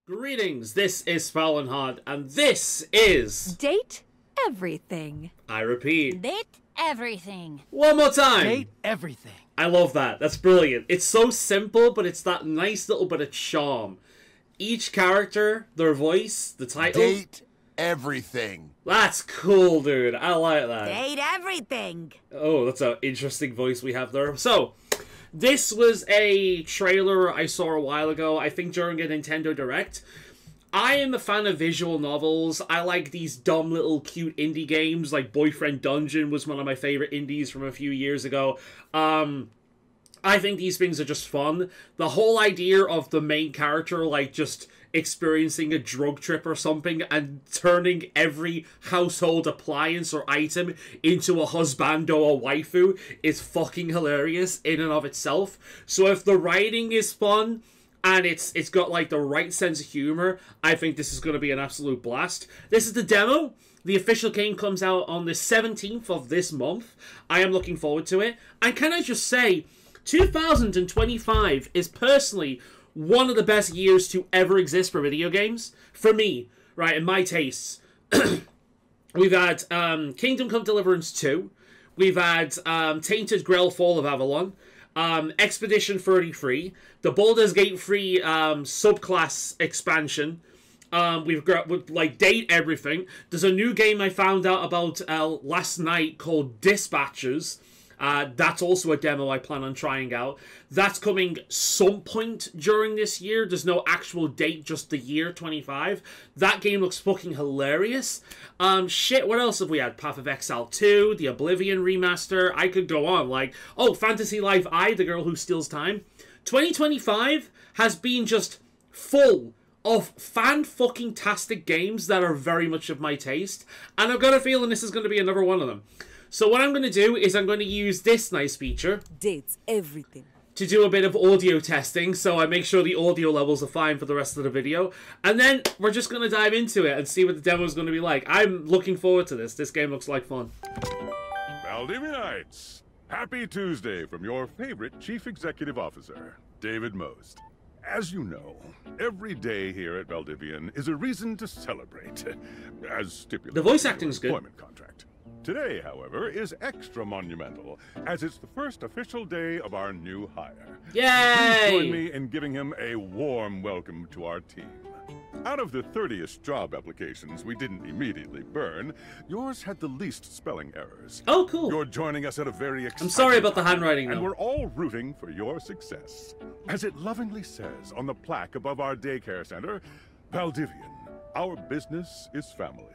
Greetings, this is Faolan, and this is... Date everything. I repeat. Date everything. One more time. Date everything. I love that. That's brilliant. It's so simple, but it's that nice little bit of charm. Each character, their voice, the title... Date everything. That's cool, dude. I like that. Date everything. Oh, that's an interesting voice we have there. So... this was a trailer I saw a while ago, I think during a Nintendo Direct. I am a fan of visual novels. I like these dumb little cute indie games, like Boyfriend Dungeon was one of my favorite indies from a few years ago. I think these things are just fun. The whole idea of the main character, like, just experiencing a drug trip or something and turning every household appliance or item into a husbando or waifu is fucking hilarious in and of itself. So if the writing is fun and it's got like the right sense of humor, I think this is going to be an absolute blast. This is the demo. The official game comes out on the 17th of this month. I am looking forward to it. And can I just say, 2025 is personally one of the best years to ever exist for video games. For me, right, in my tastes. We've had Kingdom Come Deliverance 2. We've had Tainted Grail Fall of Avalon. Expedition 33. The Baldur's Gate 3 subclass expansion. We've got, like, Date Everything. There's a new game I found out about last night called Dispatchers. That's also a demo I plan on trying out. That's coming some point during this year. There's no actual date, just the year 25. That game looks fucking hilarious. Shit, what else have we had? Path of Exile 2, the Oblivion remaster. I could go on. Like, oh, Fantasy Life I, the girl who steals time. 2025 has been just full of fan-fucking-tastic games that are very much of my taste. And I've got a feeling this is going to be another one of them. So what I'm going to do is I'm going to use this nice feature. Dates everything. To do a bit of audio testing, so I make sure the audio levels are fine for the rest of the video. And then we're just going to dive into it and see what the demo is going to be like. I'm looking forward to this. This game looks like fun. Valdivianites, happy Tuesday from your favorite Chief Executive Officer, David Most. As you know, every day here at Valdivian is a reason to celebrate, as stipulated The voice in acting's your good. employment contract. Today, however, is extra monumental, as it's the first official day of our new hire. Please join Yay! me in giving him a warm welcome to our team. Out of the 30-ish job applications we didn't immediately burn, yours had the least spelling errors. Oh, cool. You're joining us at a very exciting I'm sorry about the time, handwriting, and though. we're all rooting for your success. As it lovingly says on the plaque above our daycare center, Valdivian, our business is family.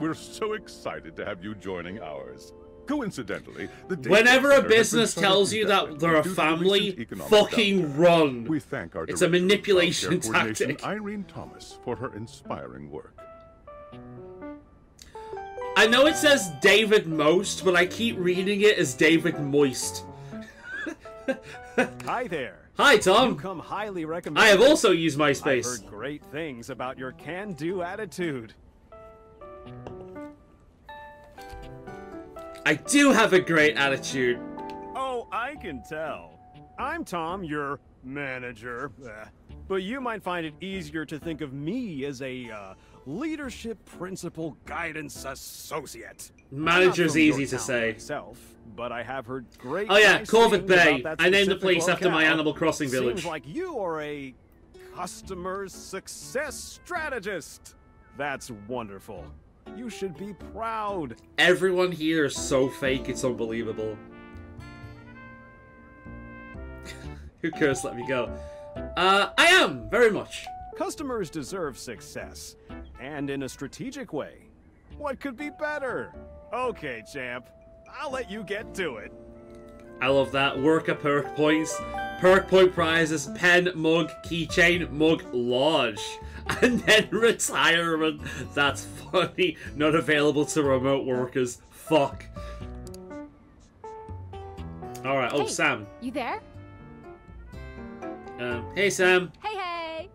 We're so excited to have you joining ours. Coincidentally, the Whenever a daycare center has been business started tells you that indefinitely they're a due to the family, recent economic fucking downturn. run. We thank our It's a Director of manipulation Childcare Coordination, tactic. Irene Thomas, for her inspiring work. I know it says David Most, but I keep reading it as David Moist. Hi there. Hi, You Tom. come highly recommended. I have also used I've MySpace. heard great things about your can-do attitude. I do have a great attitude. Oh, I can tell. I'm Tom, your manager. But you might find it easier to think of me as a leadership principal guidance associate. Manager's I'm not from your easy to town say. Myself, but I have heard great. Oh yeah, nice Corvid things Bay. about that I named the specific place after my locale. Animal Crossing village. Seems like you are a customer success strategist. That's wonderful. You should be proud. Everyone here is so fake, it's unbelievable. Who cares? Let me go. I am, very much. Customers deserve success, and in a strategic way. What could be better? Okay, champ. I'll let you get to it. I love that. Worker perk points. Perk point prizes. Pen, mug, keychain, mug, lodge. And then retirement. That's funny. Not available to remote workers. Fuck. Alright, oh, Hey. Sam. You there? Hey, Sam. Hey, hey.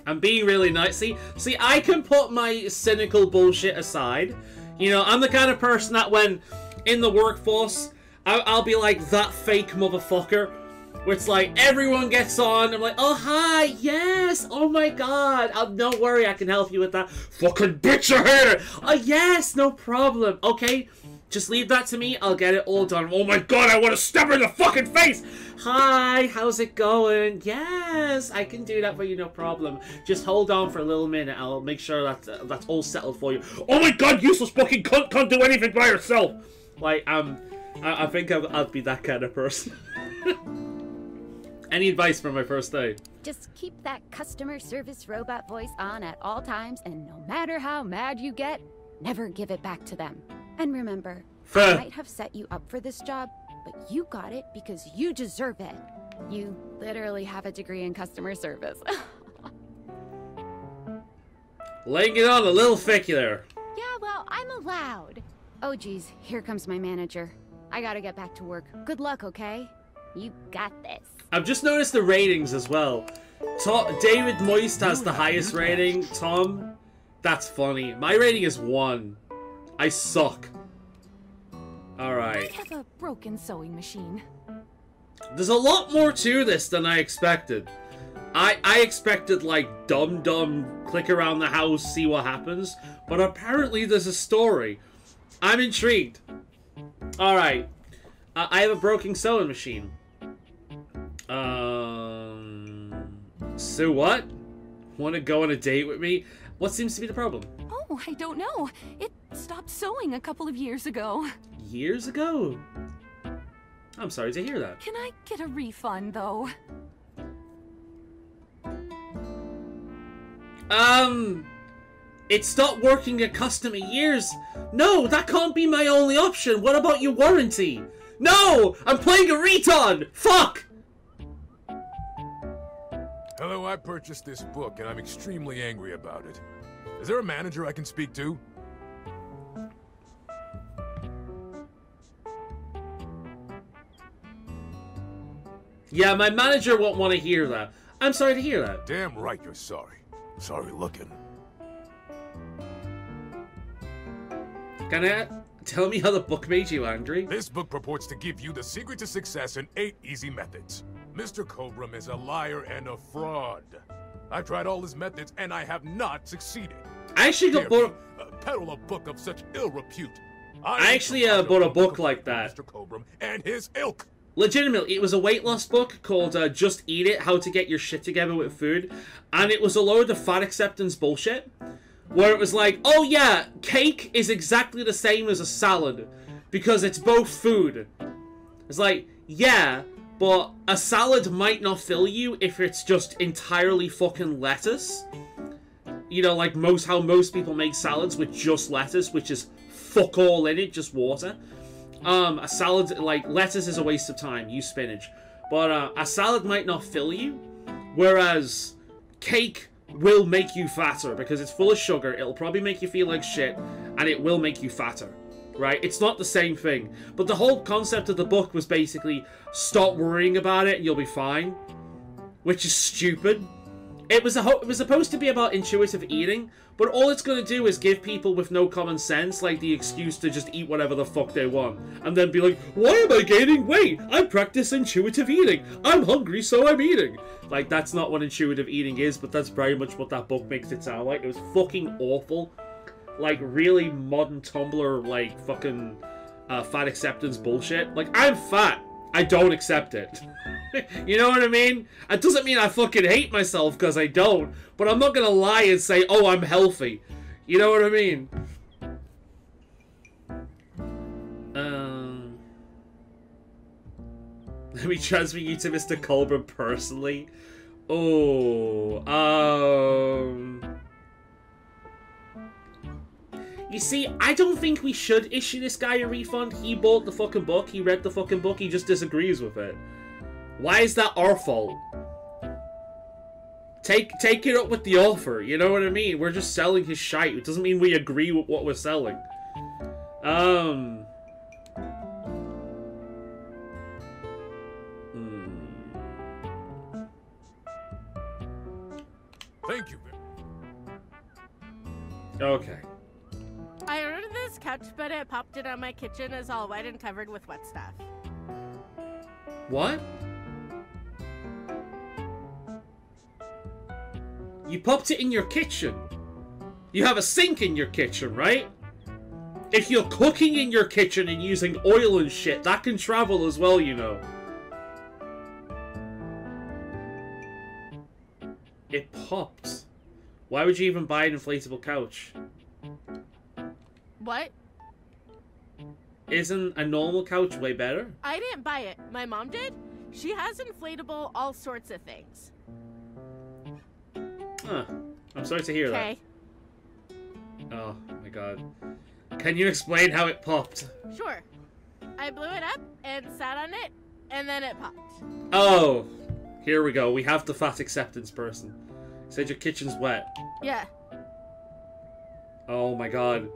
I'm being really nice. See, I can put my cynical bullshit aside. You know, I'm the kind of person that when in the workforce, I'll be like, that fake motherfucker. where it's like everyone gets on. I'm like, oh hi, yes, oh my god, don't worry, I can help you with that. Fucking bitch, I hate it. Oh yes, no problem. Okay, just leave that to me. I'll get it all done. Oh my god, I want to stab her in the fucking face. Hi, how's it going? Yes, I can do that for you, no problem. Just hold on for a little minute. I'll make sure that that's all settled for you. Oh my god, useless fucking cunt can't do anything by herself. Like, I think I'll be that kind of person. Any advice for my first day? Just keep that customer service robot voice on at all times, and no matter how mad you get, never give it back to them. And remember, I might have set you up for this job, but you got it because you deserve it. You literally have a degree in customer service. Laying it on a little thick there. Yeah, well, I'm allowed. Oh geez, here comes my manager. I gotta get back to work. Good luck, okay? You got this. I've just noticed the ratings as well. David Moist has the highest rating. Tom, that's funny. My rating is 1. I suck. Alright. I have a broken sewing machine. There's a lot more to this than I expected. I expected, like, dumb, click around the house, see what happens. But apparently there's a story. I'm intrigued. Alright. I have a broken sewing machine. So what? Want to go on a date with me? What seems to be the problem? Oh, I don't know. It stopped sewing a couple of years ago. Years ago? I'm sorry to hear that. Can I get a refund, though? It stopped working at customer years. No, that can't be my only option. What about your warranty? No! I'm playing a retard! Fuck! Hello, I purchased this book and I'm extremely angry about it. Is there a manager I can speak to? Yeah, my manager won't want to hear that. I'm sorry to hear that. Damn right you're sorry. Sorry looking. Can I tell me how the book made you angry? This book purports to give you the secret to success in 8 easy methods. Mr. Cobram is a liar and a fraud. I've tried all his methods and I have not succeeded. I actually got bought peddle a book of such ill repute. I actually bought a book like that. Mr. Cobram and his ilk. Legitimately, it was a weight loss book called Just Eat It, How to Get Your Shit Together with Food. And it was a load of fat acceptance bullshit. Where it was like, oh yeah, cake is exactly the same as a salad. Because it's both food. It's like, yeah, but a salad might not fill you if it's just entirely fucking lettuce. You know, like how most people make salads with just lettuce, which is fuck all in it, just water. A salad, like, lettuce is a waste of time, use spinach. But a salad might not fill you, whereas cake will make you fatter because it's full of sugar, it'll probably make you feel like shit, and it will make you fatter. Right? It's not the same thing. But the whole concept of the book was basically, stop worrying about it and you'll be fine. Which is stupid. It was supposed to be about intuitive eating, but all it's going to do is give people with no common sense, like, the excuse to just eat whatever the fuck they want. And then be like, why am I gaining weight? I practice intuitive eating. I'm hungry, so I'm eating. Like, that's not what intuitive eating is, but that's very much what that book makes it sound like. It was fucking awful. Like, really modern Tumblr, like, fucking fat acceptance bullshit. Like, I'm fat. I don't accept it. You know what I mean? It doesn't mean I fucking hate myself because I don't, but I'm not gonna lie and say, oh, I'm healthy. You know what I mean? Let me transfer you to Mr. Colburn personally. Oh, you see, I don't think we should issue this guy a refund. He bought the fucking book, he read the fucking book, he just disagrees with it. Why is that our fault? Take it up with the author, you know what I mean? We're just selling his shite. It doesn't mean we agree with what we're selling. Thank you. Okay. I ordered this couch, but it popped in on my kitchen is all wet and covered with wet stuff. What? You popped it in your kitchen. You have a sink in your kitchen, right? If you're cooking in your kitchen and using oil and shit, that can travel as well, you know. It popped. Why would you even buy an inflatable couch? What? Isn't a normal couch way better? I didn't buy it. My mom did. She has inflatable all sorts of things. Huh. I'm sorry to hear that. Okay. Oh my god. Can you explain how it popped? Sure. I blew it up and sat on it, and then it popped. Oh, here we go. We have the fat acceptance person. Said your kitchen's wet. Yeah. Oh my god.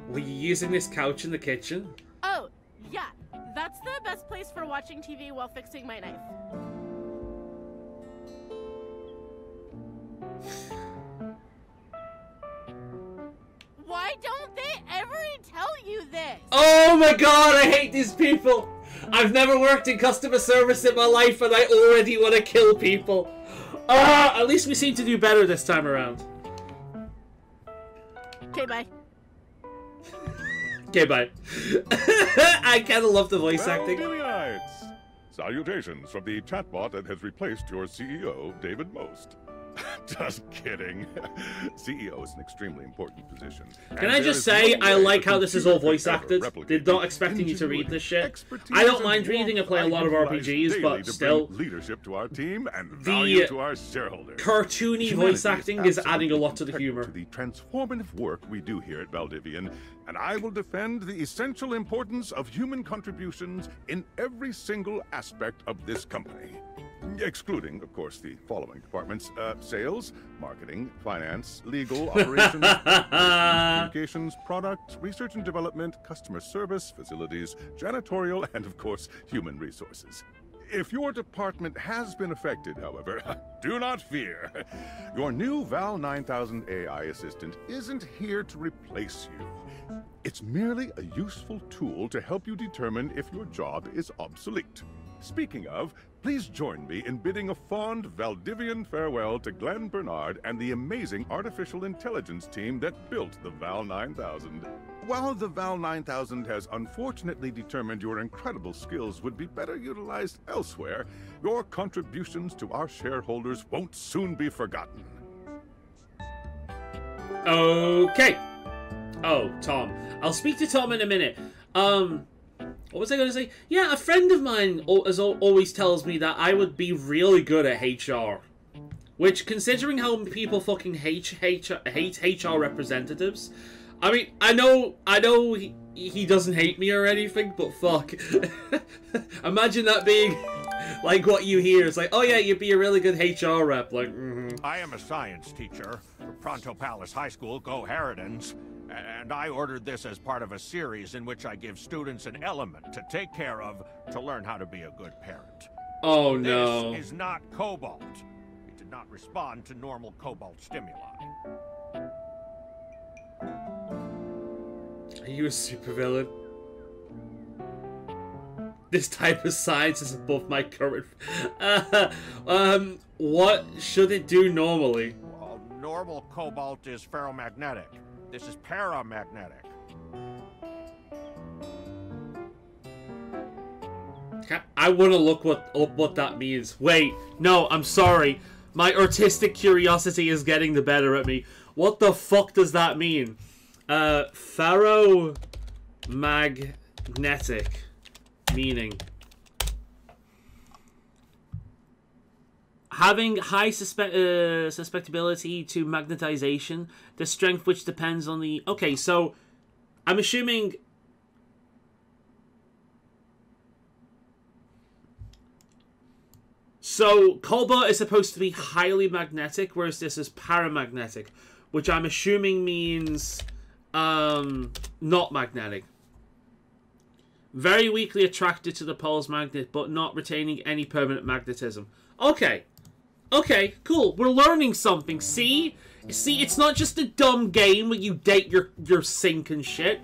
Were you using this couch in the kitchen? Oh, yeah. That's the best place for watching TV while fixing my knife. Why don't they ever tell you this? Oh my god, I hate these people! I've never worked in customer service in my life and I already want to kill people. At least we seem to do better this time around. Okay, bye. Okay, bye. I kind of love the voice acting. Valdivianites! Salutations from the chatbot that has replaced your CEO, David Most. Just kidding. CEO is an extremely important position. Can I just say, I like how this is all voice acted. They're not expecting you to read this shit. I don't mind reading and play a lot of RPGs, but still, leadership to our team and value to our shareholders. Cartoony voice acting is adding a lot to the humor. To the transformative work we do here at Valdivian, and I will defend the essential importance of human contributions in every single aspect of this company. Excluding, of course, the following departments: sales, marketing, finance, legal, operations, communications, product, research and development, customer service, facilities, janitorial, and, of course, human resources. If your department has been affected, however, do not fear. Your new Val 9000 AI assistant isn't here to replace you. It's merely a useful tool to help you determine if your job is obsolete. Speaking of, please join me in bidding a fond Valdivian farewell to Glenn Bernard and the amazing artificial intelligence team that built the Val 9000. While the Val 9000 has unfortunately determined your incredible skills would be better utilized elsewhere, your contributions to our shareholders won't soon be forgotten. Okay. Oh, Tom. I'll speak to Tom in a minute. What was I going to say? Yeah, a friend of mine always tells me that I would be really good at HR. Which, considering how people fucking hate HR representatives, I mean, I know he doesn't hate me or anything, but fuck. Imagine that being like what you hear. It's like, oh yeah, you'd be a really good HR rep. Like, I am a science teacher for Pronto Palace High School, Go Harridans. And I ordered this as part of a series in which I give students an element to take care of to learn how to be a good parent. Oh no. This is not cobalt. It did not respond to normal cobalt stimuli. Are you a supervillain? This type of science is above my current... what should it do normally? Well, normal cobalt is ferromagnetic. This is paramagnetic. I want to look what that means. Wait, no, I'm sorry. My artistic curiosity is getting the better at me. What the fuck does that mean? Ferromagnetic meaning. Having high susceptibility to magnetization, the strength which depends on the... Okay, so I'm assuming... So cobalt is supposed to be highly magnetic, whereas this is paramagnetic, which I'm assuming means not magnetic. Very weakly attracted to the pole's magnet, but not retaining any permanent magnetism. Okay. Okay, cool. We're learning something. See? See, it's not just a dumb game where you date your sink and shit.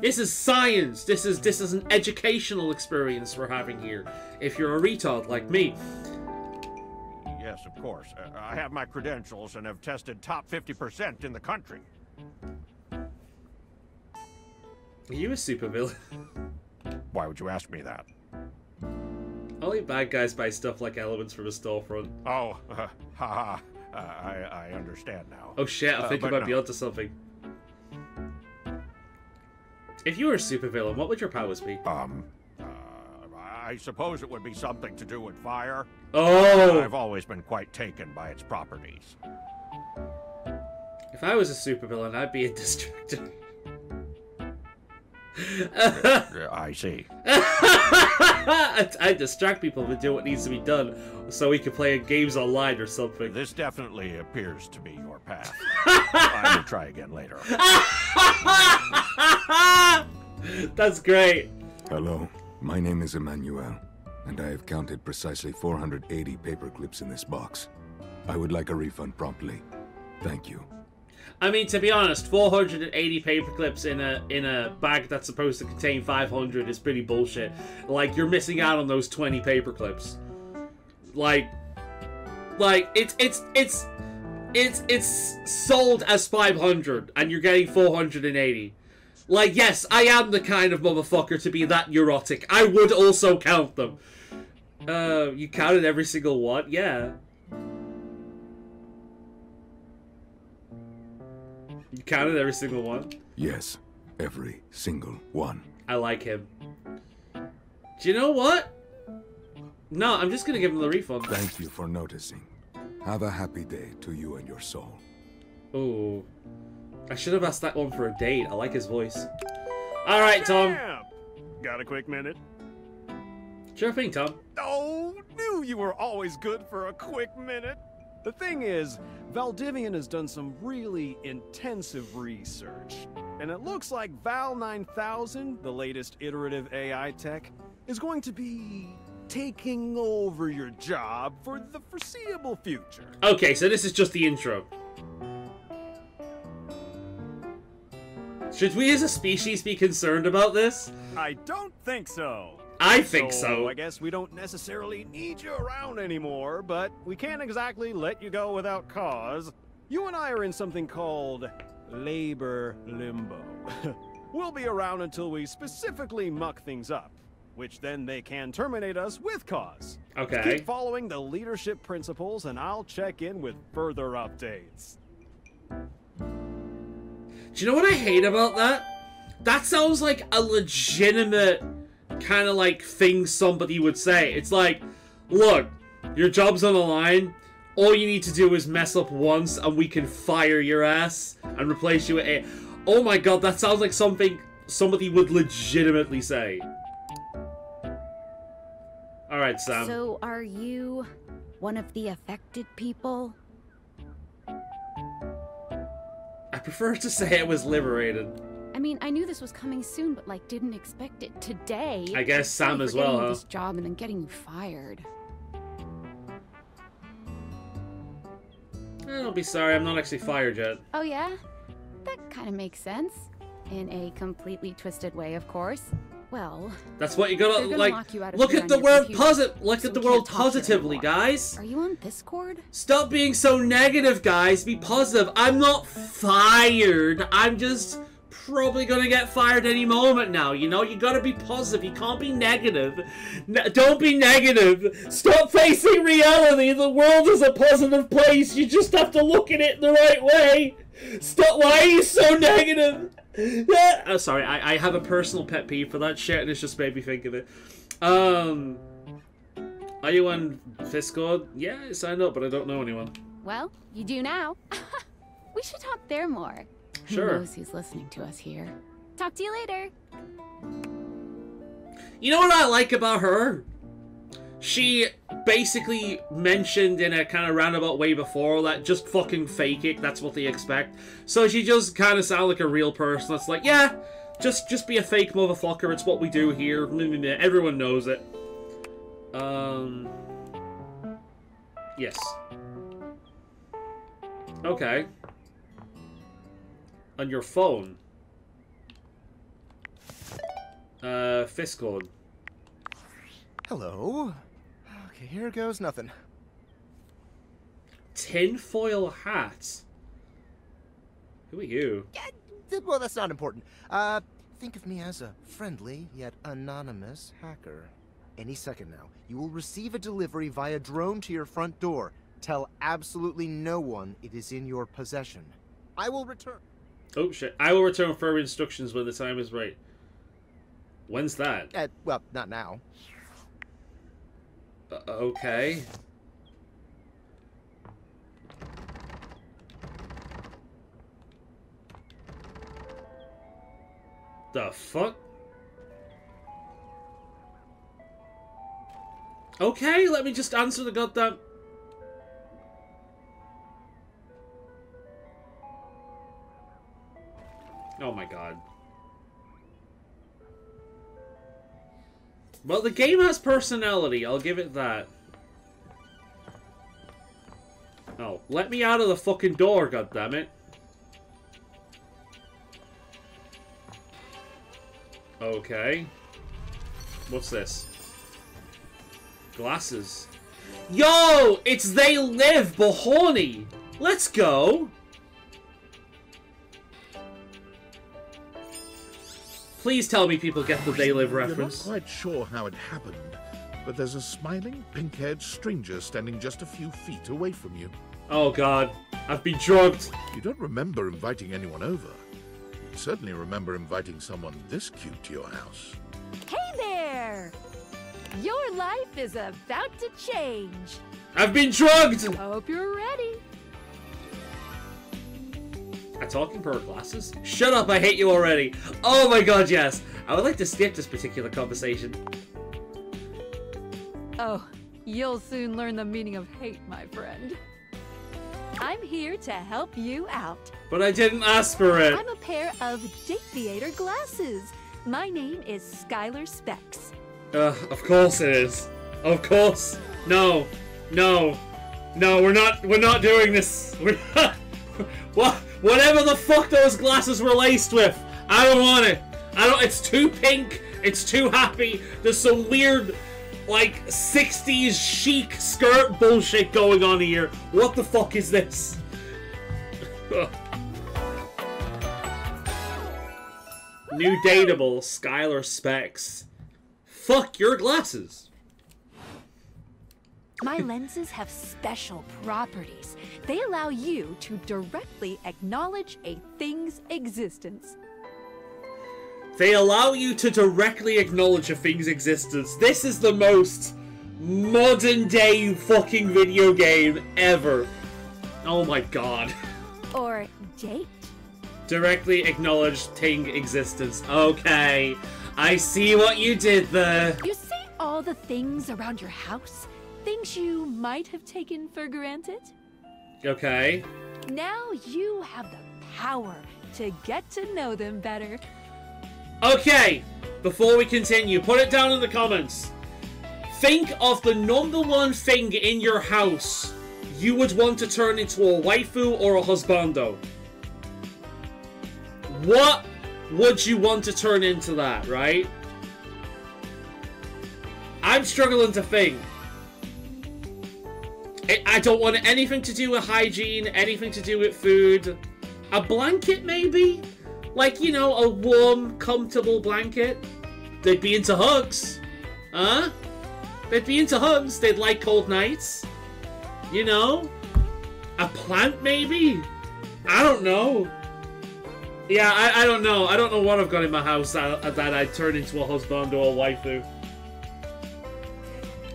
This is science. This is an educational experience we're having here. If you're a retard like me. yes, of course. I have my credentials and have tested top 50% in the country. Are you a supervillain? Why would you ask me that? Only bad guys buy stuff like elements from a storefront. Oh, haha. I understand now. Oh shit, I think I might be onto something. If you were a supervillain, what would your powers be? I suppose it would be something to do with fire. Oh! I've always been quite taken by its properties. If I was a supervillain, I'd be a distractor. I see. I distract people to do what needs to be done so we can play games online or something. This definitely appears to be your path. I will try again later. That's great. Hello, my name is Emmanuel, and I have counted precisely 480 paper clips in this box. I would like a refund promptly. Thank you. I mean, to be honest, 480 paper clips in a bag that's supposed to contain 500 is pretty bullshit. Like, you're missing out on those 20 paper clips. Like it's sold as 500 and you're getting 480. Like, yes, I am the kind of motherfucker to be that neurotic. I would also count them. You counted every single one? Yeah. You counted every single one? Yes, every single one. I like him. Do you know what? No, I'm just gonna give him the refund. Thank you for noticing. Have a happy day to you and your soul. Ooh. I should have asked that one for a date. I like his voice. Alright, Tom. Damn. Got a quick minute? Sure thing, Tom. Oh, knew you were always good for a quick minute. The thing is, Valdivian has done some really intensive research. And it looks like Val 9000, the latest iterative AI tech, is going to be taking over your job for the foreseeable future. Okay, so this is just the intro. Should we as a species be concerned about this? I don't think so. I think so. I guess we don't necessarily need you around anymore, but we can't exactly let you go without cause. You and I are in something called labor limbo. We'll be around until we specifically muck things up, which then they can terminate us with cause. Okay. Keep following the leadership principles and I'll check in with further updates. Do you know what I hate about that? That sounds like a legitimate kind of like thing somebody would say. It's like, look, your job's on the line. All you need to do is mess up once and we can fire your ass and replace you with a... Oh my god, that sounds like something somebody would legitimately say. Alright, Sam. So, are you one of the affected people? I prefer to say I was liberated. I mean, I knew this was coming soon, but like, didn't expect it today. I guess Sam as well, huh? This job and then getting you fired. Don't be sorry, I'm not actually fired yet. Oh yeah? That kind of makes sense. In a completely twisted way, of course. Well, that's what you gotta like. Look at the world Look at the world positively, guys. Are you on Discord? Stop being so negative, guys. Be positive. I'm not fired. I'm just probably gonna get fired any moment now. You know, you gotta be positive. You can't be negative. Don't be negative. Stop facing reality. The world is a positive place. You just have to look at it the right way. Stop. Why are you so negative? Yeah. Oh, sorry, I have a personal pet peeve for that shit, and it's just made me think of it. Are you on Discord? Yeah, I signed up, but I don't know anyone. Well, you do now. We should talk there more. Sure. Who knows who's listening to us here? Talk to you later. You know what I like about her? She basically mentioned in a kind of roundabout way before that just fucking fake it, that's what they expect. So she just kind of sounds like a real person that's like, yeah, just be a fake motherfucker, it's what we do here. Everyone knows it. Yes. Okay. On your phone. Fiscord. Hello. Okay, here goes nothing. Tinfoil hat. Who are you? Well, that's not important. Think of me as a friendly yet anonymous hacker. Any second now, you will receive a delivery via drone to your front door. Tell absolutely no one it is in your possession. I will return. Oh shit. I will return further instructions when the time is right. When's that? Well, not now. Okay. The fuck? Okay, let me just answer the goddamn... Oh my god. Well, the game has personality, I'll give it that. Oh, let me out of the fucking door, goddammit. Okay. What's this? Glasses. Yo! It's They Live, Bahorny! Let's go! Please tell me people get the They Live reference. You're not quite sure how it happened, but there's a smiling, pink-haired stranger standing just a few feet away from you. Oh god, I've been drugged. You don't remember inviting anyone over. You certainly remember inviting someone this cute to your house. Hey there! Your life is about to change. I've been drugged! Hope you're ready. A talking pair of glasses? Shut up, I hate you already. Oh my god, yes. I would like to skip this particular conversation. Oh, you'll soon learn the meaning of hate, my friend. I'm here to help you out. But I didn't ask for it. I'm a pair of Date Theater glasses. My name is Skylar Specs. Of course it is. Of course. No. No. No, we're not doing this. We're not. Whatever the fuck those glasses were laced with. I don't want it. It's too pink. It's too happy. There's some weird, like, 60s chic skirt bullshit going on here. What the fuck is this? New dateable, Skylar Specs. Fuck your glasses. My lenses have special properties. They allow you to directly acknowledge a thing's existence. They allow you to directly acknowledge a thing's existence. This is the most modern day fucking video game ever. Oh my god. Or date. Directly acknowledge thing existence. Okay. I see what you did there. You see all the things around your house? Things you might have taken for granted? Okay. Now you have the power to get to know them better. Okay, before we continue, put it down in the comments. Think of the #1 thing in your house you would want to turn into a waifu or a husbando. What would you want to turn into that, right? I'm struggling to think. I don't want anything to do with hygiene, anything to do with food. A blanket, maybe? Like, you know, a warm, comfortable blanket. They'd be into hugs. Huh? They'd be into hugs. They'd like cold nights. You know? A plant, maybe? I don't know. Yeah, I don't know. I don't know what I've got in my house that I'd turn into a husband or a waifu.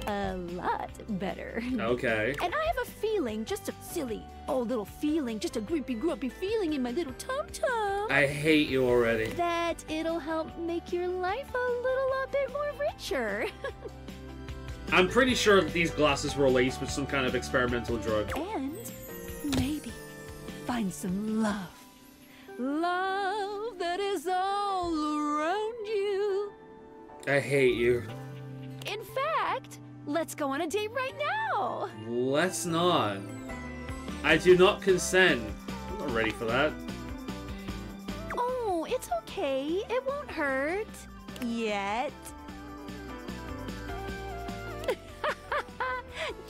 A lot better. Okay. And I have a feeling, just a silly old little feeling, just a grumpy feeling in my little tum-tum. I hate you already. That it'll help make your life a little bit more richer. I'm pretty sure that these glasses were laced with some kind of experimental drug. And maybe find some love. Love that is all around you. I hate you. In fact, let's go on a date right now. Let's not. I do not consent. I'm not ready for that. Oh, it's okay. It won't hurt. Yet.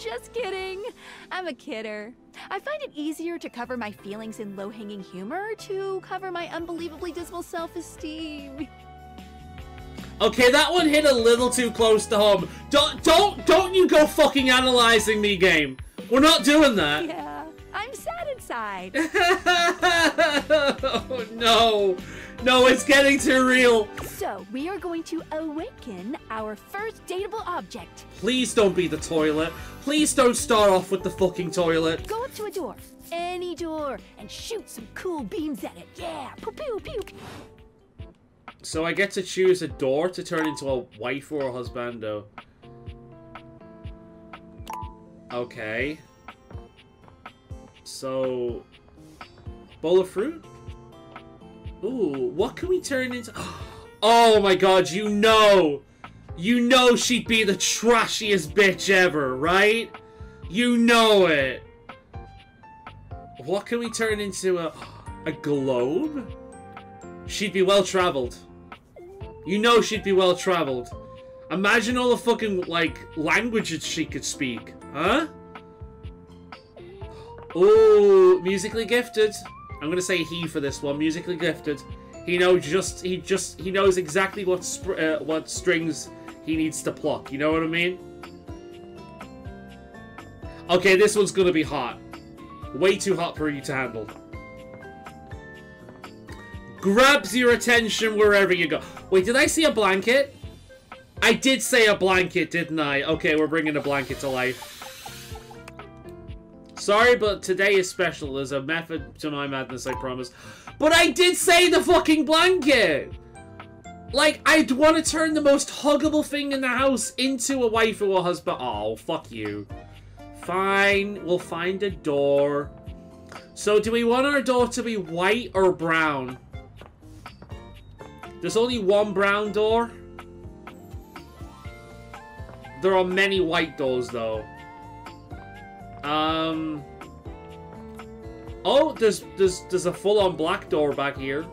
Just kidding. I'm a kidder. I find it easier to cover my feelings in low-hanging humor to cover my unbelievably dismal self-esteem. Okay, that one hit a little too close to home. Don't you go fucking analyzing me, game. We're not doing that. Yeah, I'm sad inside. Oh, no. No, it's getting too real. So, we are going to awaken our first dateable object. Please don't be the toilet. Please don't start off with the fucking toilet. Go up to a door, any door, and shoot some cool beams at it. Yeah, pew pew pew. So I get to choose a door to turn into a wife or a husbando. Okay. So, bowl of fruit? Ooh, what can we turn into? Oh my god, you know she'd be the trashiest bitch ever, right? You know it. What can we turn into? A globe? She'd be well traveled. You know she'd be well traveled. Imagine all the fucking, like, languages she could speak. Huh? Ooh, musically gifted. I'm gonna say he for this one. Musically gifted. He knows exactly what strings he needs to pluck. You know what I mean? Okay, this one's gonna be hot. Way too hot for you to handle. Grabs your attention wherever you go. Wait, did I see a blanket? I did say a blanket, didn't I? Okay, we're bringing a blanket to life. Sorry, but today is special. There's a method to my madness, I promise. But I did say the fucking blanket! Like, I'd want to turn the most huggable thing in the house into a wife or a husband. Oh, fuck you. Fine, we'll find a door. So, do we want our door to be white or brown? There's only one brown door. There are many white doors, though. Oh, there's a full-on black door back here.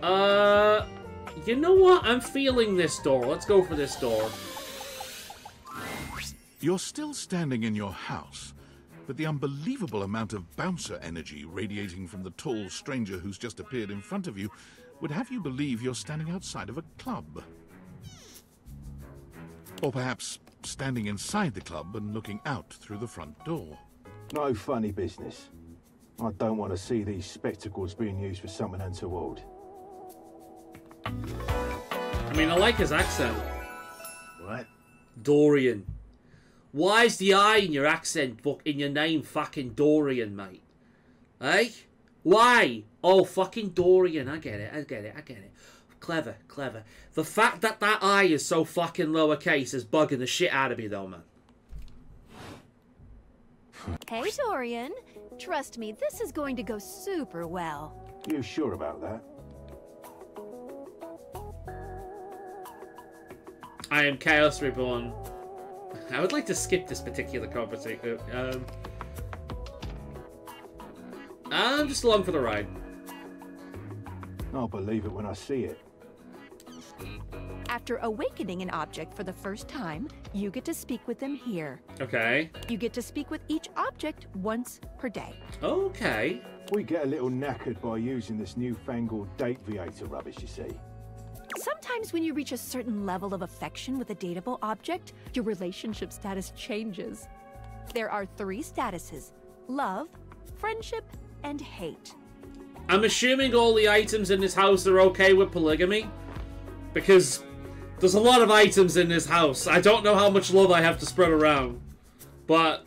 You know what? I'm feeling this door. Let's go for this door. You're still standing in your house, but the unbelievable amount of bouncer energy radiating from the tall stranger who's just appeared in front of you would have you believe you're standing outside of a club. Or perhaps standing inside the club and looking out through the front door. No funny business. I don't want to see these spectacles being used for something untoward. I mean, I like his accent. What? Dorian. Why's the I in your accent, in your name, fucking Dorian, mate? Eh? Why? Oh, fucking Dorian. I get it. Clever. The fact that that I is so fucking lowercase is bugging the shit out of me, though, man. Hey, Dorian. Trust me, this is going to go super well. You sure about that? I am Chaos Reborn. I would like to skip this particular conversation. I'm just along for the ride. I'll believe it when I see it. After awakening an object for the first time, you get to speak with them here. Okay. You get to speak with each object once per day. Okay. We get a little knackered by using this newfangled date viator rubbish, you see. Sometimes when you reach a certain level of affection with a dateable object, your relationship status changes. There are 3 statuses: love, friendship, and hate. I'm assuming all the items in this house are okay with polygamy, because there's a lot of items in this house. I don't know how much love I have to spread around, but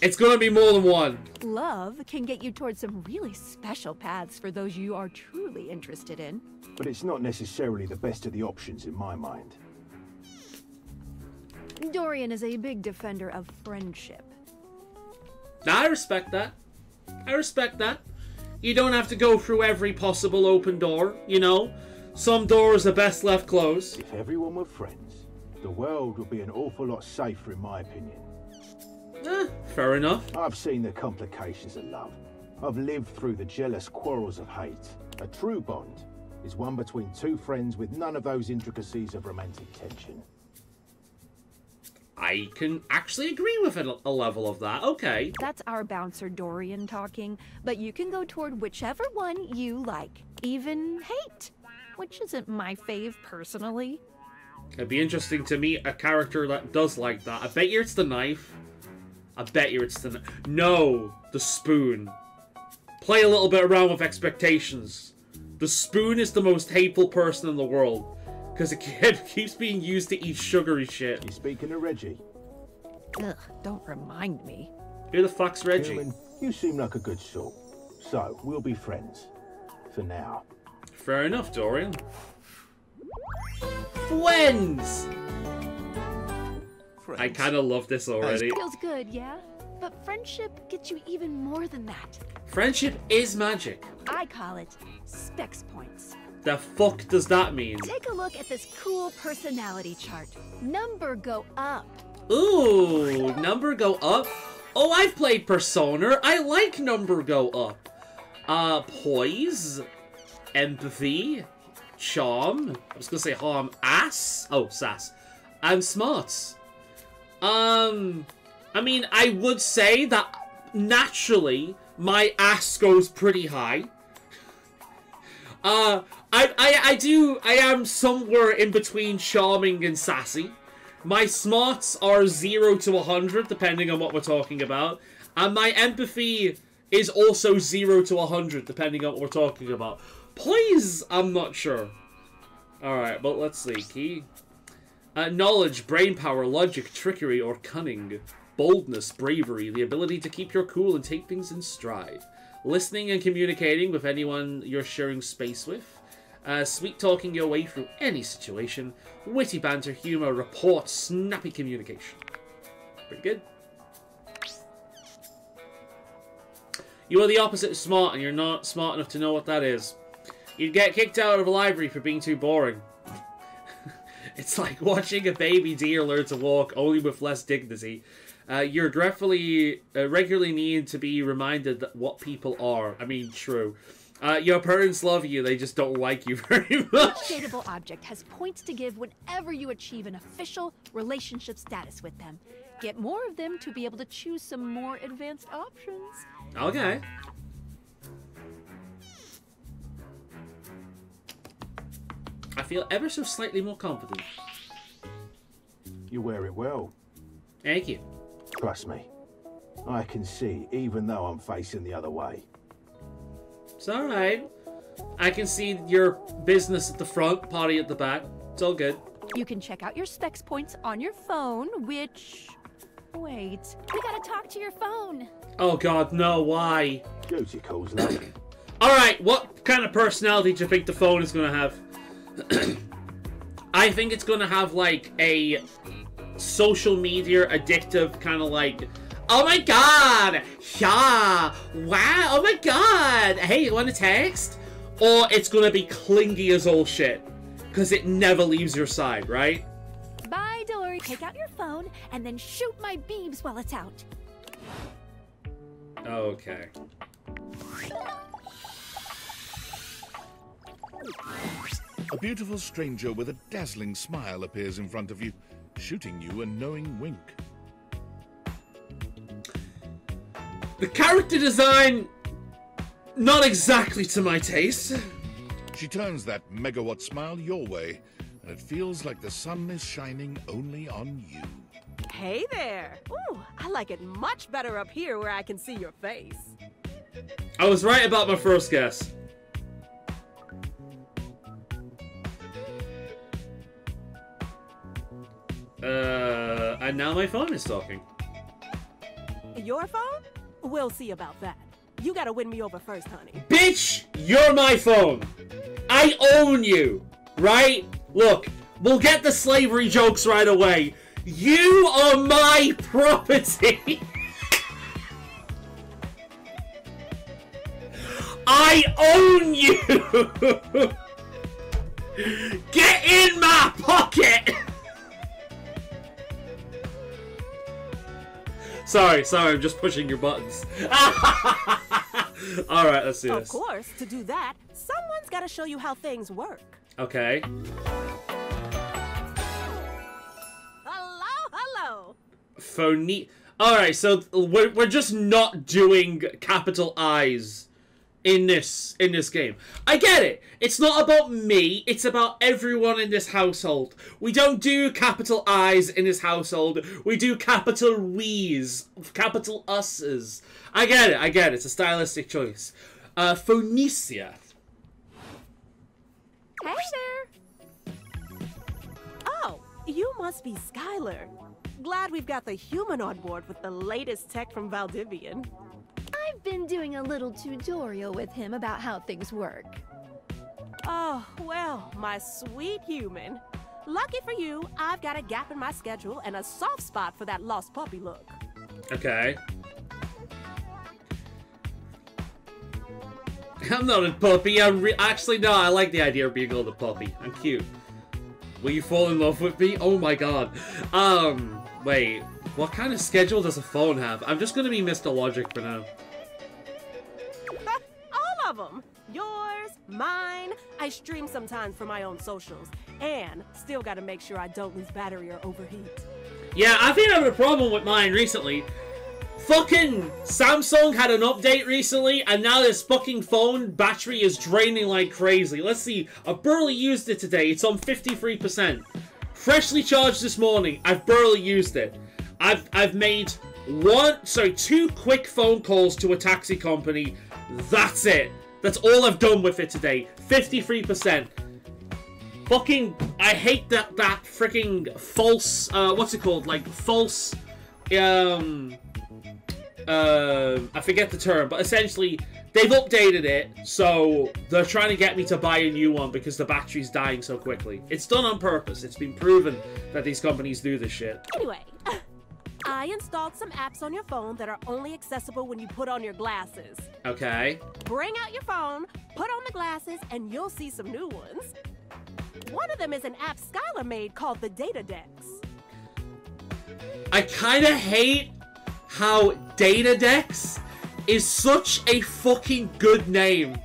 it's gonna be more than one. Love can get you towards some really special paths for those you are truly interested in. But it's not necessarily the best of the options in my mind. Dorian is a big defender of friendship. Now, I respect that. You don't have to go through every possible open door, you know? Some doors are best left closed. If everyone were friends, the world would be an awful lot safer, in my opinion. Fair enough. I've seen the complications of love. I've lived through the jealous quarrels of hate. A true bond is one between 2 friends with none of those intricacies of romantic tension. I can actually agree with a level of that. Okay. That's our bouncer Dorian talking, but you can go toward whichever one you like. Even hate, which isn't my fave personally. It'd be interesting to meet a character that does like that. I bet you it's the knife. I bet you it's the... No! The spoon. Play a little bit around with expectations. The spoon is the most hateful person in the world. Because it keeps being used to eat sugary shit. You speaking to Reggie? Ugh, don't remind me. Who the fuck's Reggie? Gentlemen, you seem like a good sort. So, we'll be friends. For now. Fair enough, Dorian. Friends! I kind of love this already. Feels good, yeah? But friendship gets you even more than that. Friendship is magic. I call it specs points. The fuck does that mean? Take a look at this cool personality chart. Number go up. Ooh, number go up? Oh, I've played Persona. I like number go up. Poise, empathy, charm. I was gonna say harm, ass. Oh, sass. And smarts. I mean, I would say that naturally my ass goes pretty high. I am somewhere in between charming and sassy. My smarts are 0 to 100, depending on what we're talking about. And my empathy is also 0 to 100, depending on what we're talking about. Poise, I'm not sure. Alright, but let's see. Key. Knowledge, brain power, logic, trickery, or cunning. Boldness, bravery, the ability to keep your cool and take things in stride. Listening and communicating with anyone you're sharing space with. Sweet talking your way through any situation. Witty banter, humor, rapport, snappy communication. Pretty good. You are the opposite of smart, and you're not smart enough to know what that is. You'd get kicked out of a library for being too boring. It's like watching a baby deer learn to walk, only with less dignity. You regularly need to be reminded that what people are. I mean, true. Your parents love you, they just don't like you very much. Each dateable object has points to give whenever you achieve an official relationship status with them. Get more of them to be able to choose some more advanced options. Okay. I feel ever so slightly more confident. You wear it well. Thank you. Trust me. I can see, even though I'm facing the other way. It's alright. I can see your business at the front, party at the back. It's all good. You can check out your specs points on your phone, which... Wait, we gotta talk to your phone. Oh god, no, why? Duty calls, love. Alright, what kind of personality do you think the phone is gonna have? I think it's gonna have, like, a social media addictive kind of like, oh my god, yeah, wow, oh my god, hey, you want a text? Or it's gonna be clingy as all shit, because it never leaves your side, right? Bye, Dory. Take out your phone and then shoot my beams while it's out. Okay. A beautiful stranger with a dazzling smile appears in front of you, shooting you a knowing wink. The character design, not exactly to my taste. She turns that megawatt smile your way, and it feels like the sun is shining only on you. Hey there! Ooh, I like it much better up here where I can see your face. I was right about my first guess. And now my phone is talking. Your phone? We'll see about that. You gotta win me over first, honey. Bitch, you're my phone. I own you, right? Look, we'll get the slavery jokes right away. You are my property. I own you. Get in my pocket. Sorry, I'm just pushing your buttons. Alright, let's do this. Of course, to do that, someone's gotta show you how things work. Okay. Hello, hello. Alright, so we're just not doing capital I's in this game. I get it. It's not about me. It's about everyone in this household. We don't do capital I's in this household. We do capital we's, capital us's. I get it. I get it. It's a stylistic choice. Phoenicia. Hey there. Oh, you must be Skylar. Glad we've got the human on board with the latest tech from Valdivian. I've been doing a little tutorial with him about how things work. Oh, well, my sweet human. Lucky for you, I've got a gap in my schedule and a soft spot for that lost puppy look. Okay. I'm not a puppy. Actually, no, I like the idea of being called a puppy. I'm cute. Will you fall in love with me? Oh my god. Wait. What kind of schedule does a phone have? I'm just gonna be Mr. Logic for now. All of them. Yours, mine. I stream sometimes for my own socials. And still gotta make sure I don't lose battery or overheat. Yeah, I've been having a problem with mine recently. Fucking Samsung had an update recently, and now this fucking phone battery is draining like crazy. Let's see. I barely used it today. It's on 53%. Freshly charged this morning. I've barely used it. I've made 2 quick phone calls to a taxi company. That's it. That's all I've done with it today. 53%. Fucking, I hate that freaking false, what's it called? Like, false, I forget the term, but essentially, they've updated it, so they're trying to get me to buy a new one because the battery's dying so quickly. It's done on purpose. It's been proven that these companies do this shit. Anyway, I installed some apps on your phone that are only accessible when you put on your glasses. Okay. Bring out your phone, put on the glasses, and you'll see some new ones. One of them is an app Skylar made called the Data Dex. I kinda hate how Data Dex is such a fucking good name.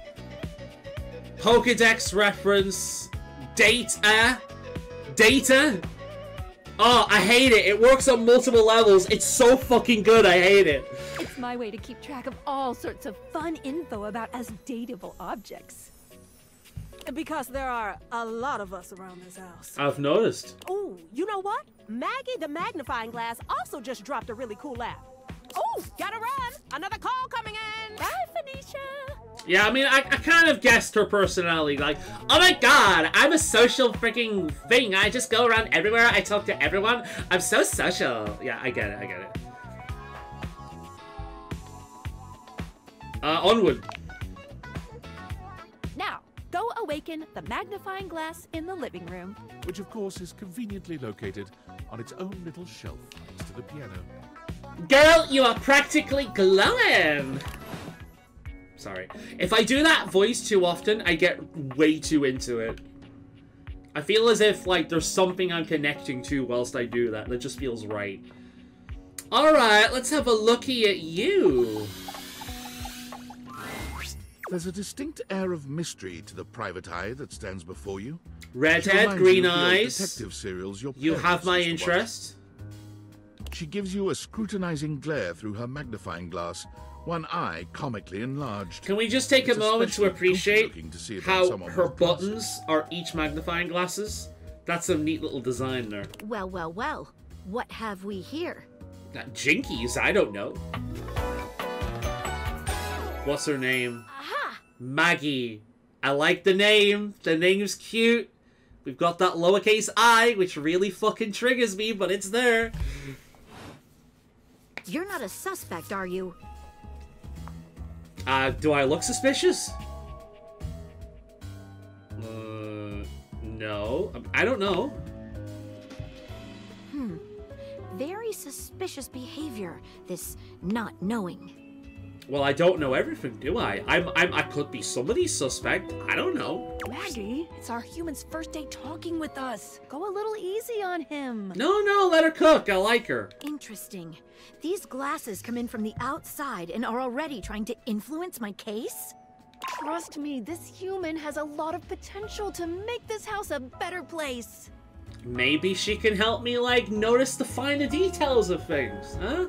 Pokédex reference. Data. Oh, I hate it. It works on multiple levels. It's so fucking good. I hate it. It's my way to keep track of all sorts of fun info about us dateable objects. Because there are a lot of us around this house. I've noticed. Oh, you know what? Maggie the Magnifying Glass also just dropped a really cool app. Oh, gotta run! Another call coming in! Bye, Phoenicia! Yeah, I mean, I kind of guessed her personality. Like, oh my god, I'm a social freaking thing. I just go around everywhere. I talk to everyone. I'm so social. Yeah, I get it. Onward. Now, go awaken the magnifying glass in the living room. Which, of course, is conveniently located on its own little shelf next to the piano. Girl, you are practically glowing! Sorry. If I do that voice too often, I get way too into it. I feel as if, like, there's something I'm connecting to whilst I do that. That just feels right. Alright, let's have a looky at you. There's a distinct air of mystery to the private eye that stands before you. Redhead, green eyes. Detective serials your you have my interest. She gives you a scrutinizing glare through her magnifying glass, one eye comically enlarged. Can we just take a moment to appreciate how her buttons are each magnifying glasses? That's a neat little design there. Well. What have we here? Jinkies? I don't know. What's her name? Aha! Maggie. I like the name. The name's cute. We've got that lowercase I, which really fucking triggers me, but it's there. You're not a suspect, are you? Do I look suspicious? No. I don't know. Very suspicious behavior, this not knowing. Well, I don't know everything, do I? I could be somebody's suspect. I don't know. Maggie, it's our human's first day talking with us. Go a little easy on him. No, let her cook. I like her. Interesting. These glasses come in from the outside and are already trying to influence my case? Trust me, this human has a lot of potential to make this house a better place. Maybe she can help me, like, notice the finer details of things, huh?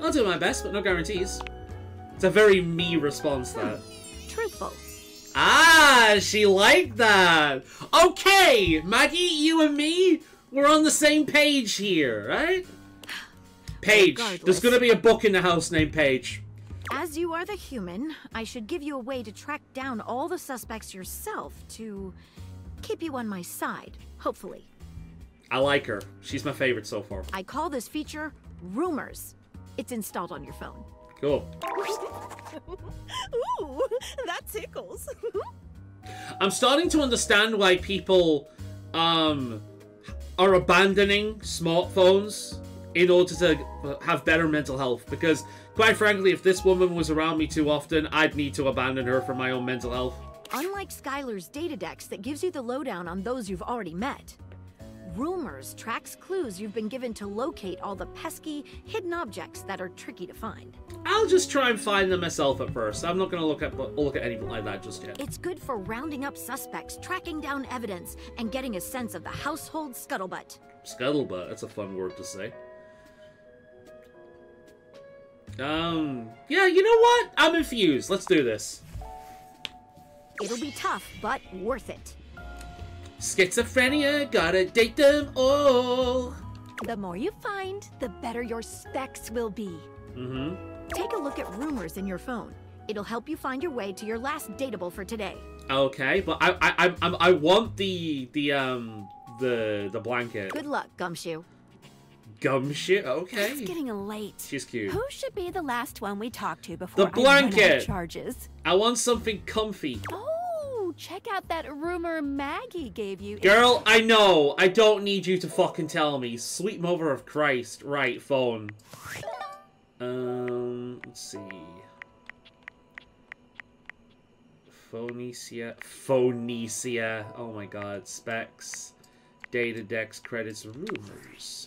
I'll do my best, but no guarantees. It's a very me response, that. Truthful. Ah, she liked that. Okay, Maggie, you and me, we're on the same page here, right? Paige. There's gonna be a book in the house named Paige. As you are the human, I should give you a way to track down all the suspects yourself to keep you on my side, hopefully. I like her. She's my favorite so far. I call this feature Rumors. It's installed on your phone. Cool. Ooh, that tickles. I'm starting to understand why people are abandoning smartphones in order to have better mental health. Because, quite frankly, if this woman was around me too often, I'd need to abandon her for my own mental health. Unlike Skylar's Datadex that gives you the lowdown on those you've already met, Rumors tracks clues you've been given to locate all the pesky, hidden objects that are tricky to find. I'll just try and find them myself at first. I'm not going to look at anything like that just yet. It's good for rounding up suspects, tracking down evidence, and getting a sense of the household scuttlebutt. Scuttlebutt, that's a fun word to say. Yeah, you know what? I'm infused. Let's do this. It'll be tough, but worth it. Schizophrenia, gotta date them all. The more you find, the better your specs will be. Mm-hmm. Take a look at Rumors in your phone. It'll help you find your way to your last dateable for today. Okay, but I want the blanket. Good luck, Gumshoe. Gumshoe? Okay. It's getting late. She's cute. Who should be the last one we talk to before The blanket. I run out of charges? I want something comfy. Oh, check out that rumor Maggie gave you. Girl, I know. I don't need you to fucking tell me. Sweet mother of Christ. Right, phone. Let's see. Phoenicia. Oh my god. Specs. Datadex. Credits. Rumors.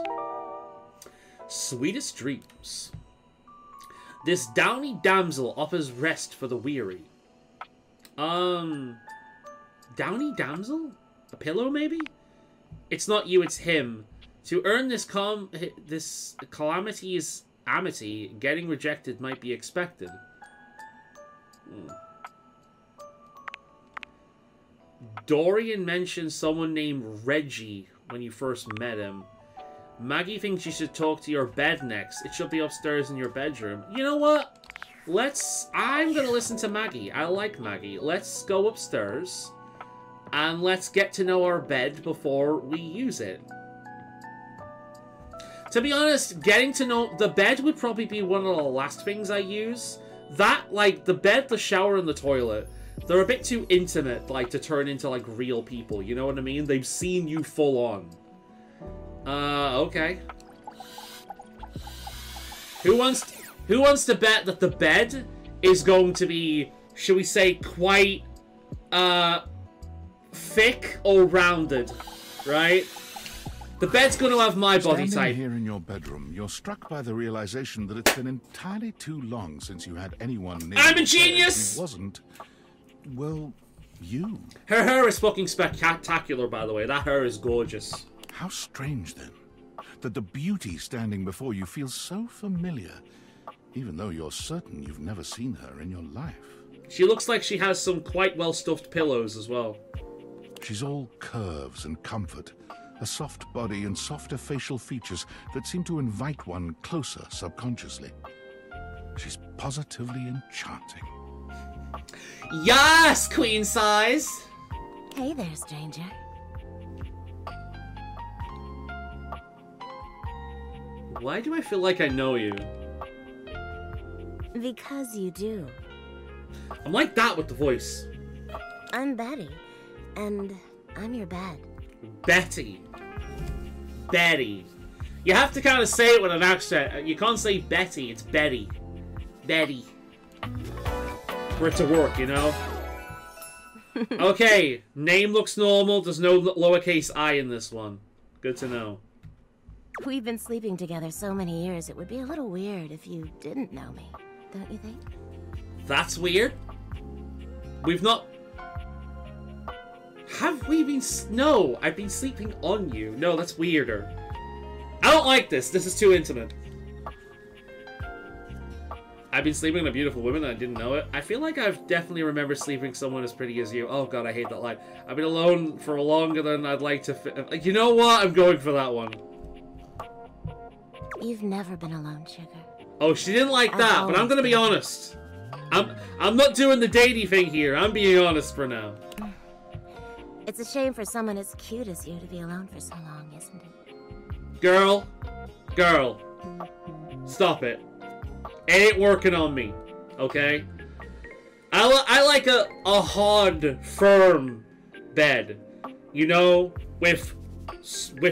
Sweetest dreams. This downy damsel offers rest for the weary. Downy damsel? A pillow, maybe? It's not you, it's him. To earn this calamity's amity, getting rejected might be expected. Dorian mentioned someone named Reggie when you first met him. Maggie thinks you should talk to your bed next. It should be upstairs in your bedroom. You know what? I'm gonna listen to Maggie. I like Maggie. Let's go upstairs and let's get to know our bed before we use it. To be honest, getting to know the bed would probably be one of the last things I use. That, like, the bed, the shower, and the toilet, they're a bit too intimate, like, to turn into, like, real people. You know what I mean? They've seen you full on. Okay. Who wants to bet that the bed is going to be, should we say, quite, thick or rounded, right? The bed's going to have my body type. Standing here in your bedroom, you're struck by the realization that it's been entirely too long since you had anyone near. I'm a genius! Who wasn't, well, you. Her hair is fucking spectacular, by the way. That hair is gorgeous. How strange, then, that the beauty standing before you feels so familiar, even though you're certain you've never seen her in your life. She looks like she has some quite well-stuffed pillows as well. She's all curves and comfort, a soft body and softer facial features that seem to invite one closer subconsciously. She's positively enchanting. Yes, queen size! Hey there, stranger. Why do I feel like I know you? Because you do. I'm like that with the voice. I'm Betty, and I'm your bed. Betty. Betty. You have to kind of say it with an accent. You can't say Betty, it's Betty. Betty. For it to work, you know? Okay, name looks normal. There's no lowercase I in this one. Good to know. We've been sleeping together so many years, it would be a little weird if you didn't know me, don't you think? That's weird. We've not... Have we been... No, I've been sleeping on you. No, that's weirder. I don't like this. This is too intimate. I've been sleeping with a beautiful woman and I didn't know it. I feel like I've definitely remembered sleeping with someone as pretty as you. Oh god, I hate that line. I've been alone for longer than I'd like to... You know what? I'm going for that one. You've never been alone, Sugar. Oh, she didn't like that, but I'm gonna be honest. I'm not doing the datey thing here. I'm being honest for now. It's a shame for someone as cute as you to be alone for so long, isn't it? Girl. Stop it. It ain't working on me, okay? I like a hard, firm bed. You know, with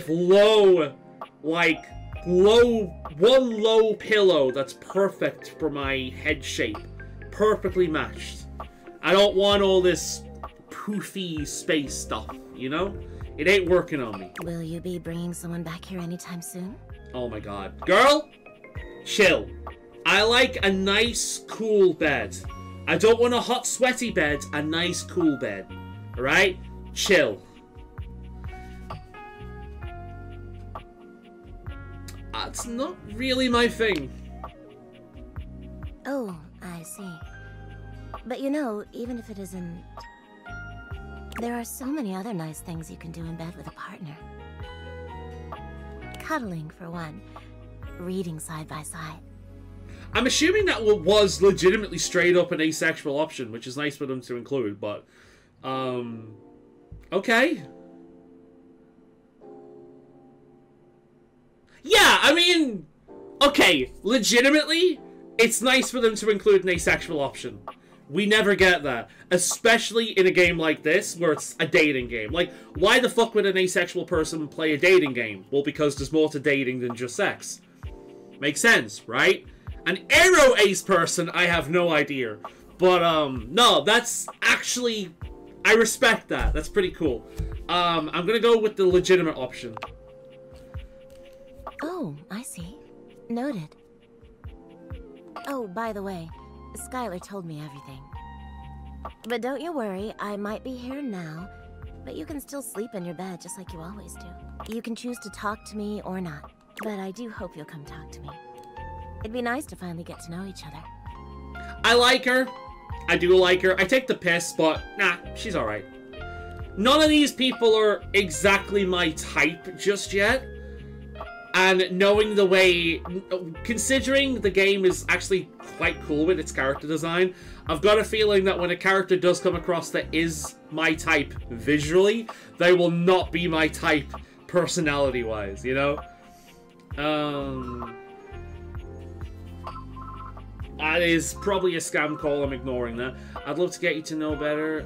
low, like, one low pillow that's perfect for my head shape. Perfectly matched. I don't want all this poofy space stuff, you know? It ain't working on me. Will you be bringing someone back here anytime soon? Oh my god. Girl, chill. I like a nice, cool bed. I don't want a hot, sweaty bed. A nice, cool bed. Alright? Chill. That's not really my thing. Oh, I see. But you know, even if it isn't... There are so many other nice things you can do in bed with a partner. Cuddling, for one. Reading side by side. I'm assuming that was legitimately straight up an asexual option, which is nice for them to include, but... Okay. Yeah, I mean... Okay, legitimately, it's nice for them to include an asexual option. We never get that. Especially in a game like this, where it's a dating game. Like, why the fuck would an asexual person play a dating game? Well, because there's more to dating than just sex. Makes sense, right? An aero ace person, I have no idea. But, no, that's actually... I respect that. That's pretty cool. I'm gonna go with the legitimate option. Oh, I see. Noted. Oh, by the way, Skylar told me everything. But don't you worry, I might be here now, but you can still sleep in your bed just like you always do. You can choose to talk to me or not, but I do hope you'll come talk to me. It'd be nice to finally get to know each other. I like her. I do like her. I take the piss, but nah, she's alright. None of these people are exactly my type just yet. And knowing the way... Considering the game is actually quite cool with its character design, I've got a feeling that when a character does come across that is my type visually, they will not be my type personality-wise, you know? That is probably a scam call. I'm ignoring that. I'd love to get you to know better.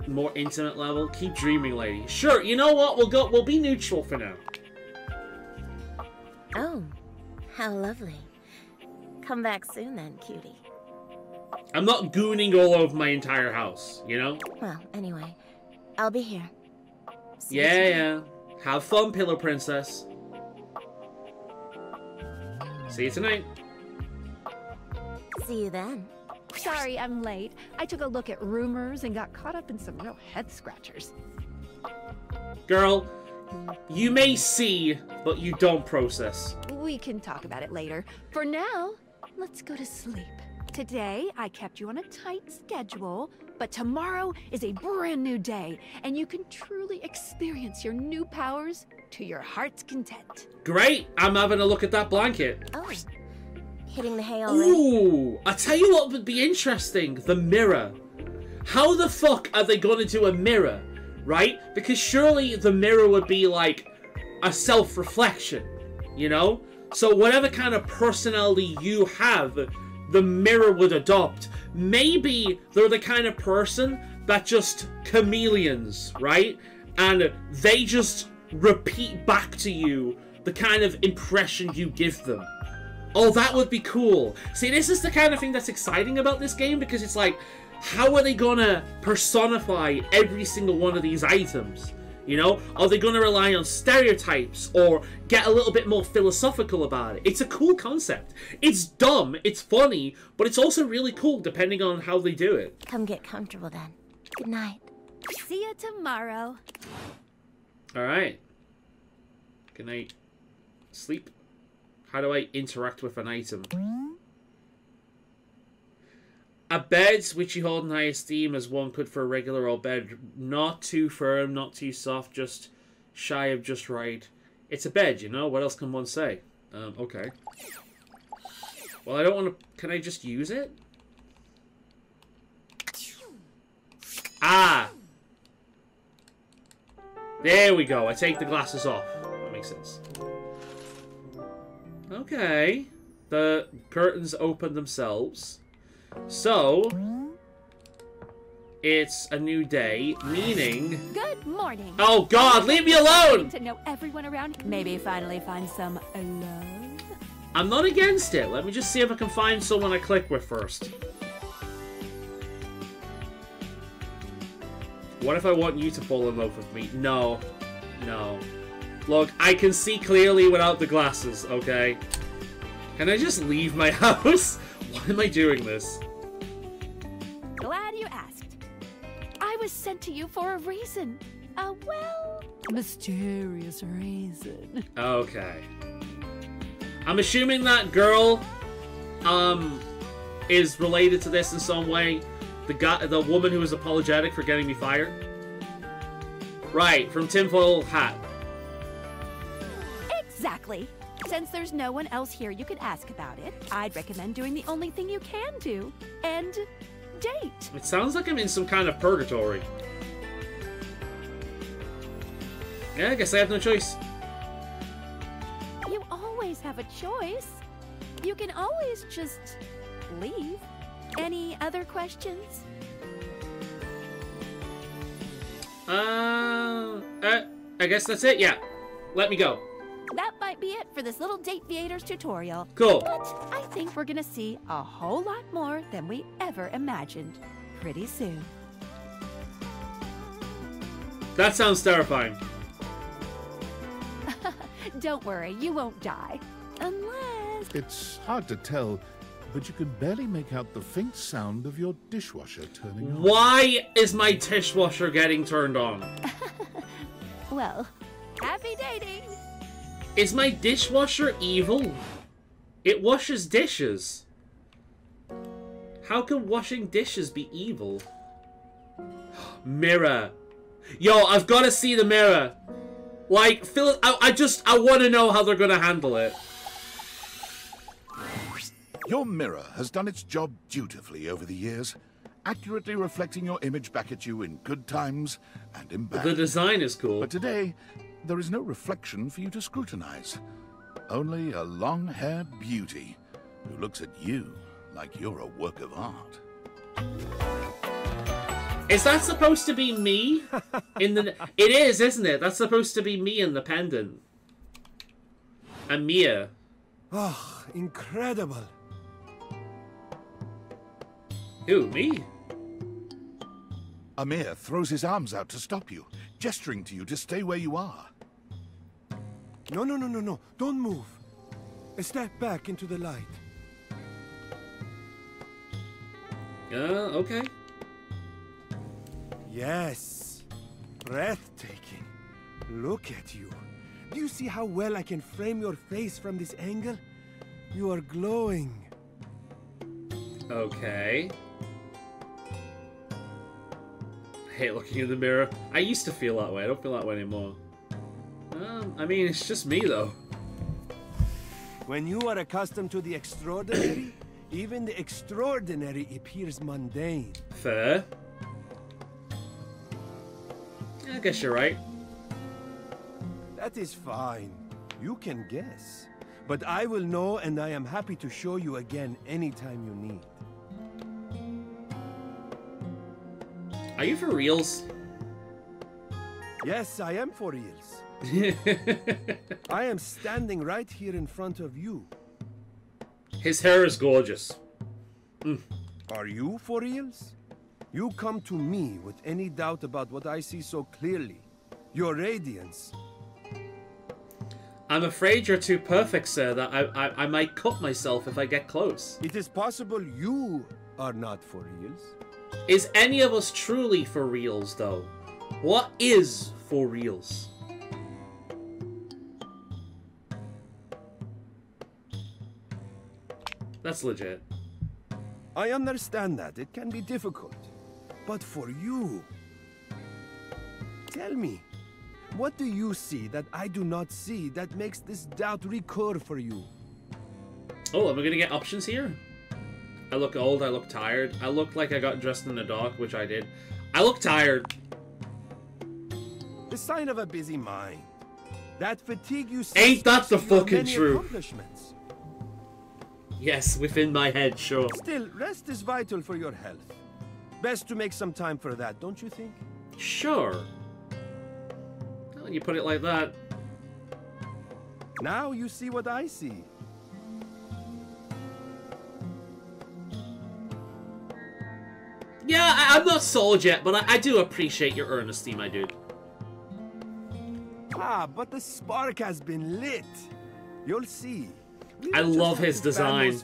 More intimate level. Keep dreaming, lady. Sure, you know what? We'll be neutral for now. Oh, how lovely. Come back soon then, cutie. I'm not gooning all over my entire house, you know? Well, anyway, I'll be here. Yeah. Have fun, Pillow Princess. See you tonight. See you then. Sorry, I'm late. I took a look at rumors and got caught up in some real head-scratchers. Girl, you may see, but you don't process. We can talk about it later. For now, let's go to sleep. Today, I kept you on a tight schedule, but tomorrow is a brand new day, and you can truly experience your new powers to your heart's content. Great! I'm having a look at that blanket. Oh, hitting the hay already? Ooh! I tell you what would be interesting. The mirror. How the fuck are they going to do a mirror, right? Because surely the mirror would be like a self-reflection, you know? So whatever kind of personality you have, the mirror would adopt. Maybe they're the kind of person that just chameleons, right? And they just repeat back to you the kind of impression you give them. Oh, that would be cool. See, this is the kind of thing that's exciting about this game, because it's like, how are they gonna personify every single one of these items? You know? Are they gonna rely on stereotypes or get a little bit more philosophical about it? It's a cool concept. It's dumb, it's funny, but it's also really cool depending on how they do it. Come get comfortable then. Good night. See you tomorrow. Alright. Can I sleep? How do I interact with an item? A bed which you hold in high esteem as one could for a regular old bed. Not too firm, not too soft, just shy of just right. It's a bed, you know? What else can one say? Okay. Well, I don't want to... Can I just use it? Ah! There we go. I take the glasses off. That makes sense. Okay. The curtains open themselves. So... It's a new day, meaning... Good morning. Oh God, leave me alone! To know everyone around. Maybe finally find some love. I'm not against it. Let me just see if I can find someone I click with first. What if I want you to fall in love with me? No. No. Look, I can see clearly without the glasses, okay? Can I just leave my house? Why am I doing this? Glad you asked. I was sent to you for a reason. A, well, mysterious reason. Okay. I'm assuming that girl, is related to this in some way. The woman who was apologetic for getting me fired. Right, from Tinfoil Hat. Exactly. Since there's no one else here you could ask about it, I'd recommend doing the only thing you can do. And date. It sounds like I'm in some kind of purgatory. Yeah, I guess I have no choice. You always have a choice. You can always just leave. Any other questions? I guess that's it, yeah. Let me go. That might be it for this little Date Viators tutorial. Cool. But I think we're gonna see a whole lot more than we ever imagined pretty soon. That sounds terrifying. Don't worry, you won't die. Unless... It's hard to tell, but you can barely make out the faint sound of your dishwasher turning on. Why is my dishwasher getting turned on? Well, happy dating! Is my dishwasher evil? It washes dishes. How can washing dishes be evil? Mirror. Yo, I've got to see the mirror. Like, Phil, I want to know how they're going to handle it. Your mirror has done its job dutifully over the years, accurately reflecting your image back at you in good times and in bad. The design is cool. But today, there is no reflection for you to scrutinize. Only a long-haired beauty who looks at you like you're a work of art. Is that supposed to be me? It is, isn't it? That's supposed to be me in the pendant. And Mia. Oh, incredible. Who, me? Amir throws his arms out to stop you, gesturing to you to stay where you are. No. Don't move. Step back into the light. Okay. Yes. Breathtaking. Look at you. Do you see how well I can frame your face from this angle? You are glowing. Okay. I hate looking in the mirror. I used to feel that way. I don't feel that way anymore. I mean, it's just me, though. When you are accustomed to the extraordinary, even the extraordinary appears mundane. Fair. I guess you're right. That is fine. You can guess. But I will know, and I am happy to show you again anytime you need. Are you for reals? Yes, I am for reals. I am standing right here in front of you. His hair is gorgeous. Are you for reals? You come to me with any doubt about what I see so clearly. Your radiance. I'm afraid you're too perfect, sir, that I might cut myself if I get close. It is possible you are not for reals. Is any of us truly for reals, though? What is for reals? That's legit. I understand that. It can be difficult. But for you... Tell me, what do you see that I do not see that makes this doubt recur for you? Oh, am I gonna get options here? I look old, I look tired. I look like I got dressed in the dark, which I did. I look tired. The sign of a busy mind. That fatigue you see. Ain't that the fucking many truth? accomplishments. Yes, within my head, sure. Still, rest is vital for your health. Best to make some time for that, don't you think? Sure. Well, you put it like that. Now you see what I see. Yeah, I'm not sold yet, but I do appreciate your earnesty, my dude. Ah, but the spark has been lit. You'll see. I love his design.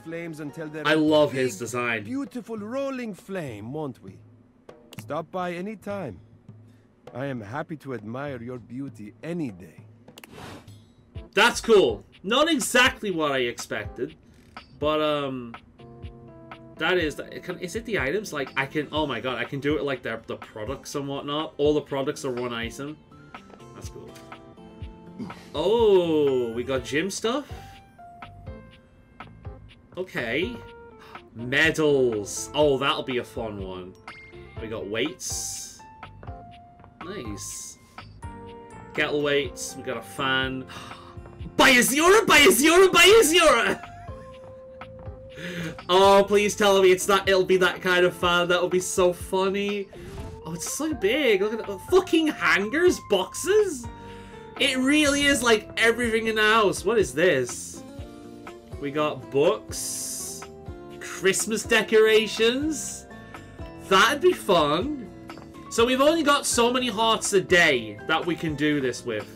I love his design. Beautiful rolling flame, won't we? Stop by any time. I am happy to admire your beauty any day. That's cool. Not exactly what I expected, but that is it the items? Like I can, oh my god, I can do it like the products and whatnot. All the products are one item. That's cool. Oh, we got gym stuff. Okay. Medals. Oh, that'll be a fun one. We got weights. Nice. Kettle weights. We got a fan. Buy a Zora! Buy a Zora! Buy a Zora! Oh, please tell me it'll be that kind of fan. That'll be so funny. Oh, it's so big. Look at the fucking hangers, boxes. It really is like everything in the house. What is this? We got books, Christmas decorations. That'd be fun. So we've only got so many hearts a day that we can do this with.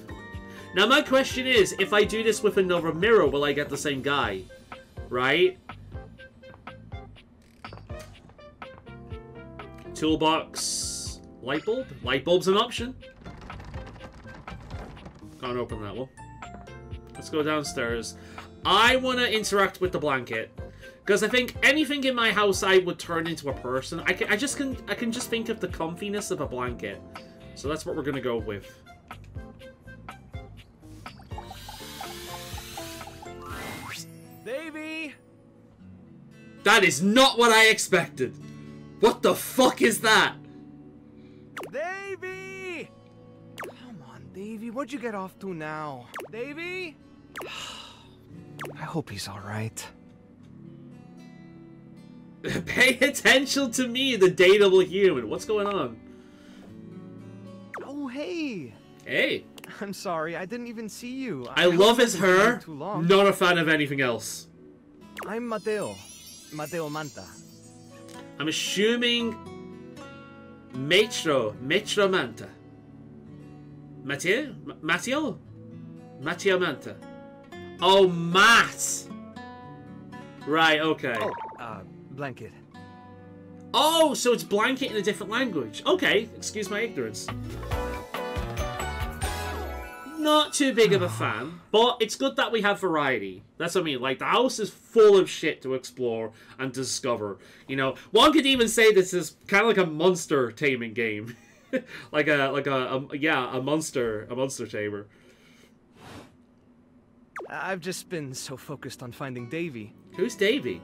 Now my question is, if I do this with another mirror, will I get the same guy? Right? Toolbox. Light bulb? Light bulb's an option. Can't open that one. Let's go downstairs. I want to interact with the blanket. Because I think anything in my house I would turn into a person. I can just think of the comfiness of a blanket. So that's what we're going to go with. Davey! That is not what I expected. What the fuck is that? Davey! Come on, Davey. What'd you get off to now? Davey? I hope he's alright. Pay attention to me, the dateable human. What's going on? Oh, hey. Hey. I'm sorry, I didn't even see you. I love his hair. Not a fan of anything else. I'm Mateo. Mateo Manta. I'm assuming Maestro Manta. Matteo Manta. Oh, Matt. Right, okay. Oh, blanket. Oh, so it's blanket in a different language. Okay, excuse my ignorance. Not too big of a fan, but it's good that we have variety. That's what I mean. Like, the house is full of shit to explore and discover. You know, one could even say this is kind of like a monster taming game. like a monster tamer. I've just been so focused on finding Davy. Who's Davy?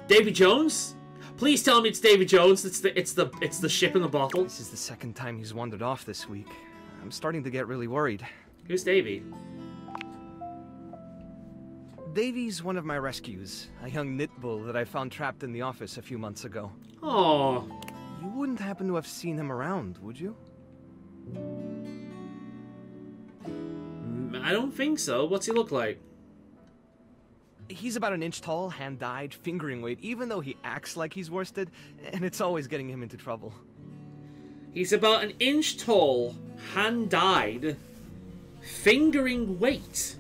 Davy Jones? Please tell me it's Davy Jones. It's the ship in the bottle. This is the second time he's wandered off this week. I'm starting to get really worried. Who's Davy? Davy's one of my rescues, a young knit bull that I found trapped in the office a few months ago. Oh. You wouldn't happen to have seen him around, would you? I don't think so. What's he look like? He's about an inch tall, hand-dyed, fingering weight, even though he acts like he's worsted, and it's always getting him into trouble. He's about an inch tall, hand-dyed, fingering weight.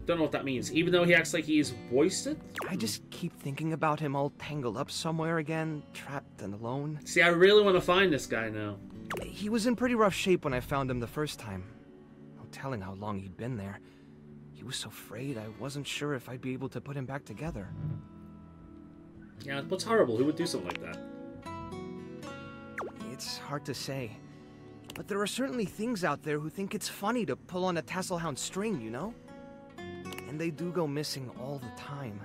Don't know what that means. Even though he acts like he's wasted? I just keep thinking about him all tangled up somewhere again, trapped and alone. See, I really want to find this guy now. He was in pretty rough shape when I found him the first time. No telling how long he'd been there. He was so frayed, I wasn't sure if I'd be able to put him back together. Yeah, what's horrible? Who would do something like that? It's hard to say. But there are certainly things out there who think it's funny to pull on a Tasselhound string, you know? And they do go missing all the time.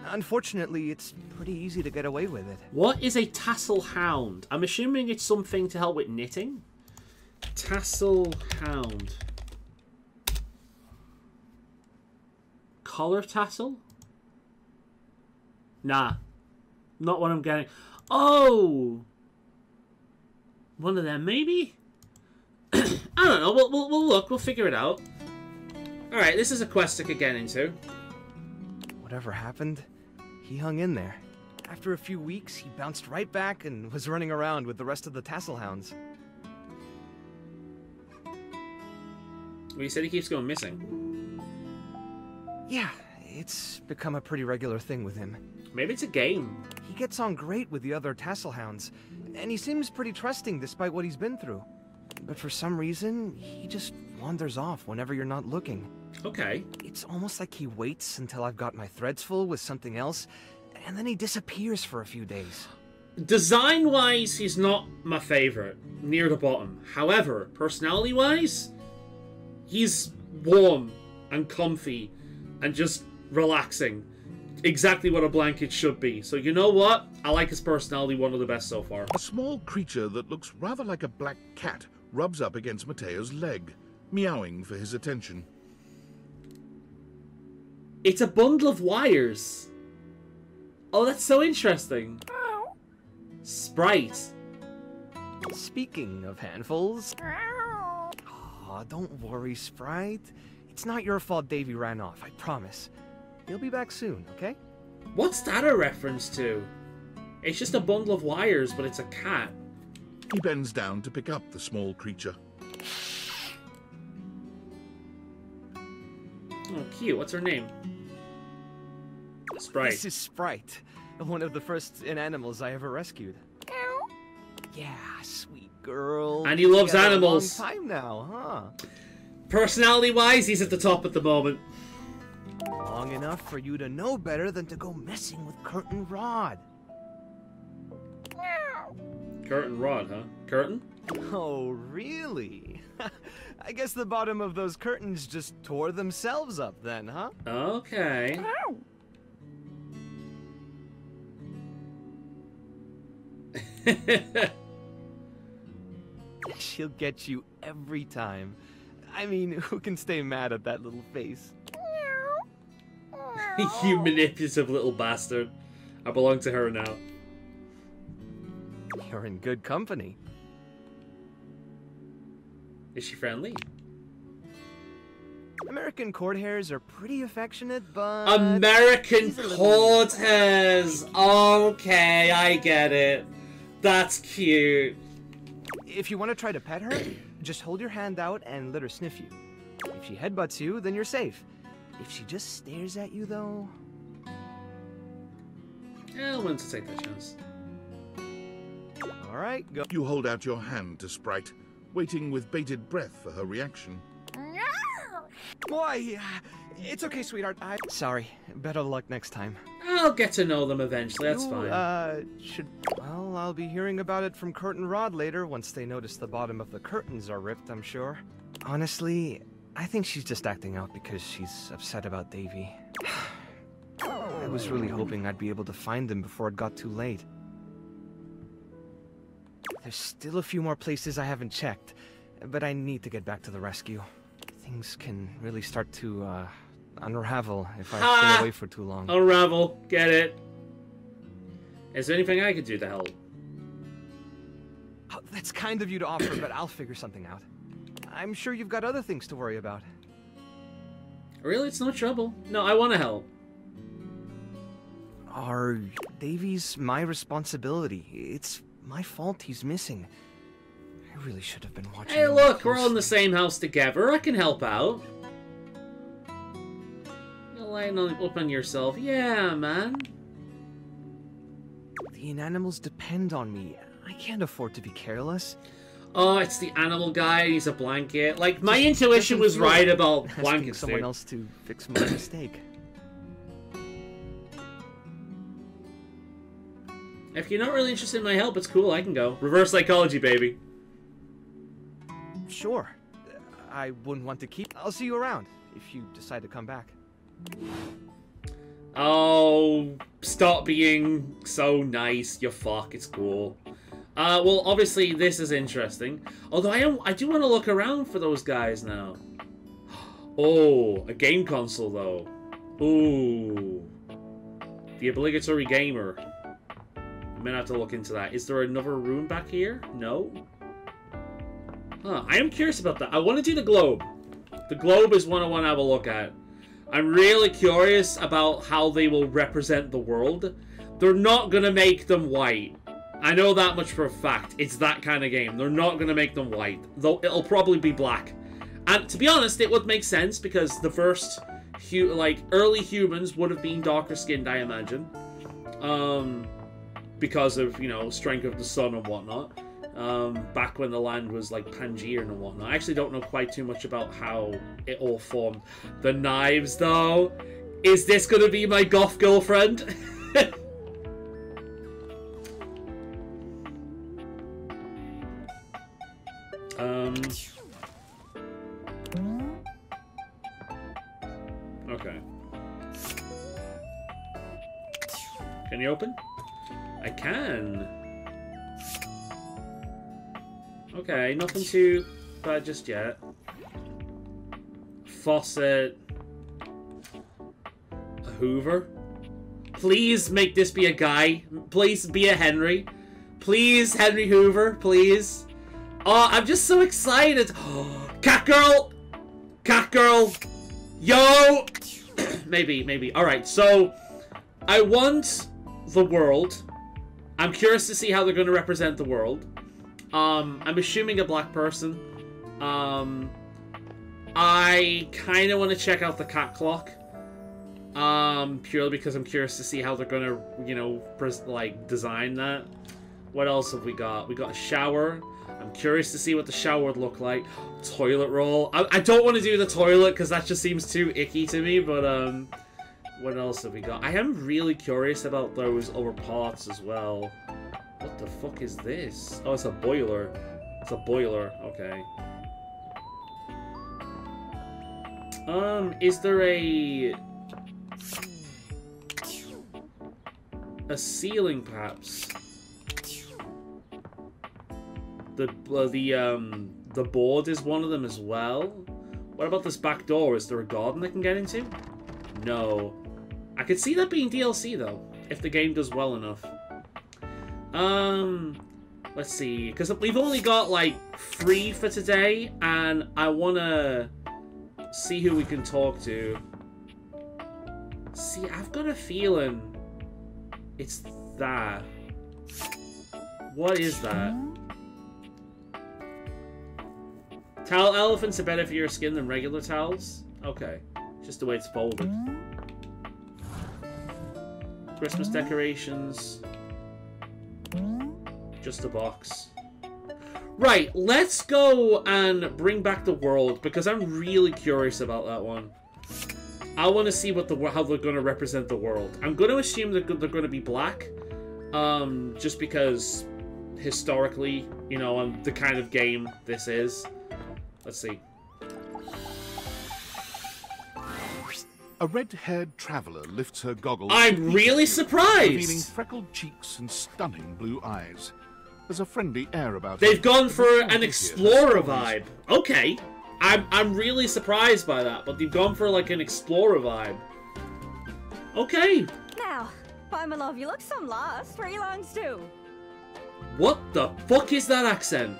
Unfortunately, it's pretty easy to get away with it. What is a tassel hound? I'm assuming it's something to help with knitting. Tassel hound. Collar tassel? Nah. Not what I'm getting. Oh! One of them, maybe? I don't know. We'll look. We'll figure it out. Alright, this is a quest I could get into. Whatever happened, he hung in there. After a few weeks, he bounced right back and was running around with the rest of the Tasselhounds. Well, you said he keeps going missing. Yeah, it's become a pretty regular thing with him. Maybe it's a game. He gets on great with the other Tasselhounds, and he seems pretty trusting despite what he's been through. But for some reason, he just wanders off whenever you're not looking. Okay. It's almost like he waits until I've got my threads full with something else, and then he disappears for a few days. Design-wise, he's not my favorite, near the bottom. However, personality-wise, he's warm and comfy and just relaxing. Exactly what a blanket should be. So you know what? I like his personality, one of the best so far. A small creature that looks rather like a black cat rubs up against Mateo's leg, meowing for his attention. It's a bundle of wires. Oh, that's so interesting. Sprite. Speaking of handfuls... Aw, don't worry, Sprite. It's not your fault Davy ran off, I promise. He'll be back soon, okay? What's that a reference to? It's just a bundle of wires, but it's a cat. He bends down to pick up the small creature. Oh, cute. What's her name? Sprite. This is Sprite, one of the first inanimals I ever rescued. Yeah, sweet girl. And he loves Together animals. A long time now, huh? Personality-wise, he's at the top at the moment. Long enough for you to know better than to go messing with Curtain Rod. Curtain Rod, huh? Curtain? Oh, really? I guess the bottom of those curtains just tore themselves up then, huh? Okay. She'll get you every time. I mean, who can stay mad at that little face? You manipulative little bastard. I belong to her now. You're in good company. Is she friendly? American court hares are pretty affectionate, but... American court hares! Okay, I get it. That's cute. If you want to try to pet her, just hold your hand out and let her sniff you. If she headbutts you, then you're safe. If she just stares at you, though... Yeah, I wanted to take that chance. Alright, go. You hold out your hand to Sprite, waiting with bated breath for her reaction. Boy, it's okay, sweetheart. Sorry. Better luck next time. I'll get to know them eventually, that's fine. Well, I'll be hearing about it from Curtain Rod later, once they notice the bottom of the curtains are ripped, I'm sure. Honestly, I think she's just acting out because she's upset about Davy. I was really hoping I'd be able to find him before it got too late. There's still a few more places I haven't checked, but I need to get back to the rescue. Things can really start to, unravel if I stay away for too long. Unravel. Get it. Is there anything I could do to help? Oh, that's kind of you to offer, but I'll figure something out. I'm sure you've got other things to worry about. Really? It's no trouble. No, I want to help. Are Davy's my responsibility? It's my fault he's missing. I really should have been watching. Hey, look, we're all in the same house together. I can help out. Relying up on yourself. Yeah, man. The inanimals depend on me. I can't afford to be careless. Oh, it's the animal guy. He's a blanket. Like, my intuition was right about blankets, someone dude. else to fix my mistake. If you're not really interested in my help, it's cool. I can go. Reverse psychology, baby. Sure. I wouldn't want to keep... I'll see you around, if you decide to come back. Oh, stop being so nice. You fuck. It's cool. Well, obviously, this is interesting. Although, I do want to look around for those guys now. Oh, a game console, though. Ooh. The obligatory gamer. I'm gonna have to look into that. Is there another room back here? No? Huh, I am curious about that. I want to do the globe. The globe is one I want to have a look at. I'm really curious about how they will represent the world. They're not gonna make them white. I know that much for a fact. It's that kind of game. They're not gonna make them white. Though it'll probably be black. And to be honest, it would make sense because the first early humans would have been darker skinned, I imagine. Because of, you know, strength of the sun and whatnot. Back when the land was like Pangean and whatnot. I actually don't know quite too much about how it all formed. The knives, though. Is this gonna be my goth girlfriend? Okay. Can you open? I can. Okay, nothing too bad just yet. Faucet. A Hoover. Please make this be a guy. Please be a Henry. Please, Henry Hoover, please. Oh, I'm just so excited. Cat girl! Cat girl! Yo! Maybe. Alright, so I want the world. I'm curious to see how they're going to represent the world. I'm assuming a black person. I kind of want to check out the cat clock. Purely because I'm curious to see how they're going to, you know, design that. What else have we got? We got a shower. I'm curious to see what the shower would look like. Toilet roll. I don't want to do the toilet because that just seems too icky to me, but, what else have we got? I am really curious about those other parts as well. What the fuck is this? Oh, it's a boiler. It's a boiler. Okay. Is there a ceiling, perhaps? The board is one of them as well. What about this back door? Is there a garden I can get into? No. I could see that being DLC though, if the game does well enough. Let's see, because we've only got like 3 for today, and I wanna see who we can talk to. See, I've got a feeling it's that. What is that? Towel elephants are better for your skin than regular towels? Okay. Just the way it's folded. Christmas decorations. Just a box. Right, let's go and bring back the world, because I'm really curious about that one. I want to see what how they're going to represent the world. I'm going to assume they're going to be black. Just because, historically, you know, the kind of game this is. Let's see. A red-haired traveler lifts her goggles. I'm really surprised! Revealing freckled cheeks and stunning blue eyes. There's a friendly air about They've her. gone for an explorer vibe. Okay. I'm really surprised by that, but they've gone for like an explorer vibe. Okay. Now, by my love, you look some lost. Where are you longs to? What the fuck is that accent?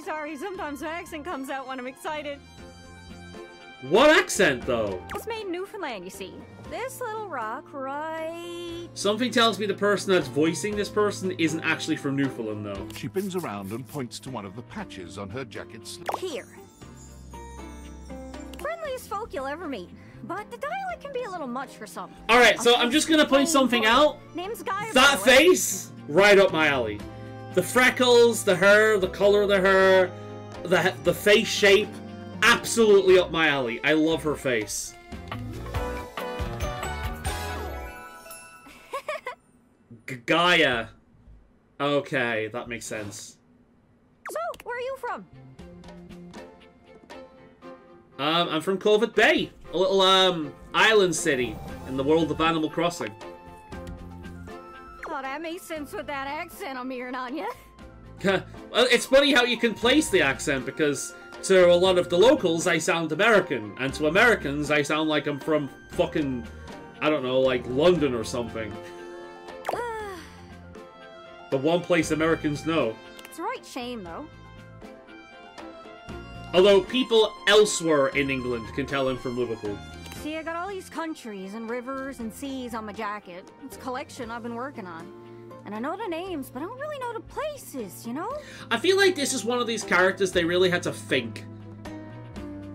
Sorry. Sometimes my accent comes out when I'm excited. What accent, though? It's made in Newfoundland, you see. This little rock right... Something tells me the person that's voicing this person isn't actually from Newfoundland, though. She bends around and points to one of the patches on her jacket sleeve. Here. Friendliest folk you'll ever meet. But the dialect can be a little much for some. Alright, so I'm just gonna point something out. Name's Guy. That face, right up my alley. The freckles, the hair, the color of the hair, the face shape, absolutely up my alley. I love her face. Gaia. Okay, that makes sense. So, where are you from? I'm from Corvet Bay, a little island city in the world of Animal Crossing. Oh, that makes sense with that accent I'm hearing on you. Well, it's funny how you can place the accent, because to a lot of the locals I sound American, and to Americans I sound like I'm from fucking, I don't know, like London or something. The one place Americans know. It's a right shame, though. Although people elsewhere in England can tell I'm from Liverpool. See, I got all these countries and rivers and seas on my jacket. It's a collection I've been working on. And I know the names, but I don't really know the places, you know? I feel like this is one of these characters they really had to think.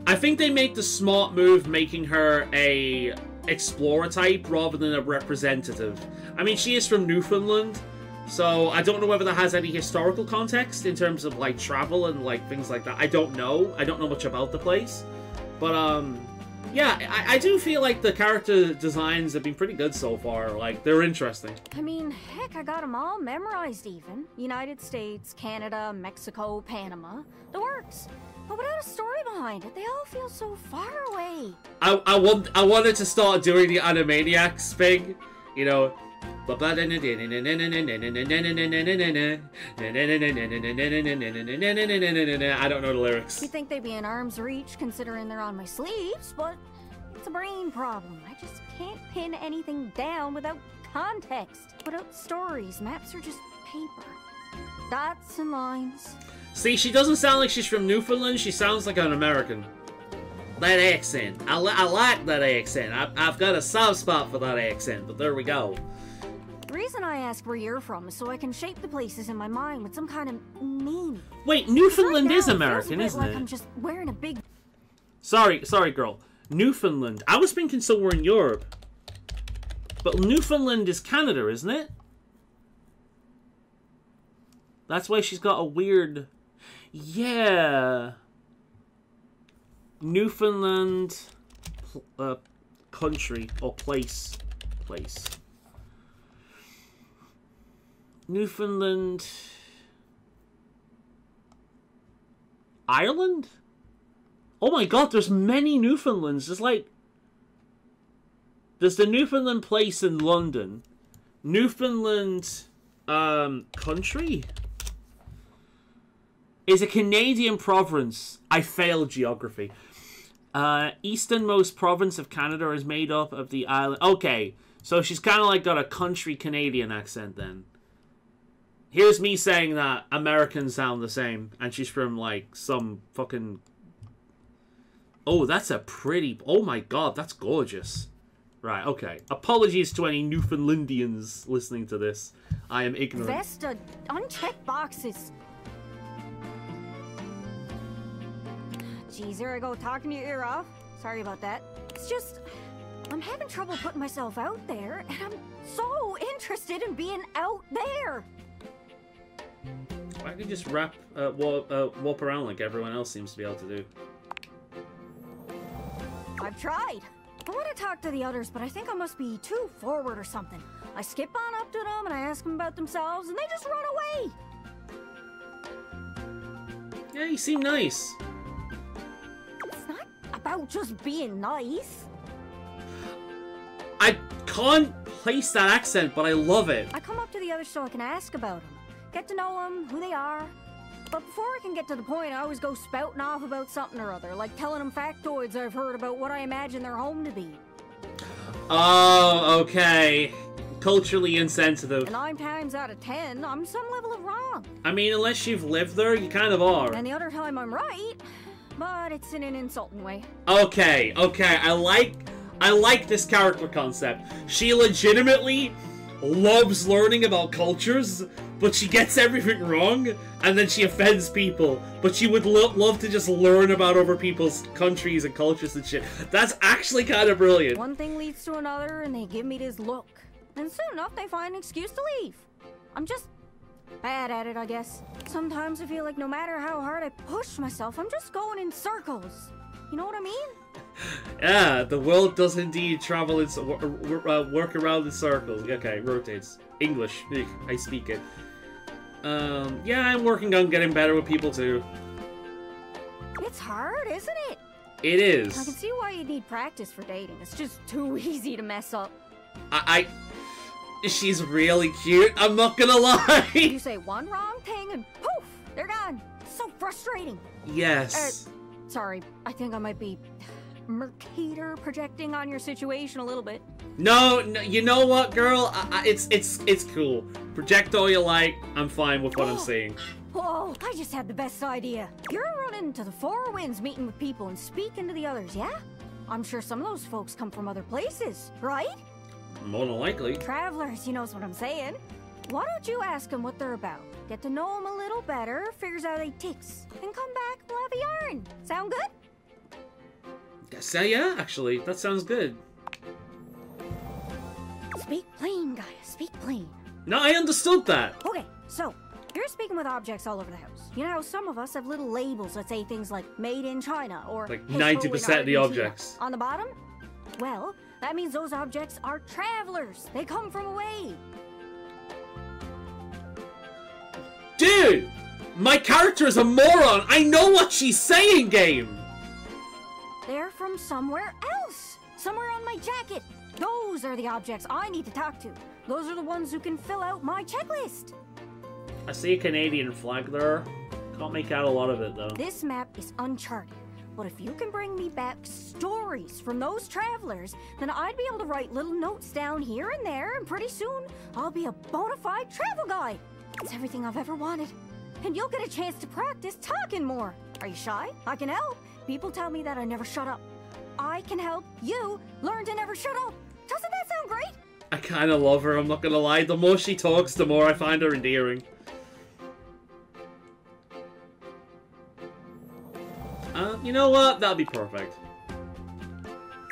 I think they make the smart move making her a explorer type rather than a representative. I mean, she is from Newfoundland, so I don't know whether that has any historical context in terms of, like, travel and, like, things like that. I don't know. I don't know much about the place. But, yeah, I do feel like the character designs have been pretty good so far. Like, they're interesting. I mean, heck, I got them all memorized even. United States, Canada, Mexico, Panama. The works. But without a story behind it, they all feel so far away. I wanted to start doing the Animaniacs thing, you know. I don't know the lyrics. You'd think they'd be in arm's reach considering they're on my sleeves, but it's a brain problem. I just can't pin anything down without context. Without stories, maps are just paper. Dots and lines. See, she doesn't sound like she's from Newfoundland, she sounds like an American. That accent. I like that accent. I've got a soft spot for that accent, but there we go. The reason I ask where you're from is so I can shape the places in my mind with some kind of meaning. Wait, Newfoundland right is now, American, it feels a bit isn't like it? I'm just wearing a big... Sorry, girl. Newfoundland. I was thinking somewhere in Europe. But Newfoundland is Canada, isn't it? That's why she's got a weird... Yeah. Newfoundland... country. Or place. Newfoundland... Ireland? Oh my god, there's many Newfoundlands. There's like... There's the Newfoundland place in London. Newfoundland... country? Is a Canadian province. I failed geography. Easternmost province of Canada is made up of the island... Okay, so she's kind of like got a country Canadian accent then. Here's me saying that Americans sound the same, and she's from, like, some fucking... Oh, that's a pretty... Oh my god, that's gorgeous. Right, okay. Apologies to any Newfoundlandians listening to this. I am ignorant. Vesta, unchecked boxes. Geez, there I go, talking your ear off. Sorry about that. It's just... I'm having trouble putting myself out there, and I'm so interested in being out there. I could just warp around like everyone else seems to be able to do. I've tried. I want to talk to the others, but I think I must be too forward or something. I skip on up to them and I ask them about themselves, and they just run away. Yeah, you seem nice. It's not about just being nice. I can't place that accent, but I love it. I come up to the others so I can ask about them. Get to know them, who they are. But before I can get to the point, I always go spouting off about something or other, like telling them factoids I've heard about what I imagine their home to be. Oh, okay. Culturally insensitive. And 9 times out of 10, I'm some level of wrong. I mean, unless you've lived there, you kind of are. And the other time I'm right, but it's in an insulting way. Okay, I like this character concept. She legitimately loves learning about cultures, but she gets everything wrong, and then she offends people. But she would love to just learn about other people's countries and cultures and shit. That's actually kind of brilliant. One thing leads to another, and they give me this look. And soon enough, they find an excuse to leave. I'm just bad at it, I guess. Sometimes I feel like no matter how hard I push myself, I'm just going in circles. You know what I mean? Yeah, the world does indeed travel in work around in circles. Okay, rotates. English, I speak it. Yeah, I'm working on getting better with people too. It's hard, isn't it? It is. I can see why you need practice for dating. It's just too easy to mess up. She's really cute, I'm not gonna lie. You say one wrong thing and poof, they're gone. So frustrating. Yes. Sorry, I think I might be Mercator projecting on your situation a little bit. No, you know what, girl? It's cool. Project all you like. I'm fine with what I'm saying. Whoa, I just had the best idea. You're running to the Four Winds, meeting with people and speaking to the others, yeah? I'm sure some of those folks come from other places, right? More than likely. Travelers, you knows what I'm saying. Why don't you ask them what they're about? Get to know them a little better, figures out they ticks, and come back, we'll have a yarn. Sound good? Yeah, actually, that sounds good. Speak plain, Gaia, speak plain. No, I understood that. Okay, so, you're speaking with objects all over the house. You know how some of us have little labels that say things like, made in China, or like "Hey, 90% of the Argentina" objects. on the bottom? Well, that means those objects are travelers. They come from away. Dude! My character is a moron! I know what she's saying, game! They're from somewhere else. Somewhere on my jacket. Those are the objects I need to talk to. Those are the ones who can fill out my checklist. I see a Canadian flag there. Can't make out a lot of it, though. This map is uncharted. But if you can bring me back stories from those travelers, then I'd be able to write little notes down here and there, and pretty soon I'll be a bona fide travel guide. It's everything I've ever wanted. And you'll get a chance to practice talking more. Are you shy? I can help. People tell me that I never shut up. I can help you learn to never shut up. Doesn't that sound great? I kind of love her, I'm not gonna lie. The more she talks, the more I find her endearing. You know what? That'll be perfect.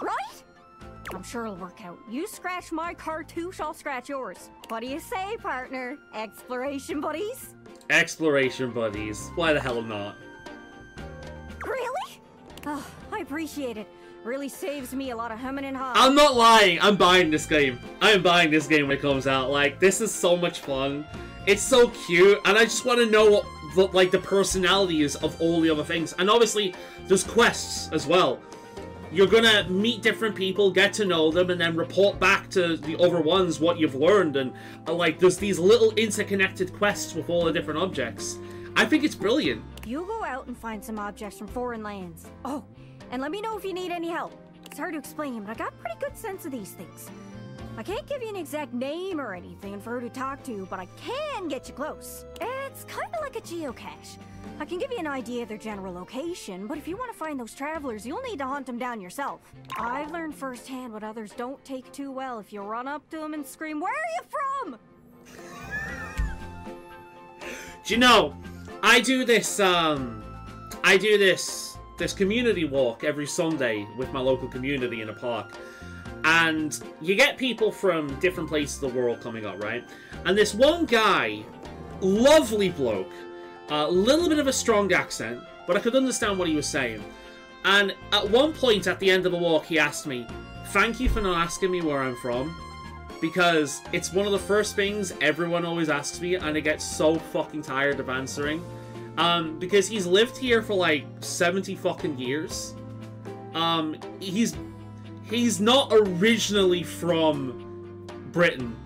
Right? I'm sure it'll work out. You scratch my cartouche, I'll scratch yours. What do you say, partner? Exploration buddies? Exploration buddies. Why the hell not? Really? Oh, I appreciate it. Really saves me a lot of humming and hawing. I'm not lying. I'm buying this game. I am buying this game when it comes out. Like, this is so much fun. It's so cute, and I just want to know what the personalities of all the other things. And obviously, there's quests as well. You're gonna meet different people, get to know them, and then report back to the other ones what you've learned. And like, there's these little interconnected quests with all the different objects. I think it's brilliant. You go out and find some objects from foreign lands. Oh, and let me know if you need any help. It's hard to explain, but I got a pretty good sense of these things. I can't give you an exact name or anything for her to talk to, but I can get you close. It's kind of like a geocache. I can give you an idea of their general location, but if you want to find those travelers, you'll need to hunt them down yourself. I've learned firsthand what others don't take too well if you run up to them and scream, "Where are you from?" Do you know, I do this community walk every Sunday with my local community in a park. And you get people from different places of the world coming up, right? And this one guy, lovely bloke, a little bit of a strong accent, but I could understand what he was saying. And at one point at the end of the walk, he asked me, "Thank you for not asking me where I'm from, because it's one of the first things everyone always asks me, and I get so fucking tired of answering." Because he's lived here for like 70 fucking years. He's not originally from Britain,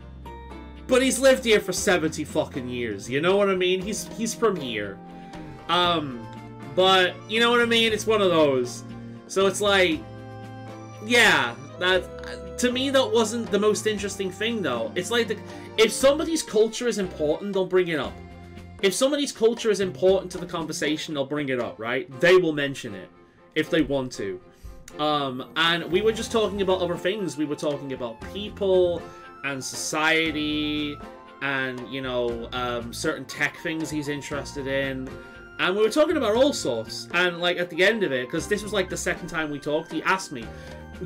but he's lived here for 70 fucking years. You know what I mean? He's from here. But you know what I mean? It's one of those. So it's like, yeah, that to me that wasn't the most interesting thing though. It's like if somebody's culture is important, they'll bring it up. if somebody's culture is important to the conversation, they'll bring it up, right? They will mention it if they want to. And we were just talking about other things. We were talking about people and society and, you know, certain tech things he's interested in. And we were talking about all sorts. And, like, at the end of it, because this was, like, the second time we talked, he asked me,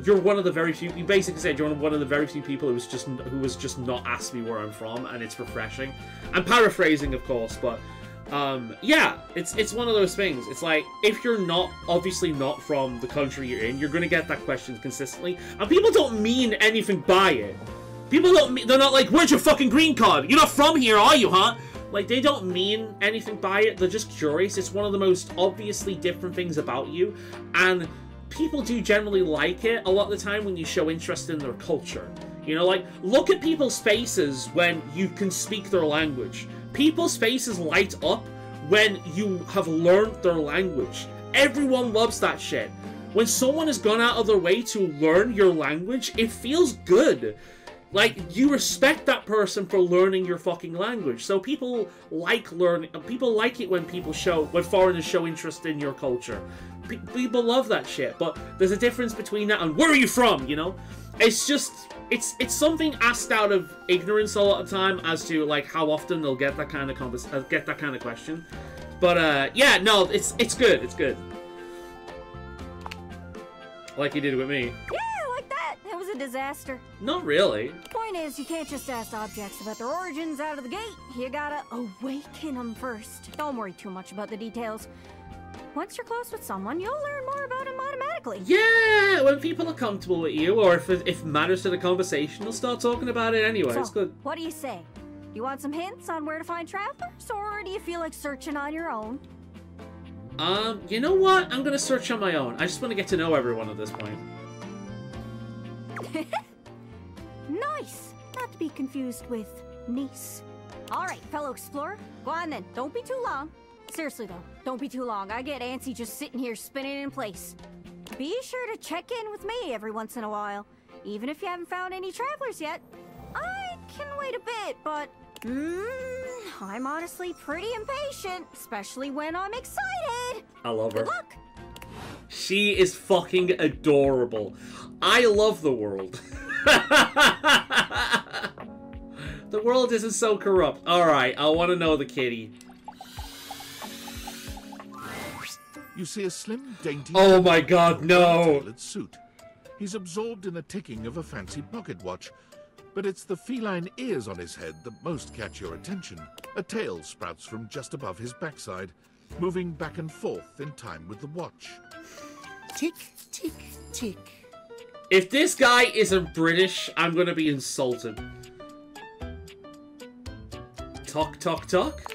you're one of the very few, you basically said you're one of the very few people who was just not asked me where I'm from, and it's refreshing. I'm paraphrasing, of course, but, yeah, it's one of those things. It's like, if you're obviously not from the country you're in, you're gonna get that question consistently, and people don't mean anything by it. People they're not like, where's your fucking green card? You're not from here, are you, huh? Like, they don't mean anything by it, they're just curious. It's one of the most obviously different things about you, and people do generally like it a lot of the time when you show interest in their culture. You know, like, look at people's faces when you can speak their language. People's faces light up when you have learned their language. Everyone loves that shit. When someone has gone out of their way to learn your language, it feels good. Like, you respect that person for learning your fucking language. So people like learning, people like it when foreigners show interest in your culture. People love that shit, but there's a difference between that and where are you from, you know? It's just, it's something asked out of ignorance a lot of time as to, like, how often they'll get that kind of question. But, yeah, no, it's good, it's good. Like you did with me. Yeah, like that. That was a disaster. Not really. Point is, you can't just ask objects about their origins out of the gate. You gotta awaken them first. Don't worry too much about the details. Once you're close with someone, you'll learn more about him automatically. Yeah, when people are comfortable with you, or if it matters to the conversation, they'll start talking about it anyway. So, it's good. What do you say? You want some hints on where to find travelers, or do you feel like searching on your own? You know what? I'm gonna search on my own. I just want to get to know everyone at this point. Nice! Not to be confused with niece. Alright, fellow explorer. Go on then. Don't be too long. Seriously though, don't be too long. I get antsy just sitting here spinning in place. Be sure to check in with me every once in a while. Even if you haven't found any travelers yet. I can wait a bit, but I'm honestly pretty impatient, especially when I'm excited. I love her. Good luck. She is fucking adorable. I love the world. The world isn't so corrupt. Alright, I want to know the kitty. You see a slim, dainty... Oh my god, no! ...tailored suit. He's absorbed in the ticking of a fancy pocket watch. But it's the feline ears on his head that most catch your attention. A tail sprouts from just above his backside, moving back and forth in time with the watch. Tick, tick, tick. If this guy isn't British, I'm gonna be insulted. Tock, tock, tock?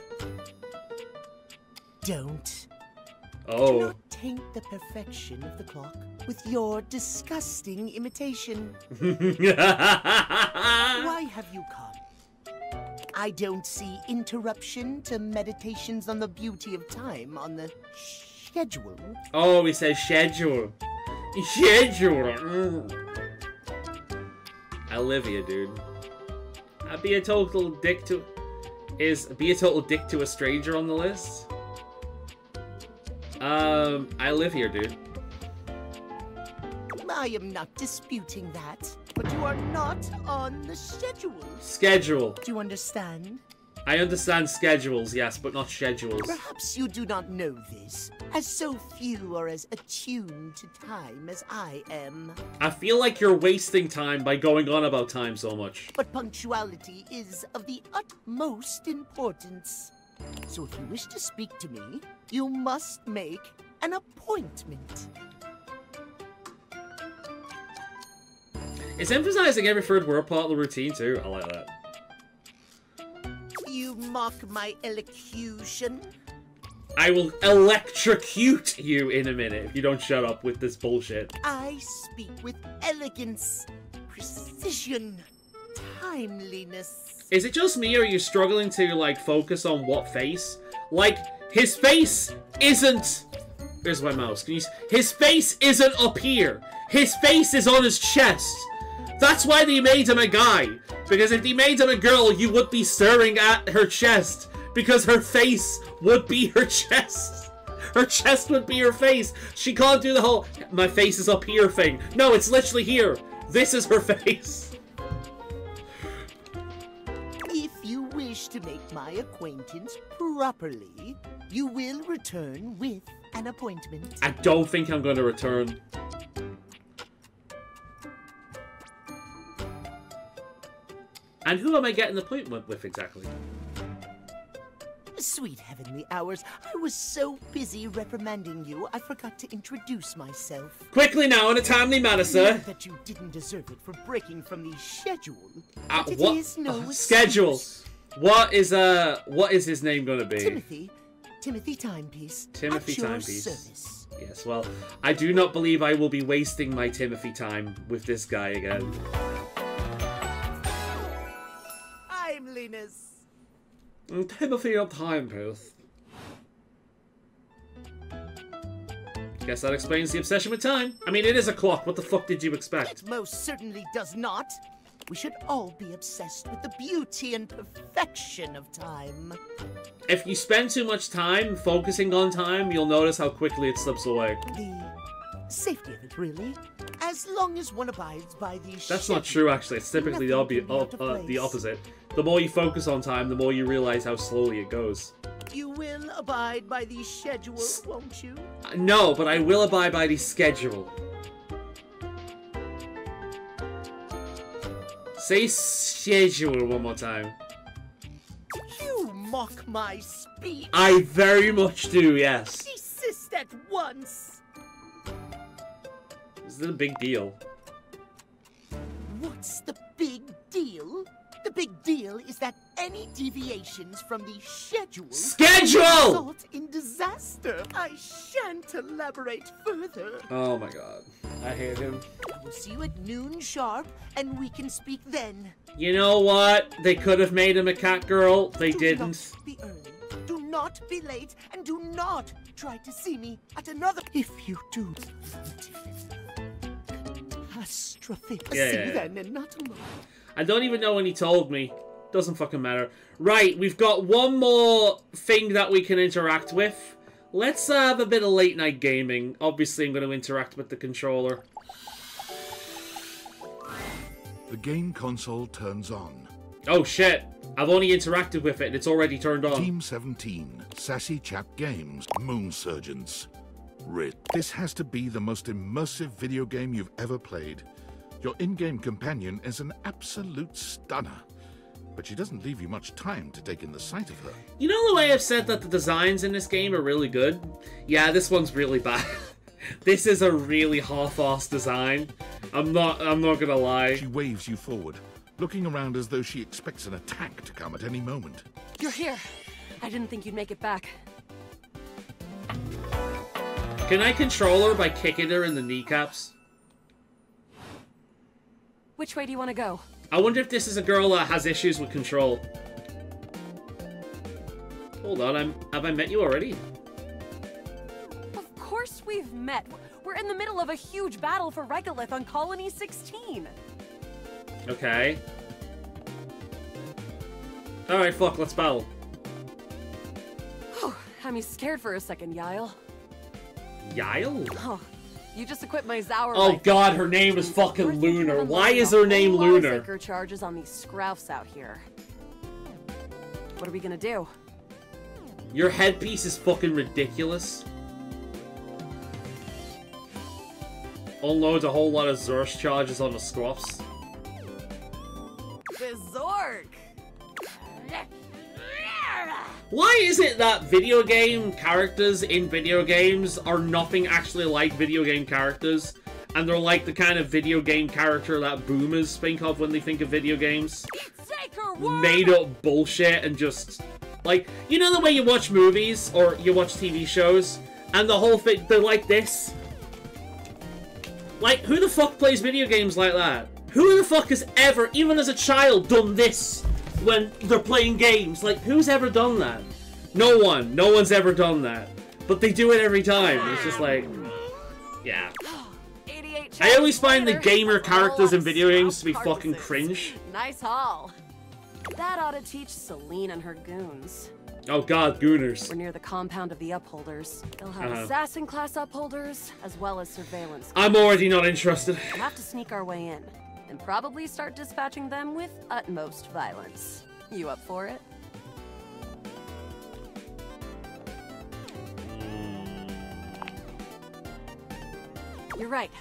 Don't. Oh. Do not taint the perfection of the clock with your disgusting imitation. Why have you come? I don't see interruption to meditations on the beauty of time on the schedule. Oh, he says schedule. Schedule. Olivia, dude. Be a total dick to... be a total dick to a stranger on the list? I live here, dude. I am not disputing that, but you are not on the schedule. Schedule. Do you understand? I understand schedules, yes, but not schedules. Perhaps you do not know this, as so few are as attuned to time as I am. I feel like you're wasting time by going on about time so much. But punctuality is of the utmost importance. So if you wish to speak to me, you must make an appointment. It's emphasizing every third word part of the routine too. I like that. You mock my elocution? I will electrocute you in a minute if you don't shut up with this bullshit. I speak with elegance, precision, timeliness. Is it just me or are you struggling to, like, focus on what face? Like, his face isn't... Where's my mouse? Can you... His face isn't up here. His face is on his chest. That's why they made him a guy. Because if they made him a girl, you would be staring at her chest. Because her face would be her chest. Her chest would be her face. She can't do the whole, my face is up here thing. No, it's literally here. This is her face. If you wish to make my acquaintance properly, you will return with an appointment. I don't think I'm going to return. And who am I getting an appointment with exactly? Sweet heavenly hours, I was so busy reprimanding you, I forgot to introduce myself. Quickly now, in a timely manner, sir. Not that you didn't deserve it for breaking from the schedule. What? It is no Schedule. excuse. What is his name going to be? Timothy Timepiece. Timothy at your Timepiece. service. Yes, well, I do not believe I will be wasting my Timothy time with this guy again. Timeliness. Timothy of Timepiece. Guess that explains the obsession with time. I mean, it is a clock. What the fuck did you expect? It most certainly does not. We should all be obsessed with the beauty and perfection of time. If you spend too much time focusing on time, you'll notice how quickly it slips away. The safety of it, really. As long as one abides by the That's not true, actually. It's typically the opposite. The more you focus on time, the more you realize how slowly it goes. You will abide by the schedule, won't you? No, but I will abide by the schedule. Say schedule one more time. You mock my speech. I very much do, yes. Desist at once. This is a big deal. What's the big deal? The big deal is that any deviations from the schedule result in disaster. I shan't elaborate further. Oh my god. I hate him. I will see you at noon sharp, and we can speak then. You know what? They could have made him a cat girl. They didn't. Do not be early. Do not be late, and do not try to see me at another. If you do, catastrophe. See you then, and not tomorrow. I don't even know when he told me. Doesn't fucking matter. Right, we've got one more thing that we can interact with. Let's have a bit of late night gaming. Obviously, I'm going to interact with the controller. The game console turns on. Oh shit. I've only interacted with it and it's already turned on. Team 17, Sassy Chap Games, Moon Surgeons. Rit. This has to be the most immersive video game you've ever played. Your in-game companion is an absolute stunner, but she doesn't leave you much time to take in the sight of her. You know the way I've said that the designs in this game are really good? Yeah, this one's really bad. This is a really half-assed design. I'm not gonna lie. She waves you forward, looking around as though she expects an attack to come at any moment. You're here. I didn't think you'd make it back. Can I control her by kicking her in the kneecaps? Which way do you want to go? I wonder if this is a girl that has issues with control. Hold on, have I met you already? Of course we've met. We're in the middle of a huge battle for Regolith on Colony 16. Okay. Alright, fuck, let's battle. Had me scared for a second, Yael. Yael? Oh, you just equipped my Zower. Oh god, her name is fucking Lunar. Why is her name Lunar? Charges on these scroufs out here. What are we gonna do? Your headpiece is fucking ridiculous. Unloads a whole lot of Zersh charges on the scruffs. The Zork! Why is it that video game characters in video games are nothing actually like video game characters? And they're like the kind of video game character that boomers think of when they think of video games? Made up bullshit and just... Like, you know the way you watch movies or you watch TV shows and the whole thing, they're like this? Like, who the fuck plays video games like that? Who the fuck has ever, even as a child, done this when they're playing games? Like, who's ever done that? No one. No one's ever done that. But they do it every time. It's just like... Yeah. I always find the gamer characters in video games to be fucking cringe. Nice haul. That ought to teach Celine and her goons. Oh god, gooners. We're near the compound of the Upholders. They'll have assassin-class Upholders, as well as surveillance class. I'm already not interested. We'll have to sneak our way in, and probably start dispatching them with utmost violence. You up for it? You're right.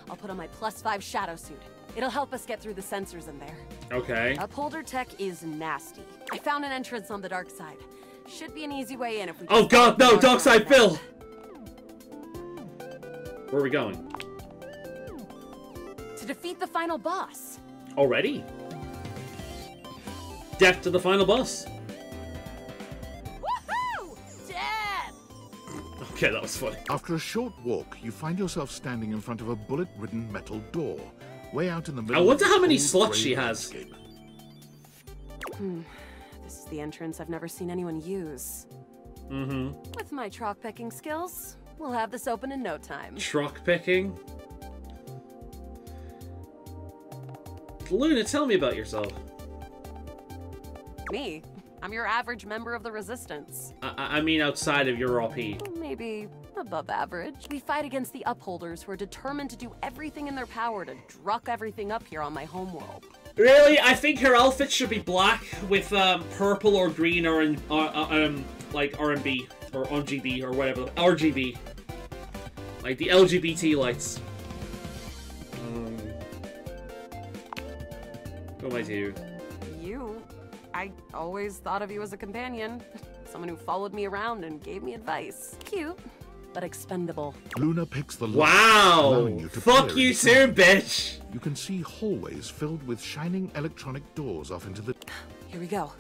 I'll put on my +5 shadow suit. It'll help us get through the sensors in there. Okay. Upholder tech is nasty. I found an entrance on the dark side. Should be an easy way in if we. Oh god, no! Dark side Phil! Where are we going? To defeat the final boss. Already? Death to the final boss. Woohoo! Death! Okay, that was funny. After a short walk, you find yourself standing in front of a bullet-ridden metal door, way out in the middle. I wonder how many cold, slots grey she has. landscape. This is the entrance I've never seen anyone use. Mm-hmm. With my chalk picking skills, we'll have this open in no time. Truck picking? Luna, tell me about yourself. Me? I'm your average member of the Resistance. I mean outside of your RP. Maybe above average. We fight against the Upholders who are determined to do everything in their power to druck everything up here on my homeworld. Really? I think her outfit should be black with purple or green or like RMB or RGB or whatever. RGB. Like the LGBT lights. What do I do? You? I always thought of you as a companion. Someone who followed me around and gave me advice. Cute, but expendable. Luna picks the lock, wow! allowing you to Fuck peer you inside. too, bitch! You can see hallways filled with shining electronic doors off into the... Here we go.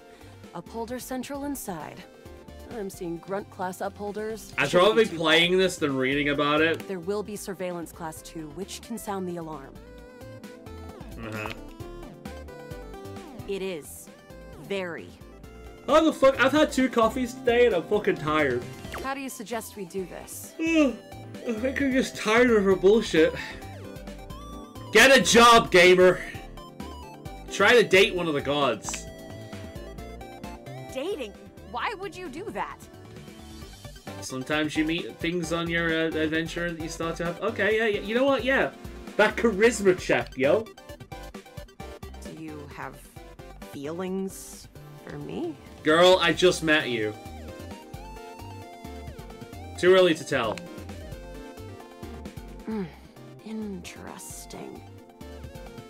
Upholder Central inside. I'm seeing grunt class upholders. I'd rather be playing this than reading about it. There will be surveillance class 2, which can sound the alarm. It is very. Oh the fuck! I've had 2 coffees today and I'm fucking tired. How do you suggest we do this? I think I'm just tired of her bullshit. Get a job, gamer! Try to date one of the gods. Dating? Why would you do that? Sometimes you meet things on your adventure that you start to have. Okay, yeah, you know what? Yeah. That charisma check, yo. Do you have feelings for me? Girl, I just met you. Too early to tell. Interesting.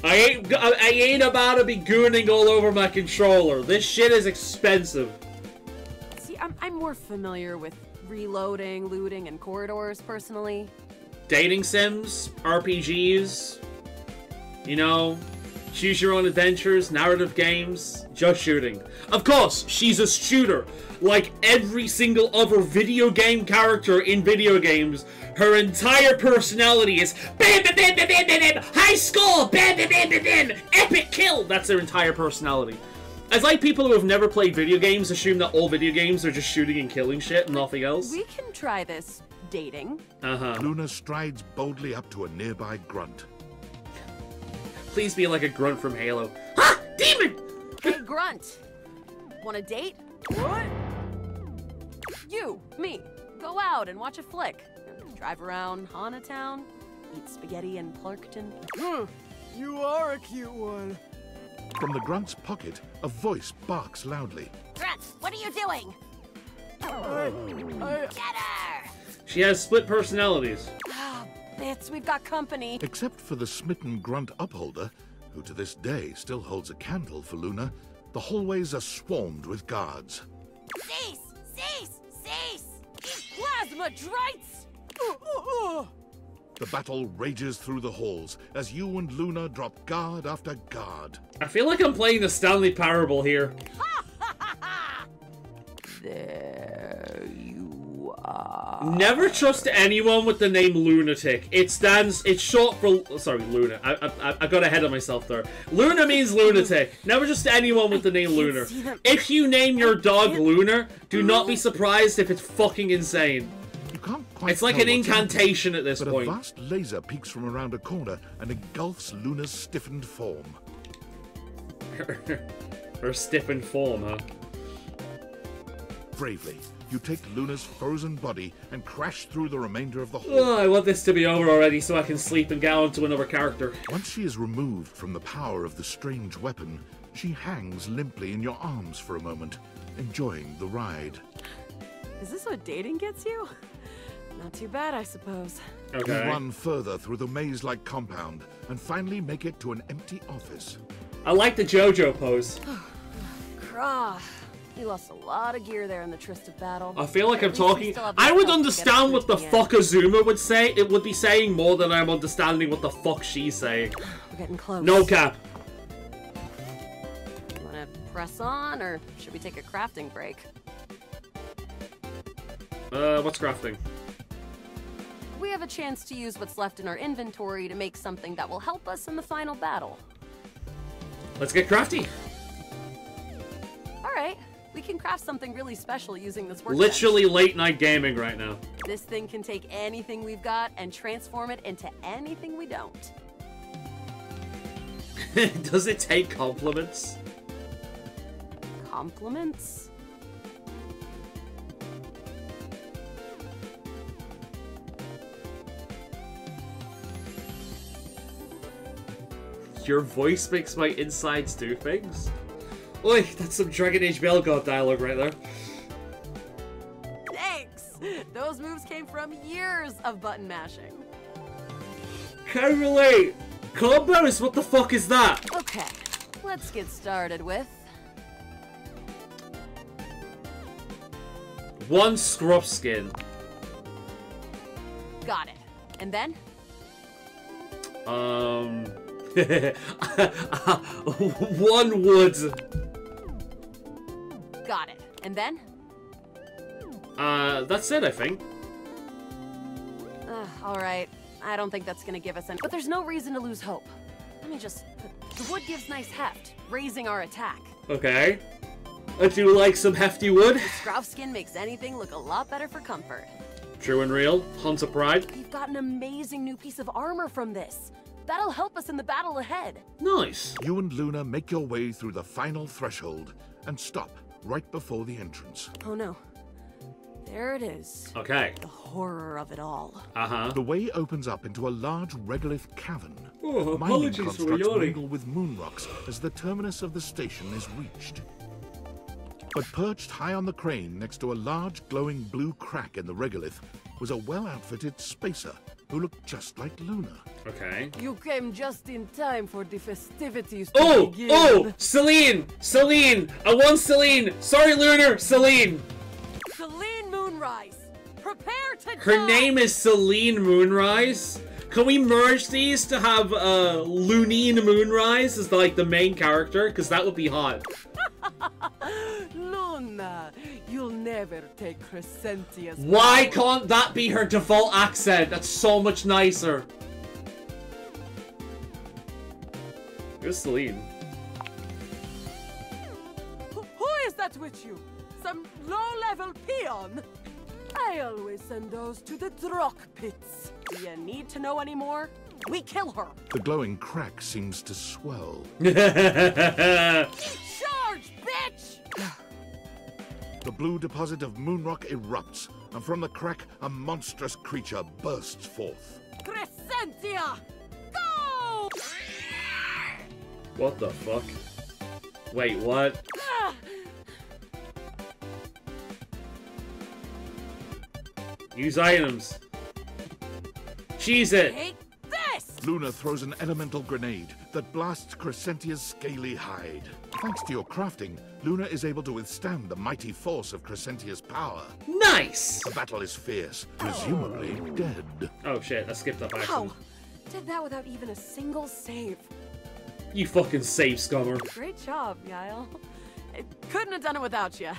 I ain't about to be gooning all over my controller. This shit is expensive. See, I'm more familiar with reloading, looting, and corridors, personally. Dating sims, RPGs, you know, choose your own adventures, narrative games, just shooting. Of course, she's a shooter. Like every single other video game character in video games, her entire personality is bam bam bam bam bam bam bam, high score, bam bam bam bam bam, epic kill. That's their entire personality. It's like people who have never played video games assume that all video games are just shooting and killing shit and nothing else. We can try this dating. Luna strides boldly up to a nearby grunt. Please be like a grunt from Halo. Ha! Demon! Hey, grunt. Want a date? What? You, me, go out and watch a flick. Drive around Hana Town, eat spaghetti in Clarkton. You are a cute one. From the grunt's pocket, a voice barks loudly. Grunt, what are you doing? Get her! She has split personalities. Ah, bits, we've got company. Except for the smitten grunt upholder, who to this day still holds a candle for Luna, the hallways are swarmed with guards. Cease! Cease! Cease! Plasmadrites! The battle rages through the halls as you and Luna drop guard after guard. I feel like I'm playing the Stanley Parable here. There you are. Never trust anyone with the name Lunatic. It's short for, sorry, Luna. I got ahead of myself there. Luna means lunatic. Never trust anyone with the name Lunar. If you name your dog Lunar, do not be surprised if it's fucking insane. It's like an incantation at this point. A vast laser peeks from around a corner and engulfs Luna's stiffened form. Her stiffened form, huh? Bravely, you take Luna's frozen body and crash through the remainder of the hall. Oh, I want this to be over already so I can sleep and get on to another character. Once she is removed from the power of the strange weapon, she hangs limply in your arms for a moment, enjoying the ride. Is this what dating gets you? Not too bad, I suppose. You run further through the maze-like compound and finally make it to an empty office. I like the JoJo pose. Krah. You lost a lot of gear there in the tryst of battle. I feel like I'm At least we talking. still have I enough would health to get us understand through what to the end. fuck Azuma would say. It would be saying more than I'm understanding what the fuck she's saying. We're getting close. No cap. Wanna press on, or should we take a crafting break? What's crafting? We have a chance to use what's left in our inventory to make something that will help us in the final battle. Let's get crafty. Alright, we can craft something really special using this workbench. Literally late night gaming right now. This thing can take anything we've got and transform it into anything we don't. Does it take compliments? Compliments? Your voice makes my insides do things? Oi, that's some Dragon Age Belgod dialogue right there. Thanks! Those moves came from years of button mashing. Can't relate. Combos? What the fuck is that? Okay, let's get started with... One scruff skin. Got it. And then? One wood. Got it. And then? That's it, I think. Alright. I don't think that's gonna give us any... But there's no reason to lose hope. Let me just... The wood gives nice heft, raising our attack. Okay. I do like some hefty wood. The Scrouf skin makes anything look a lot better for comfort. True and real. Hunter pride. We've got an amazing new piece of armor from this. That'll help us in the battle ahead. Nice. You and Luna make your way through the final threshold and stop right before the entrance. Oh no. There it is. Okay. The horror of it all. Uh-huh. The way opens up into a large regolith cavern. Oh, Mining apologies for constructs yawning. mingle with moon rocks as the terminus of the station is reached. But perched high on the crane next to a large glowing blue crack in the regolith was a well-outfitted spacer who looked just like Luna. Okay. You came just in time for the festivities to Oh! begin. Oh! Celine! Celine! I want Celine! Sorry, Lunar! Celine! Celine Moonrise! Prepare to Her die! name is Celine Moonrise. Can we merge these to have Lunine Moonrise as like the main character? Because that would be hot. Luna, you'll never take Crescentia's Why power. can't that be her default accent? That's so much nicer. Here's Celine. Who is that with you? Some low-level peon? I always send those to the Drock pits. Do you need to know any more? We kill her. The glowing crack seems to swell. Charge, bitch! The blue deposit of moonrock erupts, and from the crack, a monstrous creature bursts forth. Crescentia! Go! What the fuck? Wait, what? Ah! Use items. Cheese it. Take this! Luna throws an elemental grenade that blasts Crescentia's scaly hide. Thanks to your crafting, Luna is able to withstand the mighty force of Crescentia's power. Nice! The battle is fierce, presumably dead. Oh shit, I skipped that by How? accident. Did that without even a single save. You fucking save scummer. Great job, Yael. I couldn't have done it without you.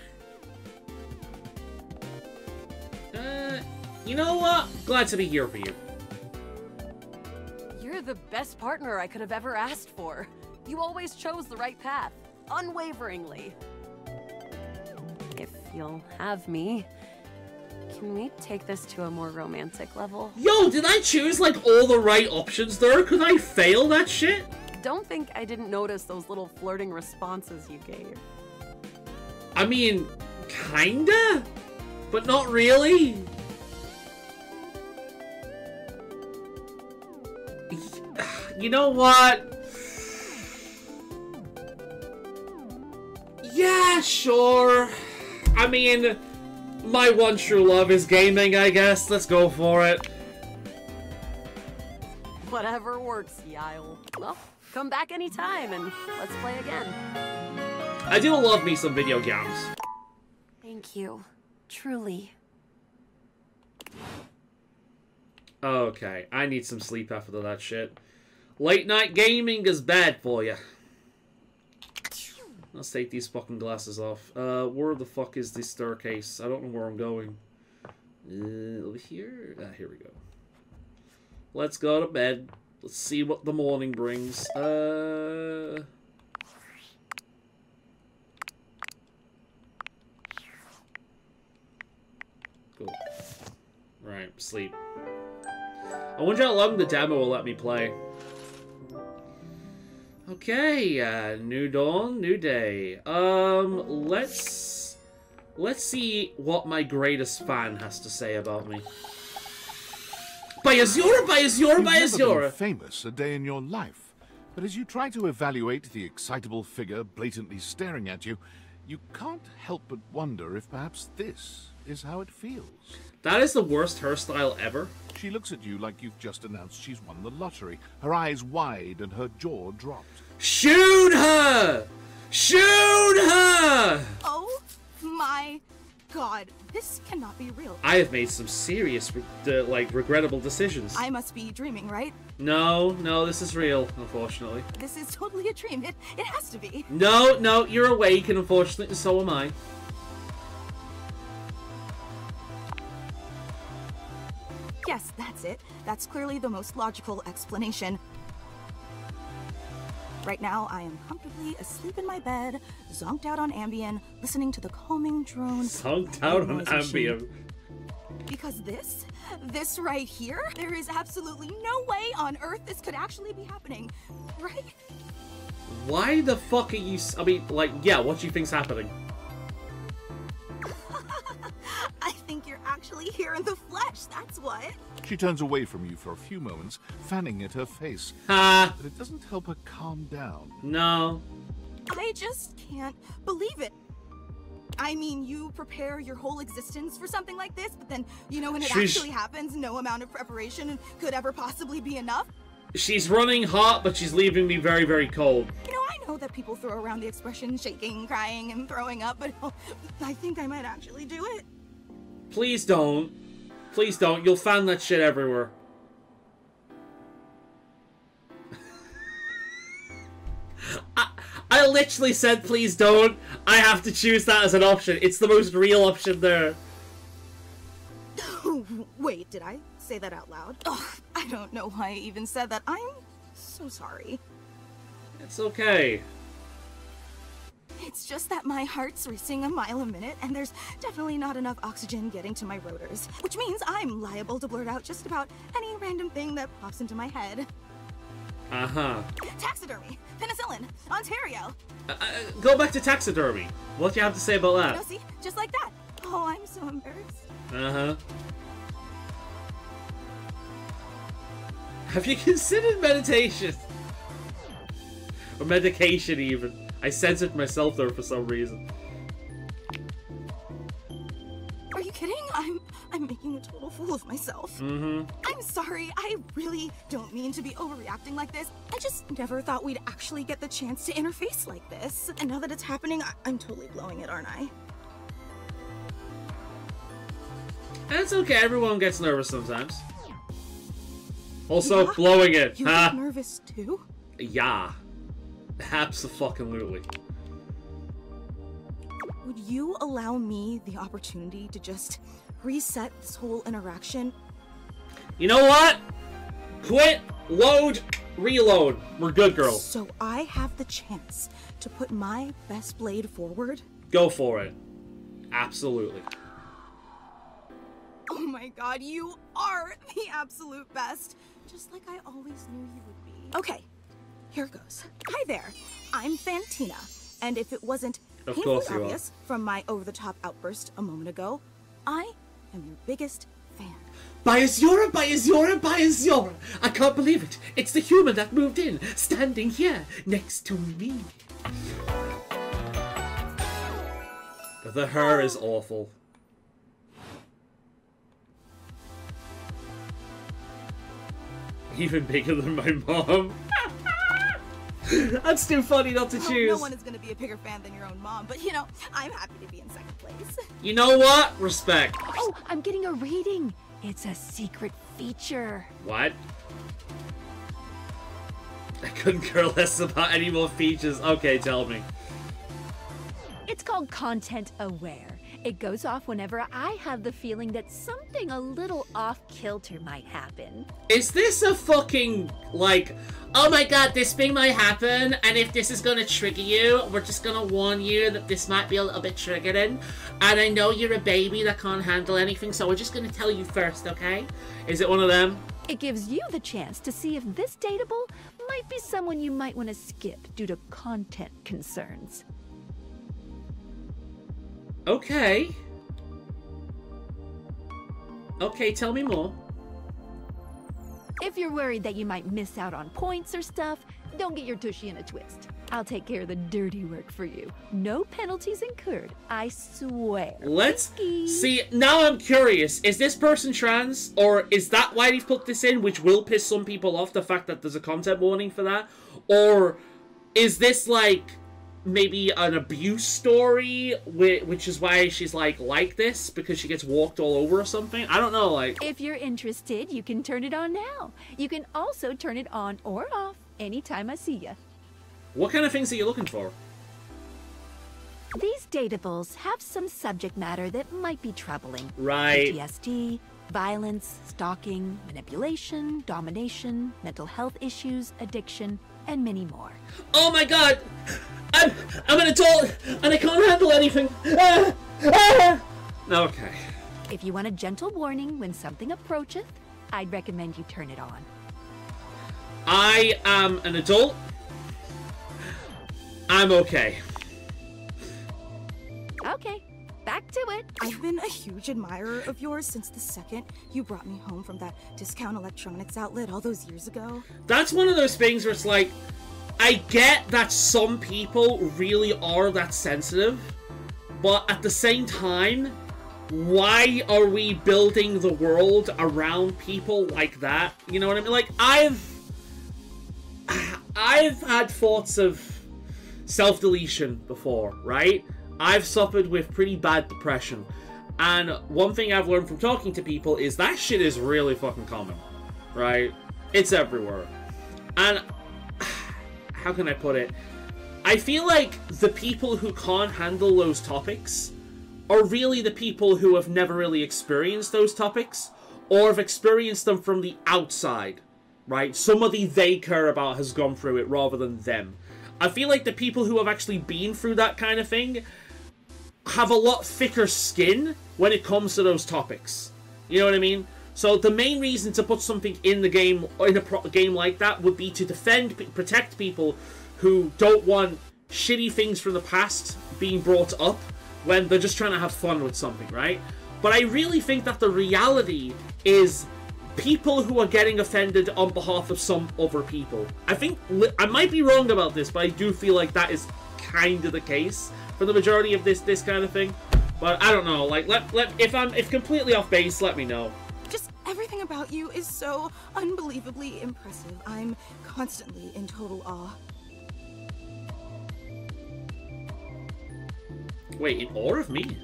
You know what? Glad to be here for you. You're the best partner I could have ever asked for. You always chose the right path, unwaveringly. If you'll have me, can we take this to a more romantic level? Yo, did I choose like all the right options there? Could I fail that shit? Don't think I didn't notice those little flirting responses you gave. I mean, Kinda? But not really? You know what? Yeah, sure. I mean, my one true love is gaming, I guess. Let's go for it. Whatever works, Yile. Well, come back anytime and let's play again. I do love me some video games. Thank you. Truly. Okay, I need some sleep after that shit. Late night gaming is bad for you. Let's take these fucking glasses off. Where the fuck is this staircase? I don't know where I'm going. Over here? Ah, here we go. Let's go to bed. Let's see what the morning brings. Cool. Right, sleep. I wonder how long the demo will let me play. Okay, new dawn, new day. Let's see what my greatest fan has to say about me. By Azure! You've never been famous a day in your life, but as you try to evaluate the excitable figure blatantly staring at you, you can't help but wonder if perhaps this is how it feels. That is the worst hairstyle ever. She looks at you like you've just announced she's won the lottery, her eyes wide and her jaw dropped. Shoot her! Shoot her! Oh my god, this cannot be real. I have made some serious, regrettable decisions. I must be dreaming, right? No, this is real, unfortunately. This is totally a dream. It has to be. No, you're awake, and unfortunately, so am I. Yes, that's it. That's clearly the most logical explanation. Right now, I am comfortably asleep in my bed, zonked out on Ambien, listening to the calming drone. Zonked out on Ambien. Because this right here, there is absolutely no way on Earth this could actually be happening, right? Why the fuck are you... I mean, yeah, what do you think's happening? I think you're actually here in the flesh, that's what. She turns away from you for a few moments, fanning at her face. Ha! But it doesn't help her calm down. No. I just can't believe it. I mean, you prepare your whole existence for something like this, but then, you know, when it actually happens, no amount of preparation could ever possibly be enough. She's running hot, but she's leaving me very, very cold. You know, I know that people throw around the expression shaking, crying, and throwing up, but I think I might actually do it. Please don't. Please don't. You'll find that shit everywhere. I literally said please don't. I have to choose that as an option. It's the most real option there. Wait, did I say that out loud? Ugh, I don't know why I even said that. I'm so sorry. It's okay. It's just that my heart's racing a mile a minute, and there's definitely not enough oxygen getting to my rotors, which means I'm liable to blurt out just about any random thing that pops into my head. Uh-huh. Taxidermy, penicillin, Ontario. Go back to taxidermy. What do you have to say about that? You know, see? Just like that. Oh, I'm so embarrassed. Uh-huh. Have you considered meditation? Or medication, even. I censored myself there for some reason. Are you kidding? I'm making a total fool of myself. Mm-hmm. I'm sorry. I really don't mean to be overreacting like this. I just never thought we'd actually get the chance to interface like this. And now that it's happening, I'm totally blowing it, aren't I? That's okay. Everyone gets nervous sometimes. Also, blowing it. You get nervous too? Yeah. Abso-fucking-lutely. Would you allow me the opportunity to just reset this whole interaction? You know what? Quit, load, reload. We're good, girl. So I have the chance to put my best blade forward? Go for it. Absolutely. Oh my god, you are the absolute best. Just like I always knew you would be. Okay, here goes. Hi there, I'm Fantina. And if it wasn't Of course you are. Obvious from my over-the-top outburst a moment ago, I am your biggest fan. Biazura, Biazura, Biazura! I can't believe it. It's the human that moved in, standing here next to me. The her is awful. Even bigger than my mom. That's too funny not to choose. No one is going to be a bigger fan than your own mom, but you know, I'm happy to be in second place. You know what? Respect. Oh, I'm getting a reading. It's a secret feature. What? I couldn't care less about any more features. Okay, tell me. It's called Content Aware. It goes off whenever I have the feeling that something a little off-kilter might happen. Is this a fucking, like, oh my god, this thing might happen, and if this is gonna trigger you, we're just gonna warn you that this might be a little bit triggering, and I know you're a baby that can't handle anything, so we're just gonna tell you first, okay? Is it one of them? It gives you the chance to see if this dateable might be someone you might want to skip due to content concerns. Okay. Okay, tell me more. If you're worried that you might miss out on points or stuff, don't get your tushy in a twist. I'll take care of the dirty work for you. No penalties incurred, I swear. Let's see. Now I'm curious. Is this person trans? Or is that why they've put this in, which will piss some people off, the fact that there's a content warning for that? Or is this like maybe an abuse story, which is why she's like this, because she gets walked all over or something? I don't know, like... If you're interested, you can turn it on now. You can also turn it on or off anytime I see ya. What kind of things are you looking for? These datables have some subject matter that might be troubling. Right. PTSD, violence, stalking, manipulation, domination, mental health issues, addiction, and many more. Oh my god! I'm an adult, and I can't handle anything! Okay. If you want a gentle warning when something approacheth, I'd recommend you turn it on. I am an adult. I'm okay. Okay, back to it. I've been a huge admirer of yours since the second you brought me home from that discount electronics outlet all those years ago. That's one of those things where it's like, I get that some people really are that sensitive, but at the same time, why are we building the world around people like that? You know what I mean? Like, I've had thoughts of self-deletion before, right? I've suffered with pretty bad depression, and one thing I've learned from talking to people is that shit is really fucking common, right? It's everywhere. And how can I put it? I feel like the people who can't handle those topics are really the people who have never really experienced those topics, or have experienced them from the outside, right? Somebody they care about has gone through it rather than them. I feel like the people who have actually been through that kind of thing have a lot thicker skin when it comes to those topics. You know what I mean? So the main reason to put something in the game, in a game like that, would be to protect people who don't want shitty things from the past being brought up when they're just trying to have fun with something, right? But I really think that the reality is people who are getting offended on behalf of some other people. I think, I might be wrong about this, but I do feel like that is kind of the case for the majority of this kind of thing. But I don't know, like, if completely off base, let me know. Just everything about you is so unbelievably impressive. I'm constantly in total awe. Wait, in awe of me?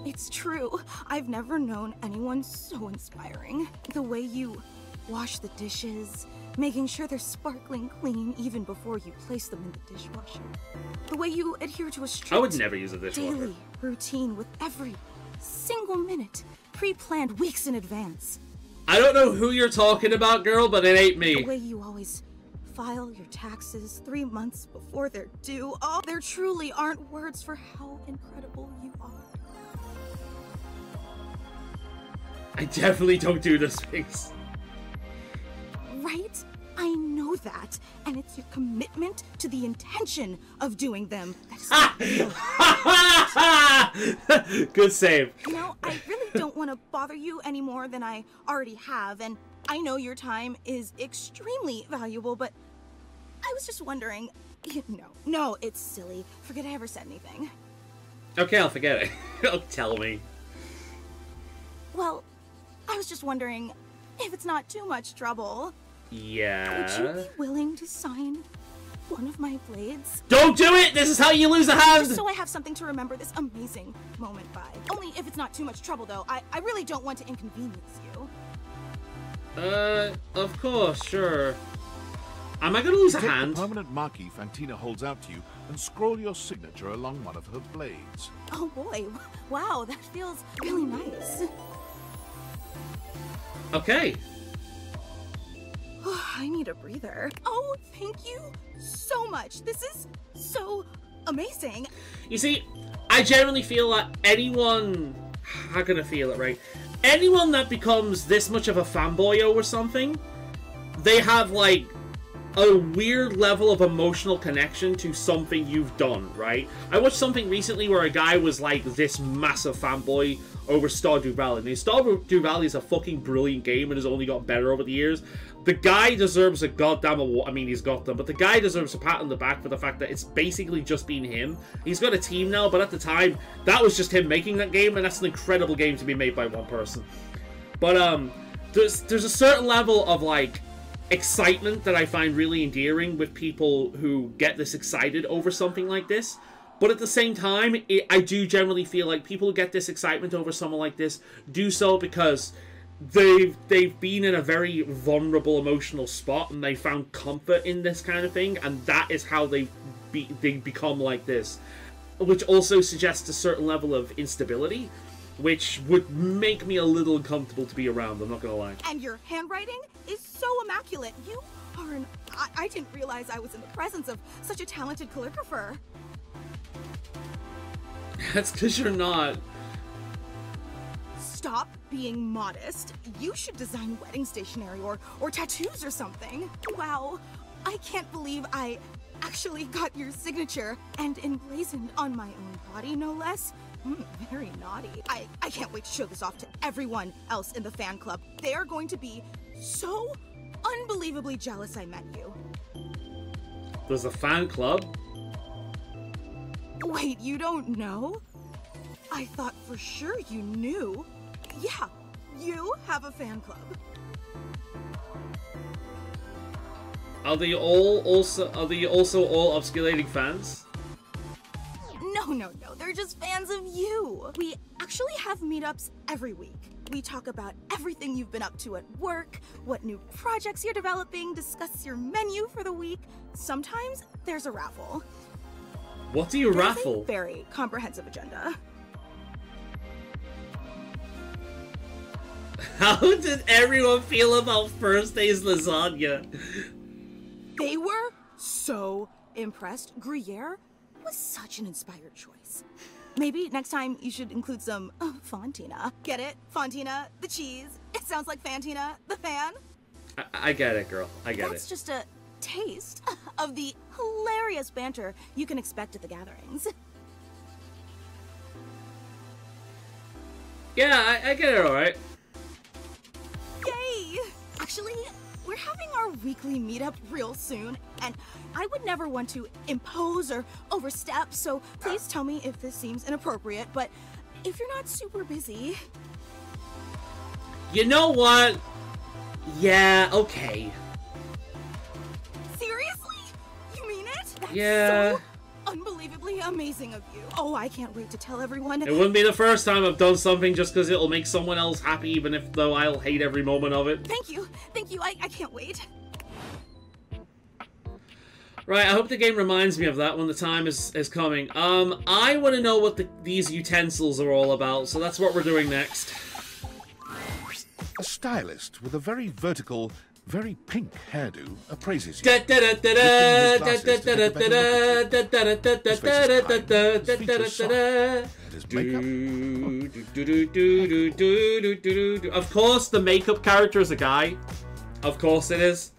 It's true. I've never known anyone so inspiring. The way you wash the dishes, making sure they're sparkling clean even before you place them in the dishwasher. The way you adhere to a strict I would never use a dishwasher. daily routine with every single minute pre-planned weeks in advance. I don't know who you're talking about, girl, but it ain't me. The way you always file your taxes 3 months before they're due. Oh, there truly aren't words for how incredible you are. I definitely don't do those things. Right? I know that, and it's your commitment to the intention of doing them that is Good save. You know, I really don't want to bother you any more than I already have, and I know your time is extremely valuable, but I was just wondering... No, it's silly. Forget I ever said anything. Okay, I'll forget it. Don't tell me. Well, I was just wondering if it's not too much trouble. Yeah. Would you be willing to sign one of my blades? Don't do it! This is how you lose a hand! Just so I have something to remember this amazing moment by. Only if it's not too much trouble, though. I really don't want to inconvenience you. Of course, sure. Am I gonna lose a hand? Take the permanent marquee Fantina holds out to you and scroll your signature along one of her blades. Oh boy, wow, that feels really nice. Okay. I need a breather. Oh, thank you so much. This is so amazing. You see, I generally feel that anyone... How can I feel it, right? Anyone that becomes this much of a fanboy over something, they have, like, a weird level of emotional connection to something you've done, right? I watched something recently where a guy was, like, this massive fanboy over Stardew Valley. Now, Stardew Valley is a fucking brilliant game and has only got better over the years. The guy deserves a goddamn award. I mean, he's got them, but the guy deserves a pat on the back for the fact that it's basically just been him. He's got a team now, but at the time, that was just him making that game, and that's an incredible game to be made by one person. But, there's a certain level of, like, excitement that I find really endearing with people who get this excited over something like this. But at the same time, I do generally feel like people who get this excitement over someone like this do so because they've been in a very vulnerable emotional spot and they found comfort in this kind of thing, and that is how they become like this, which also suggests a certain level of instability, which would make me a little uncomfortable to be around, I'm not gonna lie. And your handwriting is so immaculate. You are an... I didn't realize I was in the presence of such a talented calligrapher. That's because you're not. Stop being modest. You should design wedding stationery or tattoos or something. Wow, I can't believe I actually got your signature and emblazoned on my own body, no less. Very naughty. I can't wait to show this off to everyone else in the fan club. They are going to be so unbelievably jealous I met you. There's a fan club? Wait, you don't know? I thought for sure you knew. Yeah, you have a fan club. Are they also all obscurating fans? No, they're just fans of you. We actually have meetups every week. We talk about everything you've been up to at work, what new projects you're developing, discuss your menu for the week. Sometimes there's a raffle. What do you raffle? There's a very comprehensive agenda. How did everyone feel about first day's lasagna? They were so impressed. Gruyere was such an inspired choice. Maybe next time you should include some Fontina. Get it? Fontina, the cheese. It sounds like Fantina, the fan. I get it, girl. I get That's it. just a taste of the hilarious banter you can expect at the gatherings. Yeah, I get it alright. Yay! Actually, we're having our weekly meetup real soon, and I would never want to impose or overstep, so please tell me if this seems inappropriate, but if you're not super busy... You know what? Yeah, okay. Seriously? You mean it? That's Yeah. so unbelievably amazing of you. Oh, I can't wait to tell everyone. It wouldn't be the first time I've done something just because it'll make someone else happy, even if though I'll hate every moment of it. Thank you. I can't wait. Right, I hope the game reminds me of that when the time is coming. I want to know what these utensils are all about, so that's what we're doing next. A stylist with a very vertical, very pink hairdo appraises you. Of course the makeup character is a guy. Of course it is.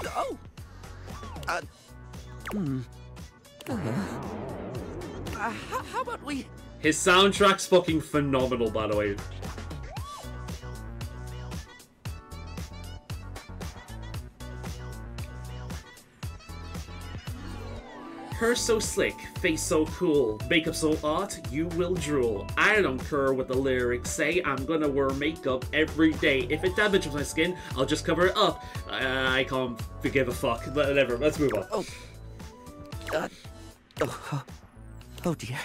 Oh, How about we... His soundtrack's fucking phenomenal, by the way. Hair so slick, face so cool, makeup so art, you will drool. I don't care what the lyrics say, I'm gonna wear makeup every day. If it damages my skin, I'll just cover it up. I can't forgive a fuck. Whatever, let's move on. Oh dear.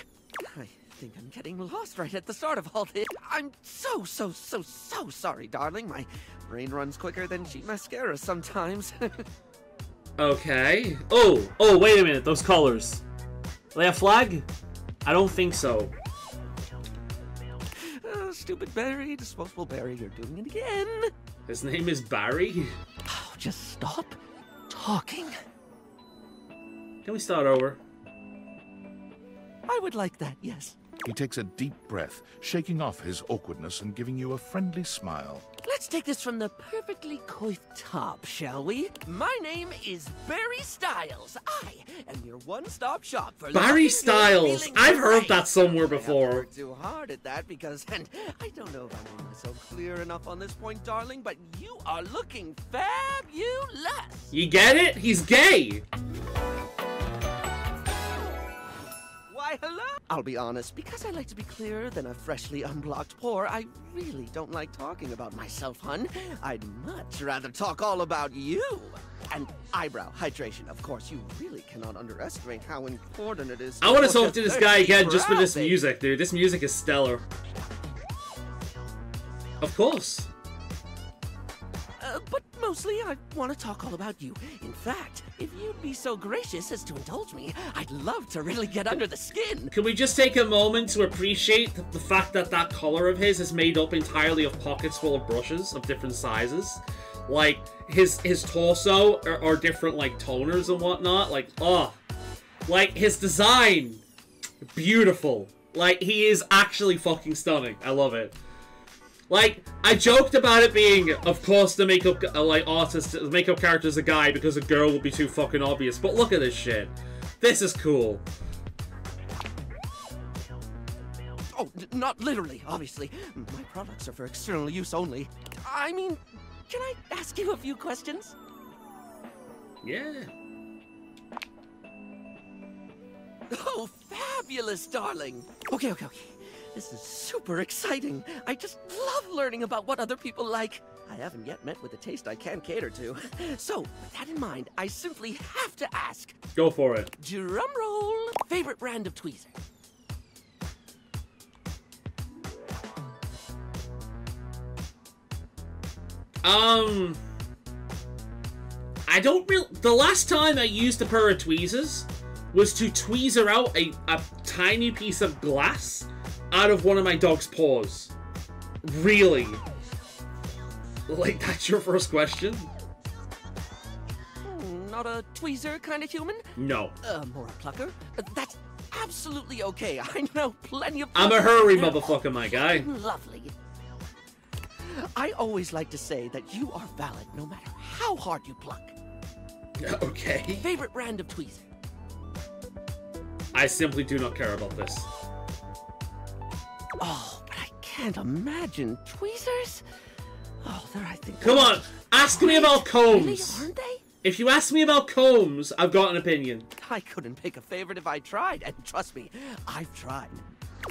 I think I'm getting lost right at the start of all this. I'm so sorry, darling. My brain runs quicker than cheap mascara sometimes. Okay. Oh, wait a minute. Those colors. Are they a flag? I don't think so. Stupid Barry, disposable Barry, you're doing it again. His name is Barry? Oh, just stop talking. Can we start over? I would like that, yes. He takes a deep breath, shaking off his awkwardness and giving you a friendly smile. Let's take this from the perfectly coiffed top, shall we? My name is Barry Styles. I am your one-stop shop for Barry Styles. I've heard that somewhere before. I haven't worked too hard at that because, and I don't know if I made myself clear enough on this point, darling, but you are looking fabulous. You get it? He's gay. Why, hello? I'll be honest, because I like to be clearer than a freshly unblocked pore, I really don't like talking about myself, hun. I'd much rather talk all about you. And eyebrow hydration, of course. You really cannot underestimate how important it is. I want to talk to this guy again just for this music, dude. This music is stellar. Of course. But mostly I want to talk all about you. In fact, if you'd be so gracious as to indulge me, I'd love to really get under the skin. Can we just take a moment to appreciate the fact that that collar of his is made up entirely of pockets full of brushes of different sizes? Like, his torso are different, like, toners and whatnot. Like, like, his design, beautiful. Like, he is actually fucking stunning. I love it. Like, I joked about it being, of course, the makeup, the makeup character's a guy because a girl would be too fucking obvious. But look at this shit. This is cool. Oh, not literally, obviously. My products are for external use only. I mean, can I ask you a few questions? Yeah. Oh, fabulous, darling. Okay. This is super exciting. I just love learning about what other people like. I haven't yet met with a taste I can cater to. So, with that in mind, I simply have to ask. Go for it. Drum roll. Favorite brand of tweezer? I don't really... The last time I used a pair of tweezers was to tweezer out a tiny piece of glass out of one of my dog's paws. Really? Like, that's your first question? Not a tweezer kind of human? No. More a plucker? That's absolutely okay. I know plenty of... I'm a hurry motherfucker, my guy. Lovely. I always like to say that you are valid no matter how hard you pluck. Okay. Favorite brand of tweezer? I simply do not care about this. Oh, but I can't imagine tweezers. Oh, they're, I think... Come on, ask me about combs. Really, aren't they? If you ask me about combs, I've got an opinion. I couldn't pick a favorite if I tried, and trust me, I've tried.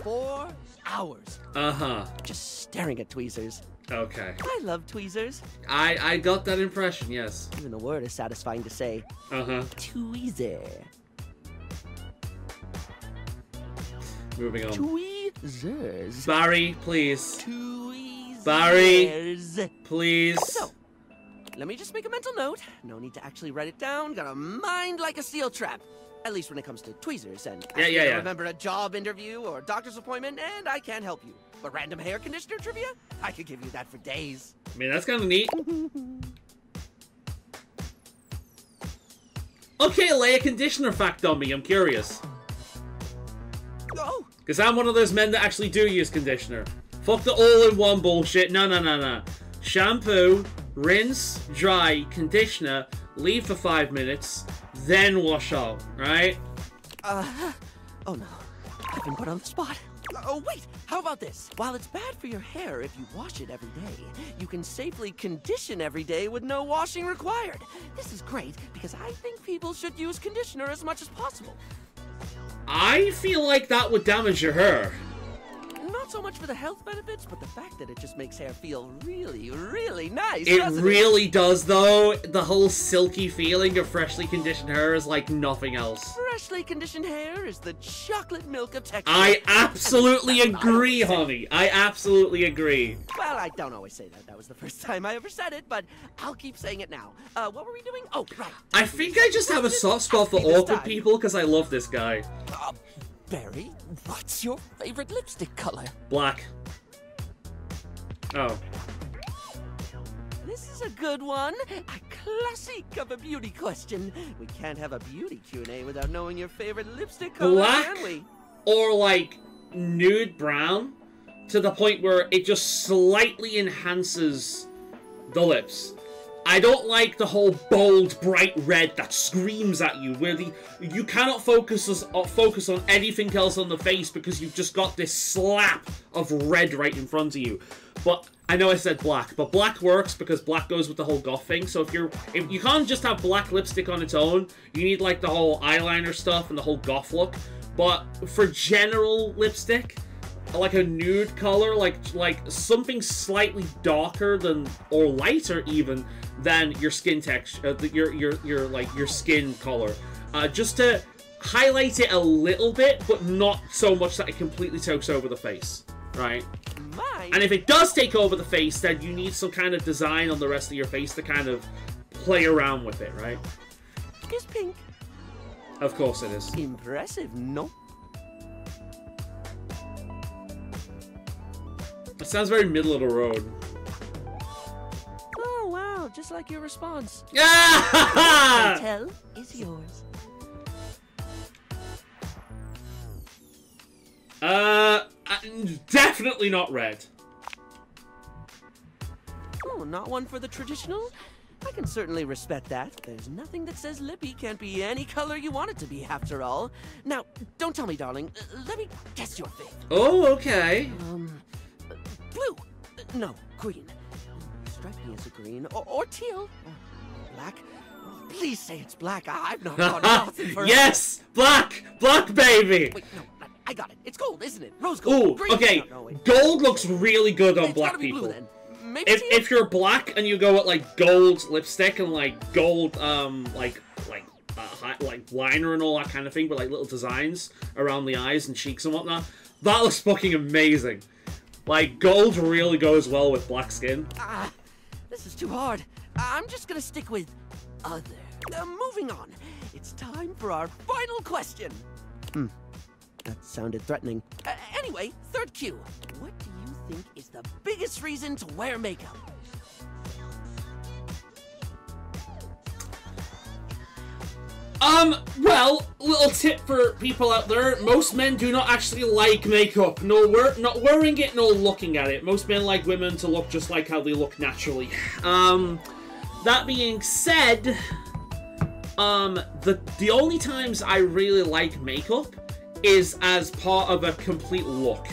4 hours. Uh-huh. Just staring at tweezers. Okay. I love tweezers. I got that impression, yes. Even the word is satisfying to say. Uh-huh. Tweezer. Moving on. Tweezers. Barry, please. Tweezers. Barry, please. So, let me just make a mental note. No need to actually write it down. Got a mind like a steel trap. At least when it comes to tweezers. And I remember a job interview or doctor's appointment, and I can't help you. But random hair conditioner trivia? I could give you that for days. I mean, that's kind of neat. Okay, lay a conditioner fact on me. I'm curious. Oh. Because I'm one of those men that actually do use conditioner. Fuck the all-in-one bullshit. No. Shampoo, rinse, dry, conditioner, leave for 5 minutes, then wash out, right? Oh no, I've been put on the spot. Oh wait, how about this? While it's bad for your hair if you wash it every day, you can safely condition every day with no washing required. This is great because I think people should use conditioner as much as possible. I feel like that would damage your hair. Not so much for the health benefits, but the fact that it just makes hair feel really, really nice. It doesn't really does, though. The whole silky feeling of freshly conditioned hair is like nothing else. Freshly conditioned hair is the chocolate milk of texture. I absolutely agree, honey. I absolutely agree. Well, I don't always say that. That was the first time I ever said it, but I'll keep saying it now. What were we doing? Oh, right. I think I just have a soft spot for awkward people because I love this guy. Barry, what's your favorite lipstick color? Black. Oh. This is a good one. A classic of a beauty question. We can't have a beauty Q&A without knowing your favorite lipstick color, Black can we? or like nude brown to the point where it just slightly enhances the lips. I don't like the whole bold, bright red that screams at you, where you cannot focus on anything else on the face because you've just got this slap of red right in front of you. But I know I said black, but black works because black goes with the whole goth thing. So if you can't just have black lipstick on its own, you need like the whole eyeliner stuff and the whole goth look. But for general lipstick, like a nude color, like something slightly darker than, or lighter even, than your skin texture, your skin color, just to highlight it a little bit, but not so much that it completely takes over the face, right? And if it does take over the face, then you need some kind of design on the rest of your face to kind of play around with it, right? Is pink? Of course it is. Impressive, no? It sounds very middle of the road. Oh, wow, just like your response. Ah! What I tell is yours. Definitely not red. Oh, not one for the traditional? I can certainly respect that. There's nothing that says lippy can't be any color you want it to be, after all. Now, don't tell me, darling. Let me guess your thing. Oh, okay. Blue. No, green. Strike me as a green. Or teal. Black. Please say it's black. I've not gone nothing for Yes! Black! Black, baby! Wait, no. I got it. It's gold, isn't it? Rose gold. Ooh, Green. okay. No, gold looks really good on It's black gotta be people. blue, then. Maybe If you're black and you go with like gold lipstick and like gold like liner and all that kind of thing, with like little designs around the eyes and cheeks and whatnot, that looks fucking amazing. Like gold really goes well with black skin. This is too hard. I'm just gonna stick with other. Moving on. It's time for our final question. That sounded threatening. Anyway, third cue. What do you think is the biggest reason to wear makeup? Well, little tip for people out there, most men do not actually like makeup. No, not wearing it, no looking at it. Most men like women to look just like how they look naturally. That being said, the only times I really like makeup is as part of a complete look,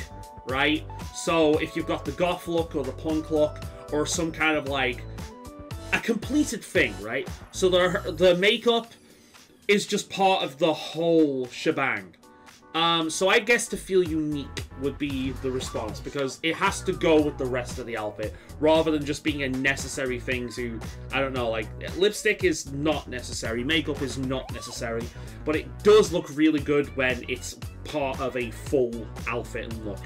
right? So if you've got the goth look or the punk look or some kind of like a completed thing, right? So the makeup is just part of the whole shebang. So I guess to feel unique would be the response, because it has to go with the rest of the outfit, rather than just being a necessary thing to, I don't know, like, lipstick is not necessary, makeup is not necessary, but it does look really good when it's part of a full outfit and look.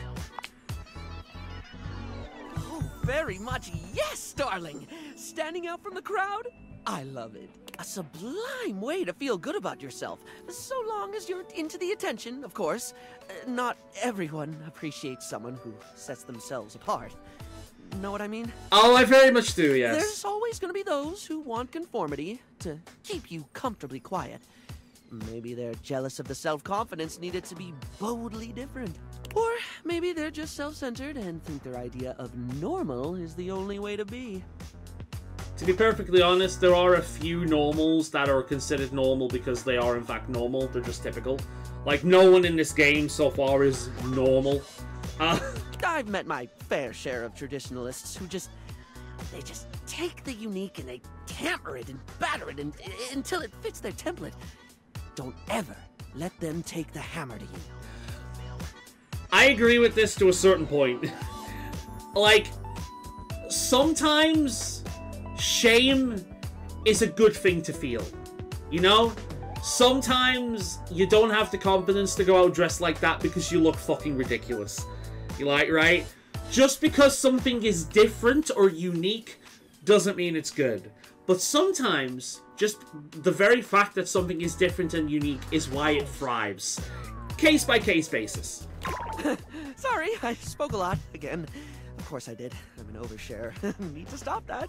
Oh, very much yes, darling! Standing out from the crowd? I love it. A sublime way to feel good about yourself, so long as you're into the attention, of course. Not everyone appreciates someone who sets themselves apart. Know what I mean? Oh, I very much do, yes. There's always going to be those who want conformity to keep you comfortably quiet. Maybe they're jealous of the self-confidence needed to be boldly different. Or maybe they're just self-centered and think their idea of normal is the only way to be. To be perfectly honest, there are a few normals that are considered normal because they are in fact normal. They're just typical. Like, no one in this game so far is normal. I've met my fair share of traditionalists who they just take the unique and they tamper it and batter it until it fits their template. Don't ever let them take the hammer to you. I agree with this to a certain point. Like, sometimes shame is a good thing to feel, you know? Sometimes you don't have the confidence to go out dressed like that because you look fucking ridiculous. You like, right? Just because something is different or unique doesn't mean it's good. But sometimes, just the very fact that something is different and unique is why it thrives. Case by case basis. Sorry, I spoke a lot again. Of course I did. I'm an overshare. Need to stop that.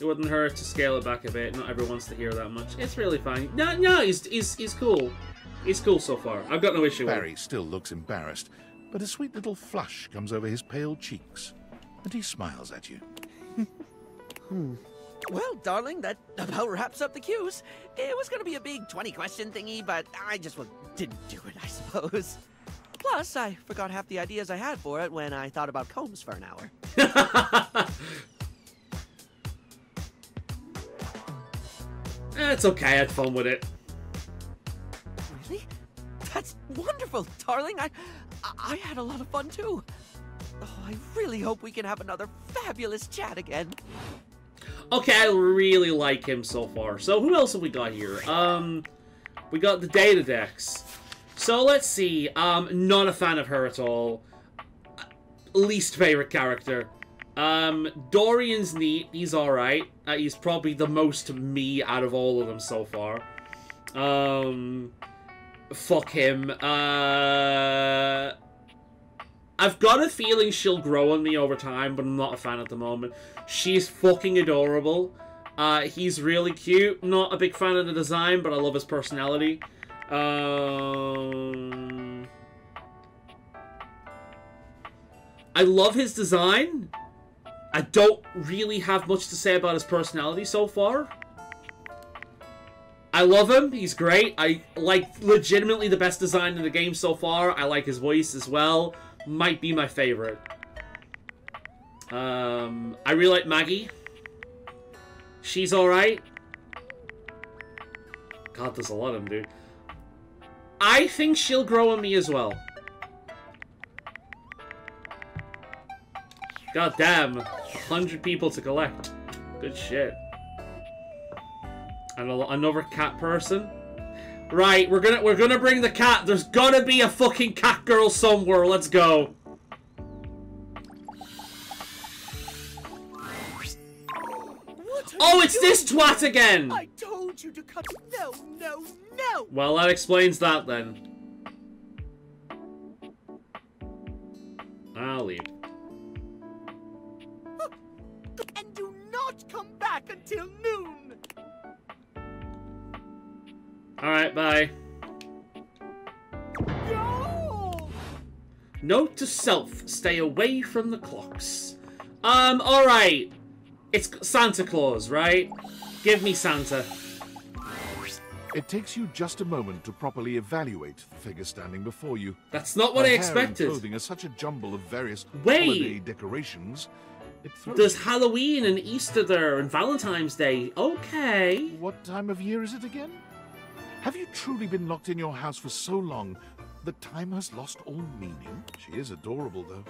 It wouldn't hurt to scale it back a bit. Not everyone wants to hear that much. It's really fine. No, he's cool. He's cool so far. I've got no issue with it. Barry still looks embarrassed, but a sweet little flush comes over his pale cheeks, and he smiles at you. Well, darling, that about wraps up the cues. It was going to be a big 20-question thingy, but I just didn't do it, I suppose. Plus, I forgot half the ideas I had for it when I thought about combs for an hour. It's okay, I had fun with it. Really? That's wonderful, darling. I had a lot of fun, too. Oh, I really hope we can have another fabulous chat again. Okay, I really like him so far. So who else have we got here? We got the data decks. So let's see. Not a fan of her at all. Least favorite character. Dorian's neat. He's alright. He's probably the most me out of all of them so far. Fuck him. I've got a feeling she'll grow on me over time, but I'm not a fan at the moment. She's fucking adorable. He's really cute. Not a big fan of the design, but I love his personality. I love his design. I don't really have much to say about his personality so far. I love him. He's great. I like legitimately the best design in the game so far. I like his voice as well. Might be my favorite. I really like Maggie. She's alright. God, there's a lot of them, dude. I think she'll grow on me as well. God damn. 100 people to collect. Good shit. And another cat person. Right, we're gonna bring the cat. There's gotta be a fucking cat girl somewhere. Let's go. Oh, it's this twat again! I told you to cut. No, no, no! Well, that explains that then. I'll leave. And do not come back until noon! Alright, bye. No! Note to self, stay away from the clocks. Alright. It's Santa Claus, right? Give me Santa. It takes you just a moment to properly evaluate the figure standing before you. That's not what I expected. Her clothing is such a jumble of various Wait. holiday decorations. There's Halloween and Easter there and Valentine's Day. Okay. What time of year is it again? Have you truly been locked in your house for so long that time has lost all meaning? She is adorable, though.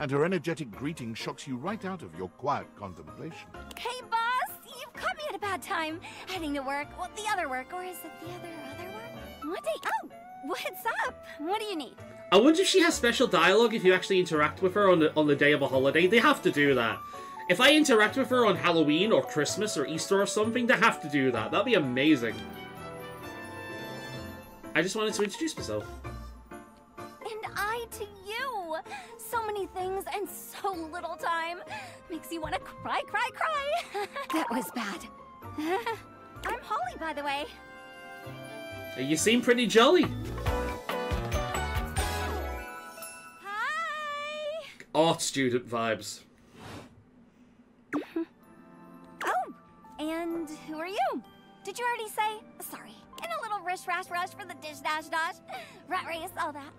And her energetic greeting shocks you right out of your quiet contemplation. Hey, boss! You've caught me at a bad time. Heading to work. Well, the other work. Or is it the other work? What day? Oh, what's up? What do you need? I wonder if she has special dialogue if you actually interact with her on the day of a holiday. They have to do that. If I interact with her on Halloween or Christmas or Easter or something, they have to do that. That'd be amazing. I just wanted to introduce myself. And I to you. So many things and so little time. Makes you want to cry, cry, cry. That was bad. I'm Holly, by the way. You seem pretty jolly. Hi. Art student vibes. Sorry. And a little rush for the dish dash. Rat race, all that.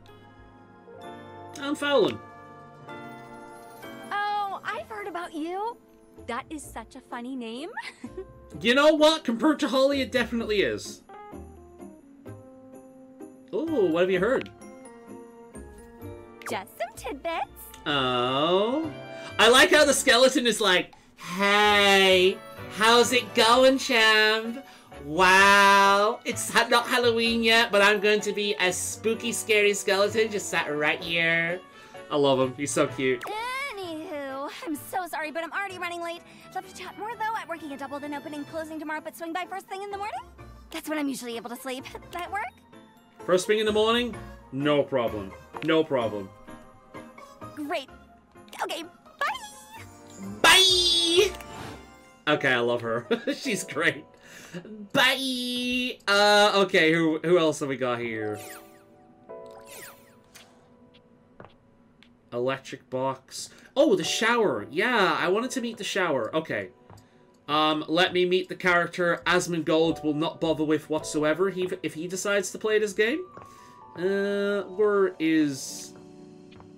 I'm Faolan. Oh, I've heard about you. That is such a funny name. You know what? Compared to Holly, it definitely is. Oh, what have you heard? Just some tidbits. Oh. I like how the skeleton is like, hey, how's it going, champ? Wow, it's not Halloween yet, but I'm going to be a spooky, scary skeleton just sat right here. I love him. He's so cute. Anywho, I'm so sorry, but I'm already running late. Love to chat more, though. I'm working a double, then opening, closing tomorrow, but swing by first thing in the morning. That's when I'm usually able to sleep. That work? First thing in the morning? No problem. No problem. Great. Okay, bye! Bye! Okay, I love her. She's great. Bye! Okay, who else have we got here? Electric box. Oh, the shower. Yeah, I wanted to meet the shower. Okay. Let me meet the character Asmongold will not bother with whatsoever if he decides to play this game. Where is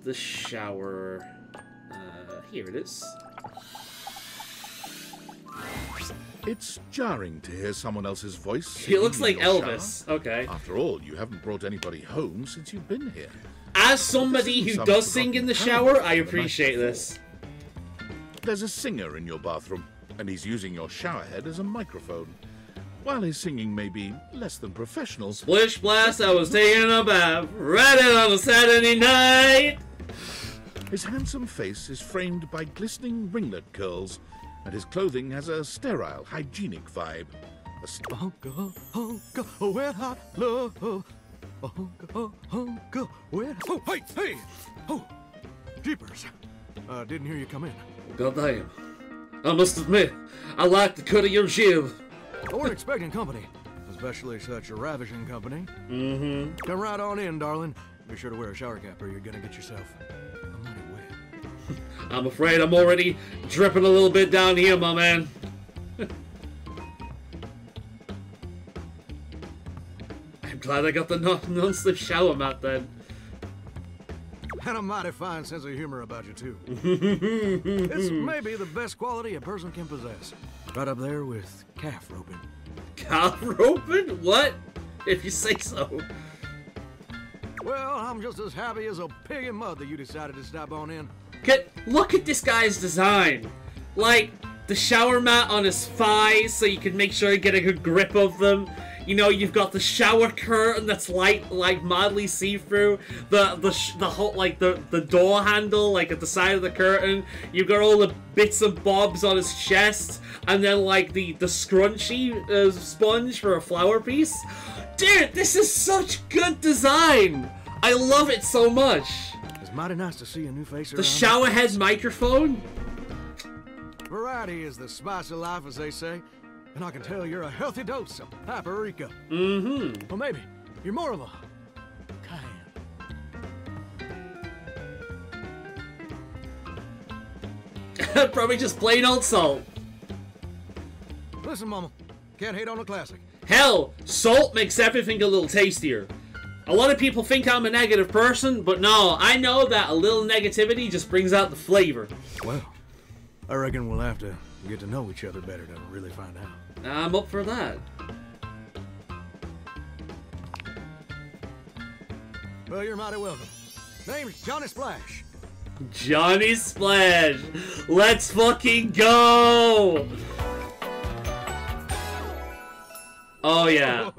the shower? Here it is. It's jarring to hear someone else's voice. He looks like in your Elvis. shower. Okay. After all, you haven't brought anybody home since you've been here. As somebody who does sing in the shower, I appreciate this. There's a singer in your bathroom, and he's using your shower head as a microphone. While his singing may be less than professional... Splish splash, I was taking a bath, right in on a Saturday night! His handsome face is framed by glistening ringlet curls, and his clothing has a sterile, hygienic vibe. Hey! Oh, jeepers. Didn't hear you come in. Goddamn. I must admit, I like the cut of your jib. I weren't expecting company, especially such a ravishing company. Mm-hmm. Come right on in, darling. Be sure to wear a shower cap or you're gonna get yourself a muddy wet. I'm afraid I'm already dripping a little bit down here, my man. I'm glad I got the non-slip shower mat then. And a mighty fine sense of humor about you, too. It's maybe the best quality a person can possess. Right up there with calf roping. Calf roping? What? If you say so. Well, I'm just as happy as a pig in mud that you decided to stop on in. Look at this guy's design. Like, the shower mat on his thighs so you can make sure you get a good grip of them. You know, you've got the shower curtain that's like mildly see-through. The whole, like, the door handle, like, at the side of the curtain. You've got all the bits and bobs on his chest. And then, like, the scrunchy sponge for a flower piece. Dude, this is such good design! I love it so much! It's mighty nice to see a new face around. The shower head microphone? Variety is the spice of life, as they say. And I can tell you're a healthy dose of paprika. Mm-hmm. Well, maybe you're more of a cayenne. Probably just plain old salt. Listen, Mama, can't hate on a classic. Hell, salt makes everything a little tastier. A lot of people think I'm a negative person, but no, I know that a little negativity just brings out the flavor. Well, I reckon we'll have to get to know each other better to really find out. I'm up for that. Well, you're mighty welcome. Name's Johnny Splash. Johnny Splash. Let's fucking go. Oh yeah.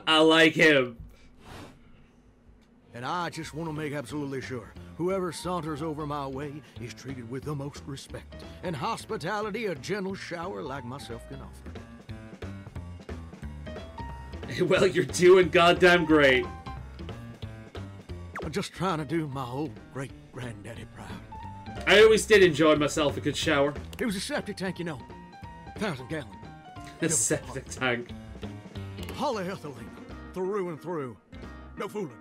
I like him. And I just want to make absolutely sure whoever saunters over my way is treated with the most respect and hospitality a gentle shower like myself can offer. Well, you're doing goddamn great. I'm just trying to do my old great-granddaddy proud. I always did enjoy myself a good shower. It was a septic tank, you know. 1,000 gallon. A septic tank. Polyethylene. Through and through. No fooling.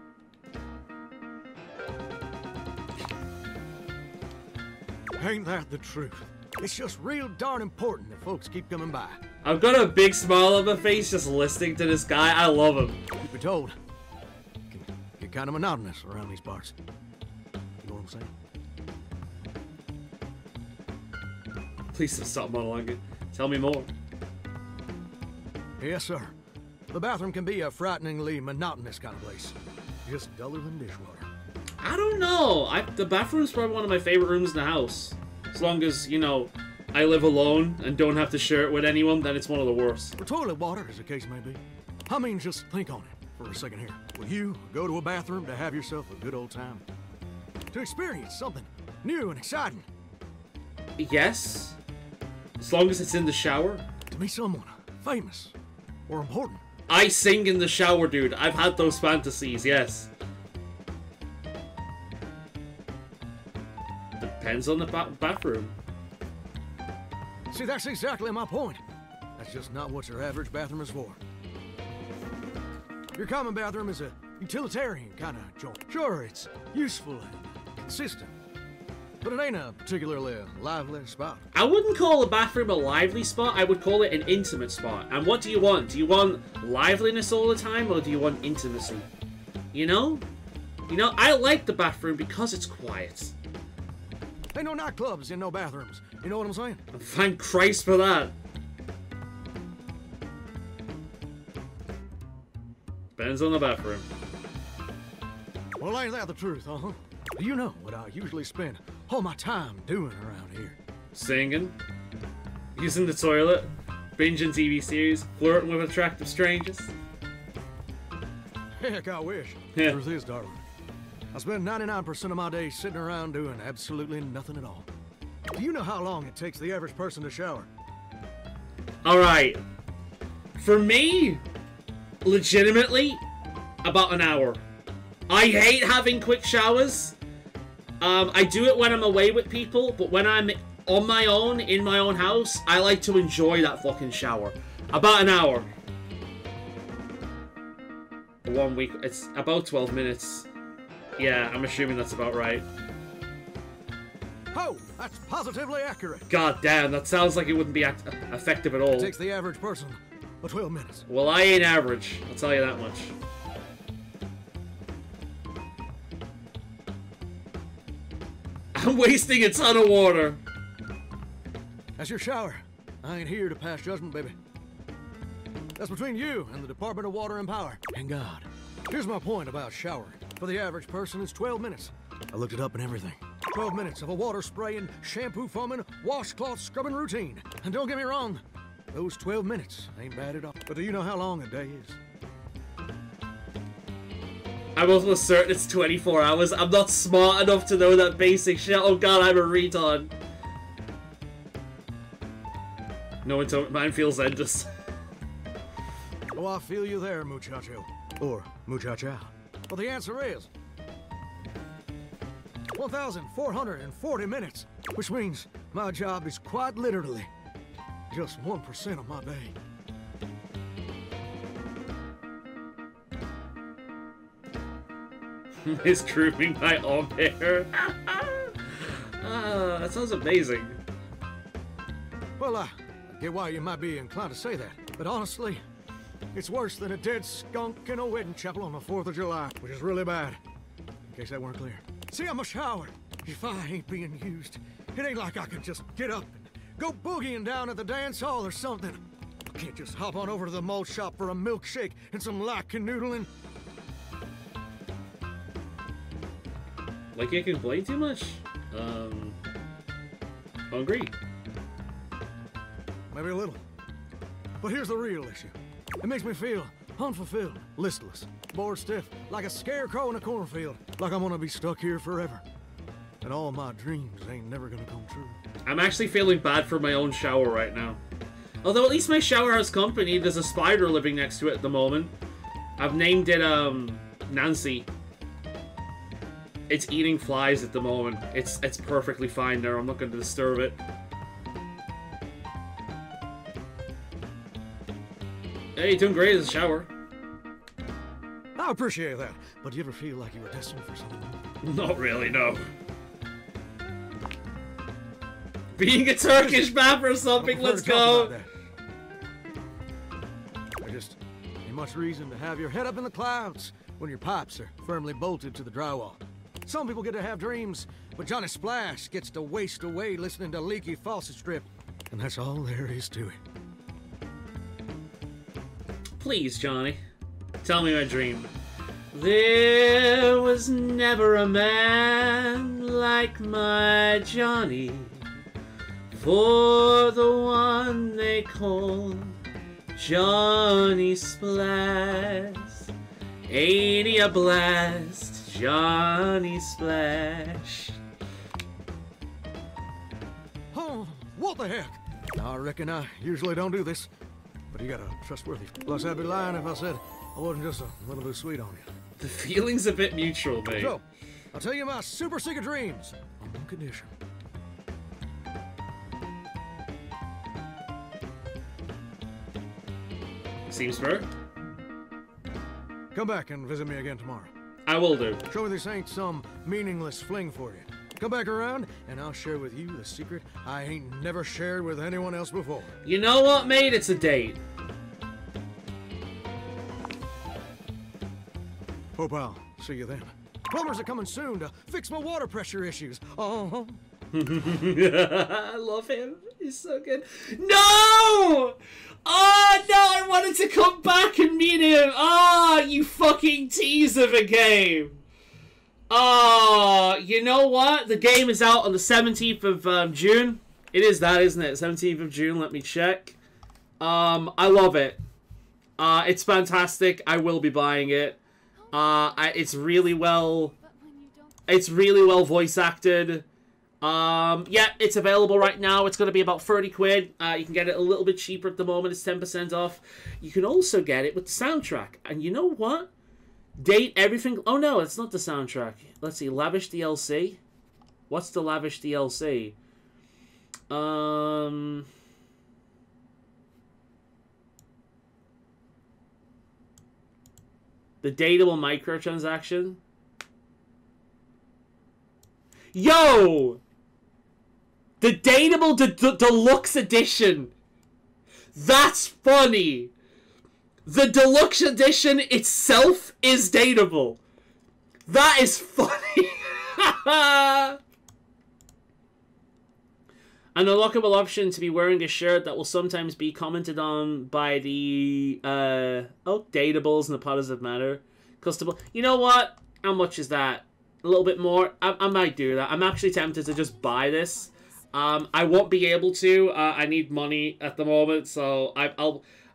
Ain't that the truth? It's just real darn important that folks keep coming by. I've got a big smile on my face just listening to this guy. I love him. Truth be told, it can get kind of monotonous around these parts. You know what I'm saying? Please stop monologuing. Tell me more. Yes, sir. The bathroom can be a frighteningly monotonous kind of place. Just duller than dishwater. I don't know. The bathroom's probably one of my favorite rooms in the house. As long as, you know, I live alone and don't have to share it with anyone, then it's one of the worst. For toilet water, as the case may be. I mean, just think on it for a second here. Will you go to a bathroom to have yourself a good old time? To experience something new and exciting? Yes. As long as it's in the shower. To meet someone famous or important. I sing in the shower, dude. I've had those fantasies, yes. Depends on the bathroom. See, that's exactly my point. That's just not what your average bathroom is for. Your common bathroom is a utilitarian kind of joint. Sure, it's useful and consistent, but it ain't a particularly lively spot. I wouldn't call a bathroom a lively spot. I would call it an intimate spot. And what do you want? Do you want liveliness all the time, or do you want intimacy? You know? You know, I like the bathroom because it's quiet. Ain't no nightclubs in no bathrooms. You know what I'm saying? Thank Christ for that. Depends on the bathroom. Well, ain't that the truth, huh? Do you know what I usually spend all my time doing around here? Singing, using the toilet, binging TV series, flirting with attractive strangers. Heck, I wish. Yeah. The truth is, darling, I spend 99% of my day sitting around doing absolutely nothing at all. Do you know how long it takes the average person to shower? Alright. For me, legitimately, about an hour. I hate having quick showers. I do it when I'm away with people, but when I'm on my own, in my own house, I like to enjoy that fucking shower. About an hour. 1 week, it's about 12 minutes. Yeah, I'm assuming that's about right. Oh, that's positively accurate. God damn, that sounds like it wouldn't be effective at all. It takes the average person 12 minutes. Well, I ain't average, I'll tell you that much. I'm wasting a ton of water. That's your shower. I ain't here to pass judgment, baby. That's between you and the Department of Water and Power and God. Here's my point about showering. For the average person, it's 12 minutes. I looked it up and everything. 12 minutes of a water spraying, shampoo foaming, washcloth scrubbing routine. And don't get me wrong, those 12 minutes ain't bad at all. But do you know how long a day is? I'm almost certain it's 24 hours. I'm not smart enough to know that basic shit. Oh god, I'm a retard. No one told mine feels endless. Oh, I feel you there, muchacho. Or muchacha. Well, the answer is 1,440 minutes, which means my job is quite literally just 1% of my day. Is grooming my arm hair. That sounds amazing. Well, I get why you might be inclined to say that, but honestly, it's worse than a dead skunk in a wedding chapel on the 4th of July, which is really bad, in case that weren't clear. See, I'm a shower. If I ain't being used, it ain't like I can just get up and go boogieing down at the dance hall or something. I can't just hop on over to the malt shop for a milkshake and some light canoodling. Like you complain too much? Hungry? Maybe a little. But here's the real issue. It makes me feel unfulfilled, listless, bored stiff, like a scarecrow in a cornfield, like I'm gonna be stuck here forever. And all my dreams ain't never gonna come true. I'm actually feeling bad for my own shower right now. Although at least my shower has company. There's a spider living next to it at the moment. I've named it, Nancy. It's eating flies at the moment. It's perfectly fine there. I'm not going to disturb it. Hey, you're doing great as a shower. I appreciate that. But do you ever feel like you were destined for something more? Not really, no. Being a Turkish map or something, let's go. much reason to have your head up in the clouds when your pipes are firmly bolted to the drywall. Some people get to have dreams, but Johnny Splash gets to waste away listening to leaky faucet strip. And that's all there is to it. Please, Johnny, tell me my dream. There was never a man like my Johnny, for the one they call Johnny Splash. Ain't he a blast, Johnny Splash? Oh, what the heck? I reckon I usually don't do this, but you got a trustworthy. Plus, I'd be lying if I said I wasn't just a little bit sweet on you. The feeling's a bit mutual, mate. So, I'll tell you my super secret dreams on one condition. Seems fair. Come back and visit me again tomorrow. I will do. Show me this ain't some meaningless fling for you. Come back around, and I'll share with you the secret I ain't never shared with anyone else before. You know what, mate? It's a date. Hope I'll see you then. Plumbers are coming soon to fix my water pressure issues. Oh. I love him. He's so good. No! Oh, no, I wanted to come back and meet him. Oh, you fucking tease of a game. Oh, you know what? The game is out on the 17th of June. It is that, isn't it? 17th of June. Let me check. I love it. It's fantastic. I will be buying it. It's really well voice acted. Yeah, it's available right now. It's going to be about 30 quid. You can get it a little bit cheaper at the moment. It's 10% off. You can also get it with the soundtrack. And you know what? Date everything. Oh no, it's not the soundtrack. Let's see. Lavish DLC. What's the Lavish DLC? The dateable microtransaction. Yo! The dateable deluxe edition. That's funny. The deluxe edition itself is dateable. That is funny. An unlockable option to be wearing a shirt that will sometimes be commented on by the dateables and the Potters of Matter. Customable. You know what? How much is that? A little bit more. I might do that. I'm actually tempted to just buy this. I won't be able to. I need money at the moment, so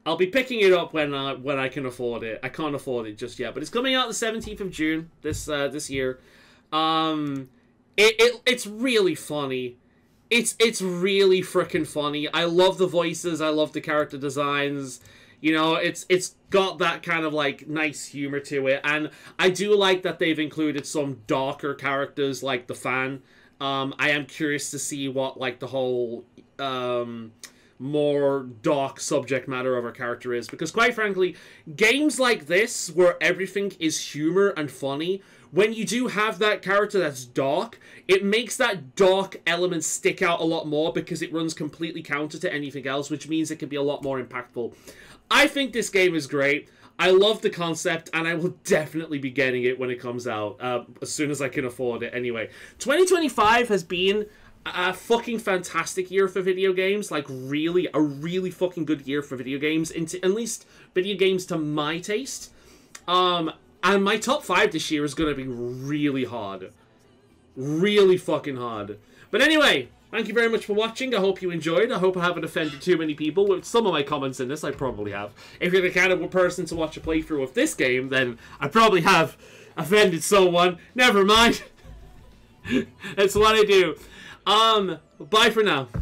I'll be picking it up when I can afford it. I can't afford it just yet, but it's coming out the 17th of June this year. It's really funny. It's really freaking funny. I love the voices. I love the character designs. You know, it's got that kind of like nice humor to it, and I do like that they've included some darker characters like the fan. I am curious to see what like the whole more dark subject matter of our character is, because quite frankly, games like this where everything is humor and funny, when you do have that character that's dark, it makes that dark element stick out a lot more because it runs completely counter to anything else, which means it can be a lot more impactful. I think this game is great. I love the concept, and I will definitely be getting it when it comes out, as soon as I can afford it anyway. 2025 has been a fucking fantastic year for video games, like really, a really fucking good year for video games, into at least video games to my taste. And my top 5 this year is going to be really hard. Really fucking hard. But anyway, thank you very much for watching. I hope you enjoyed. I hope I haven't offended too many people with some of my comments in this. I probably have. If you're the kind of person to watch a playthrough of this game, then I probably have offended someone. Never mind. That's what I do. Bye for now.